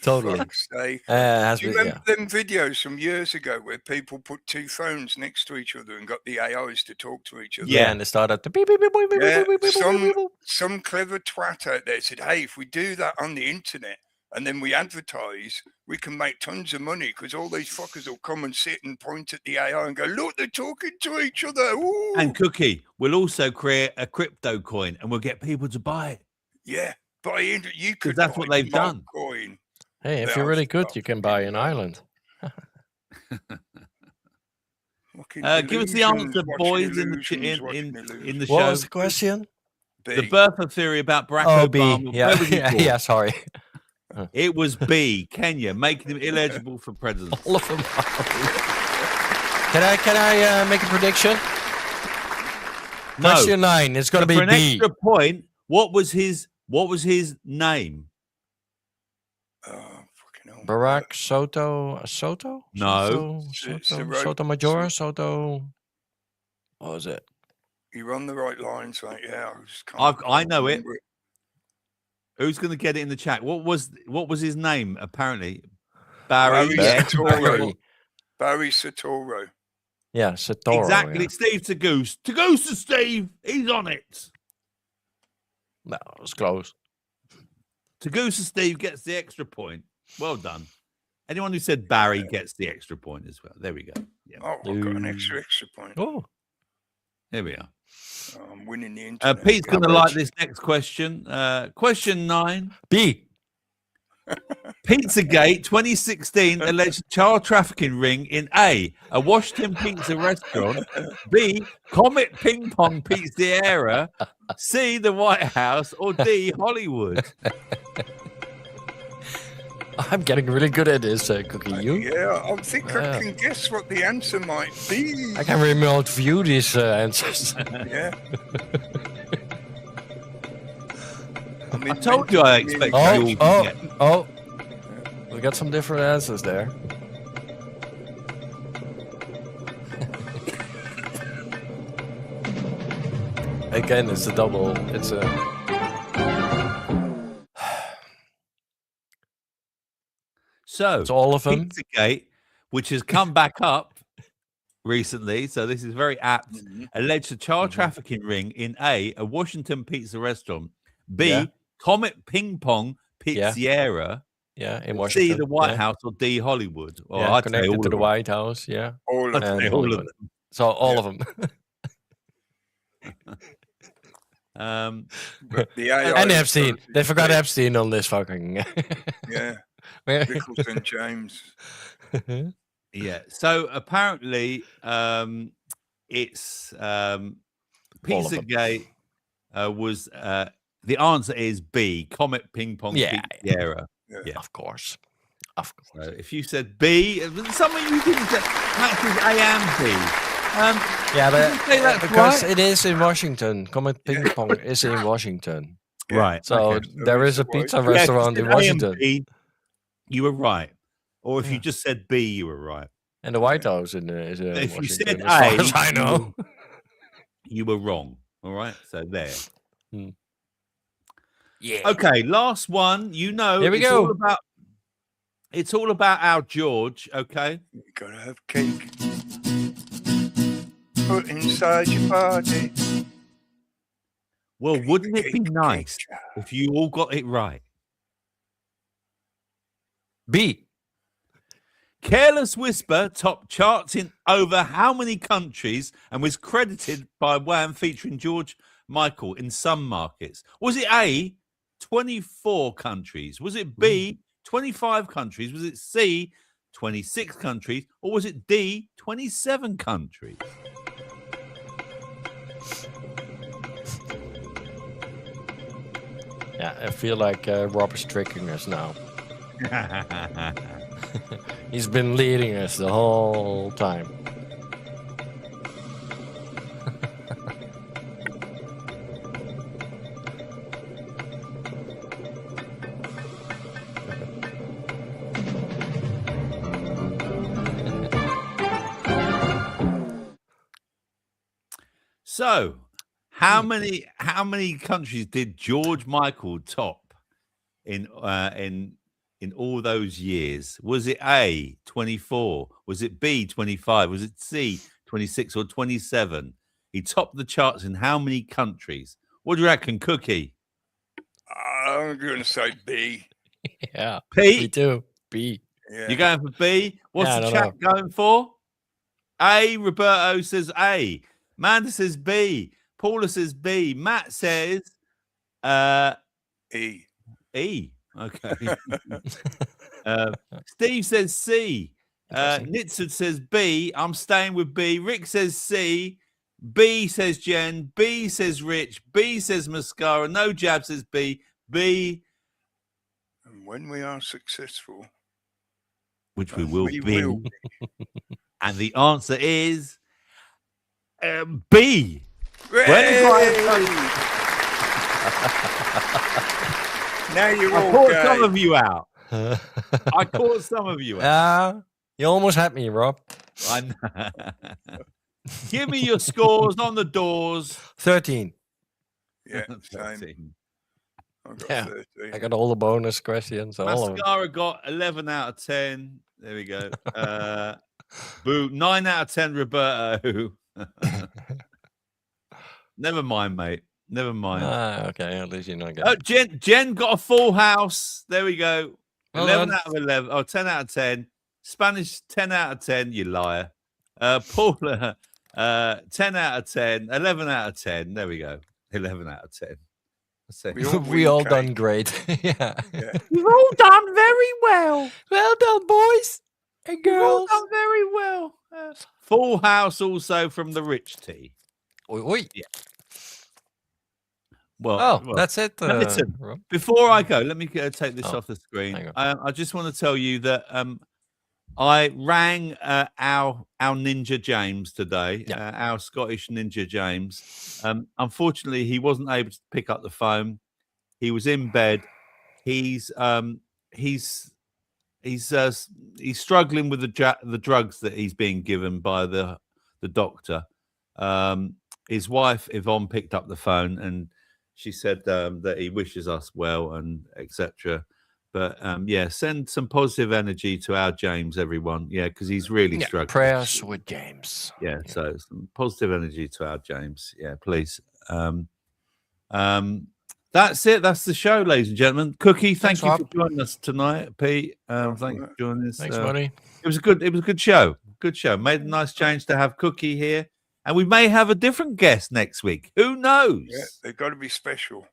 Totally. Do you remember them videos from years ago where people put two phones next to each other and got the AIs to talk to each other? Yeah, and they started to beep, beep, beep, beep, beep, beep, beep, beep, beep, beep. Some clever twat out there said, hey, if we do that on the internet and then we advertise, we can make tons of money because all these fuckers will come and sit and point at the AI and go, look, they're talking to each other. Ooh. And Cookie, we'll also create a crypto coin and we'll get people to buy it. Yeah, buy into you could. That's what they've done. Coin. Hey, if you're really good, you can buy an island. Give us the answer, boys, in the show. What was the question? The birther theory about Barack Obama. Yeah, sorry. It was B, Kenya, making him illegible for president. All of them. Can I make a prediction? No. Question 9. It's going to be for an B. extra point. What was his name? Oh, fucking hell. Barack Soto? No. Sotomayor? Soto? What was it? You're on the right lines, mate. Yeah, I know it. Who's going to get it in the chat? What was his name? Apparently, Barry Soetoro. Barry Soetoro. Yeah, Soetoro. Exactly, Yeah. Steve Tagoose. Tagoose to Steve. He's on it. No, it was close. Tagoose to Steve gets the extra point. Well done. Anyone who said Barry gets the extra point as well. There we go. Yeah. Oh, I've got an extra point. Oh, Here we are. I'm winning the internet. Pete's going to like this next question. Question 9. B. Pizzagate 2016 alleged child trafficking ring in A, Washington pizza restaurant, B, Comet Ping Pong Pizzeria, C, the White House, or D, Hollywood. I'm getting really good at this, Cookie. You? Yeah, I think I can guess what the answer might be. I can remote view these answers. Yeah. I told you I expect you all to get. Oh, we got some different answers there. Again, it's a double. It's a. So, it's all of them. Pizzagate, which has come back up recently, so this is very apt, alleged a child trafficking ring in A, Washington pizza restaurant, B, Comet Ping Pong Pizzeria, in Washington, C, the White House, or D, Hollywood. Or I'd connected to the White House, all of them. All of them. So all of them. And Epstein. They forgot Epstein on this fucking. Yeah. Nicholson James. Yeah. So apparently, it's Pizzagate was the answer is B, Comet Ping Pong Pizzeria. Yeah, of course. So if you said B, something you didn't say, matches A and B. But because it is in Washington, Comet Ping Pong is in Washington, right? So there is a pizza restaurant in Washington. B, you were right, or if you just said B, you were right. And the White House is in if Washington. You said as far A, as I know, you were wrong. All right, so there. Yeah. Okay, last one. You know, here we go. It's all about our George. Okay. You gotta have cake. Put inside your body. Well, wouldn't it be nice if you all got it right? B. Careless Whisper topped charts in over how many countries and was credited by Wham featuring George Michael in some markets? Was it A, 24 countries? Was it B, 25 countries? Was it C, 26 countries? Or was it D, 27 countries? Yeah, I feel like Rob is tricking us now. He's been leading us the whole time. So, how many countries did George Michael top in all those years? Was it A, 24? Was it B, 25? Was it C, 26 or 27? He topped the charts in how many countries? What do you reckon, Cookie? I'm going to say B. Yeah. P? Me too. B. Yeah. You're going for B? What's the chat going for? A, Roberto says A. Manda says B. Paula says B. Matt says E. E. Okay. Steve says C. Nitzard says B. I'm staying with B. Rick says C. B says Jen. B says Rich. B says Mascara. No Jab says B. B. And when we are successful, which we will be. And the answer is B. Now you're I all caught gay. some of you out. I caught some of you. You almost had me, Rob. I know. Give me your scores on the doors. 13. Yeah, same. I got 13. I got all the bonus questions. Mascara got 11 out of 10. There we go. Boo, 9 out of 10, Roberto. Never mind, mate. Never mind. Okay, at least you're not good. Oh, Jen got a full house. There we go. Well 11 done. out of 11. Oh, 10 out of 10. Spanish, 10 out of 10. You liar. Paula, 10 out of 10. 11 out of 10. There we go. 11 out of 10. We all done great. Yeah. You've all done very well. Well done, boys and You've all girls. done very well. Full house also from the Rich Tea. Oi. Yeah. Well, that's it. now listen, Rob. before I go, let me take this off the screen. I just want to tell you that I rang our Ninja James today, our Scottish Ninja James. Unfortunately, he wasn't able to pick up the phone. He was in bed. He's struggling with the drugs that he's being given by the doctor. His wife Yvonne picked up the phone and she said that he wishes us well and etc. But send some positive energy to our James, everyone. Yeah, because he's really struggling. Prayers with James. Yeah, so some positive energy to our James. Yeah, please. That's it. That's the show, ladies and gentlemen. Cookie, thank you for joining us tonight. Pete, thanks for joining us. Thanks, buddy. It was a good show. Good show. Made a nice change to have Cookie here. And we may have a different guest next week. Who knows? Yeah, they've got to be special.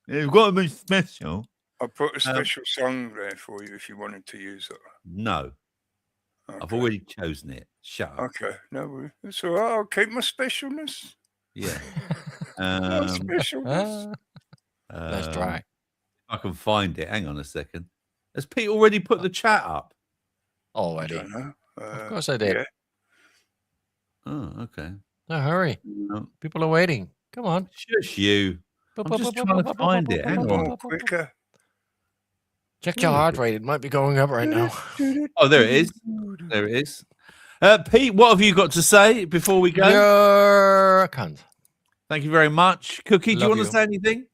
They've got to be special. I'll put a special song there for you if you wanted to use it. No. Okay. I've already chosen it. Shut up. Okay. No worries. It's all right. I'll keep my specialness. Yeah. Specialness. Let's try. I can find it. Hang on a second. Has Pete already put the chat up? Already. I don't know. Of course I did. Yeah. Oh, okay. No, hurry. People are waiting. Come on. Shush you. I'm just trying to find it. Hang on. Quicker. Check your heart rate. It might be going up right now. Oh, there it is. There it is. Pete, what have you got to say before we go? You're a cunt. Thank you very much. Cookie, do you want to say anything?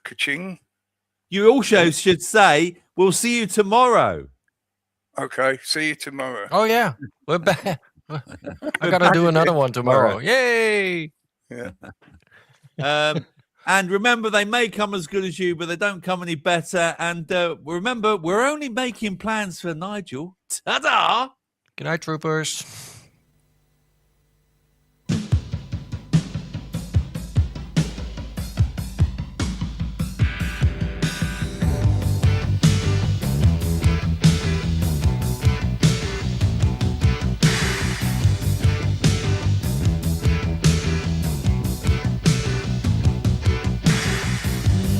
Ka-ching. You also should say, we'll see you tomorrow. Okay. See you tomorrow. Oh, yeah. We're back. I got to do another one tomorrow. Yay. Yeah. And remember, they may come as good as you, but they don't come any better. And remember, we're only making plans for Nigel. Ta-da! Good night, troopers.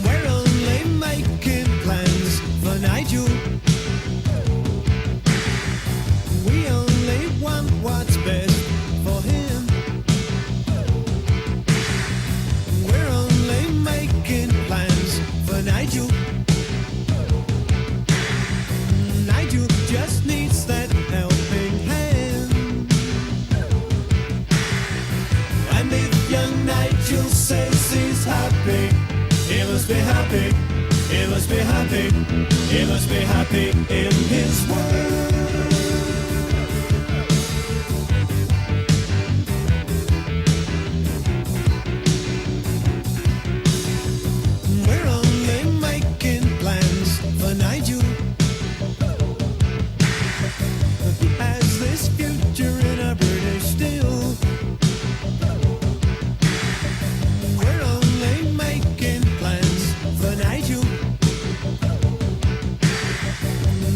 We're only making plans for Nigel. We only want what's best for him. We're only making plans for Nigel. Nigel just needs that helping hand. And if young Nigel says he's happy, he must be happy, he must be happy, he must be happy in his world. We're only making plans for Nigel. He has this future in a British steel. We're only making plans for Nigel.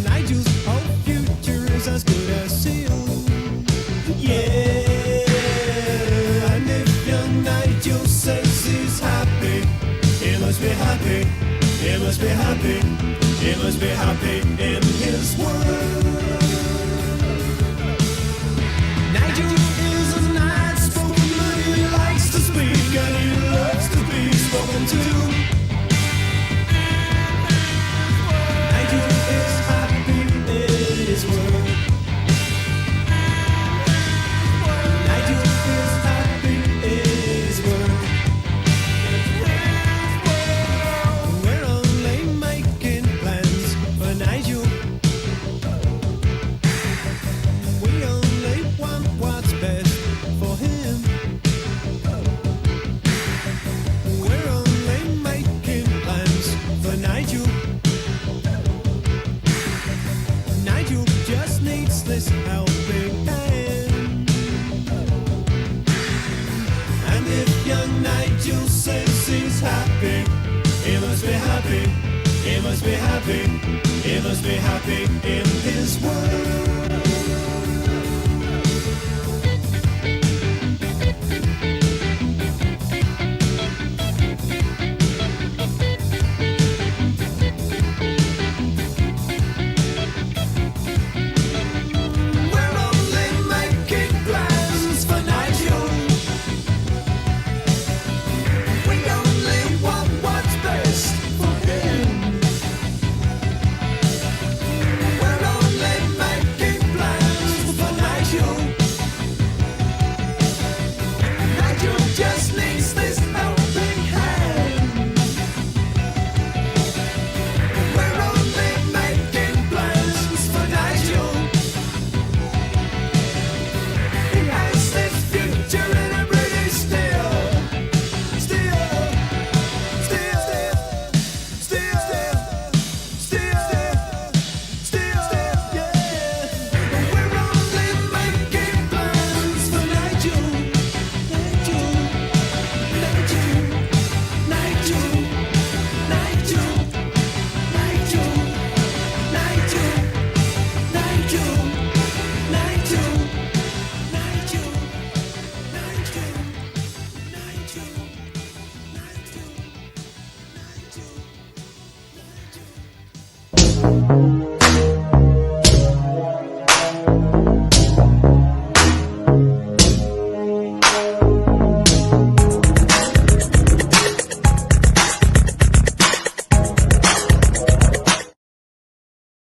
Nigel's whole future is as good as sealed. Yeah, and if young Nigel says he's happy, he must be happy, he must be happy, he must be happy in his world. Nigel is a nice spoken man, he likes to speak and he loves to be spoken to. Nigel is happy. must be happy. He must be happy in his world.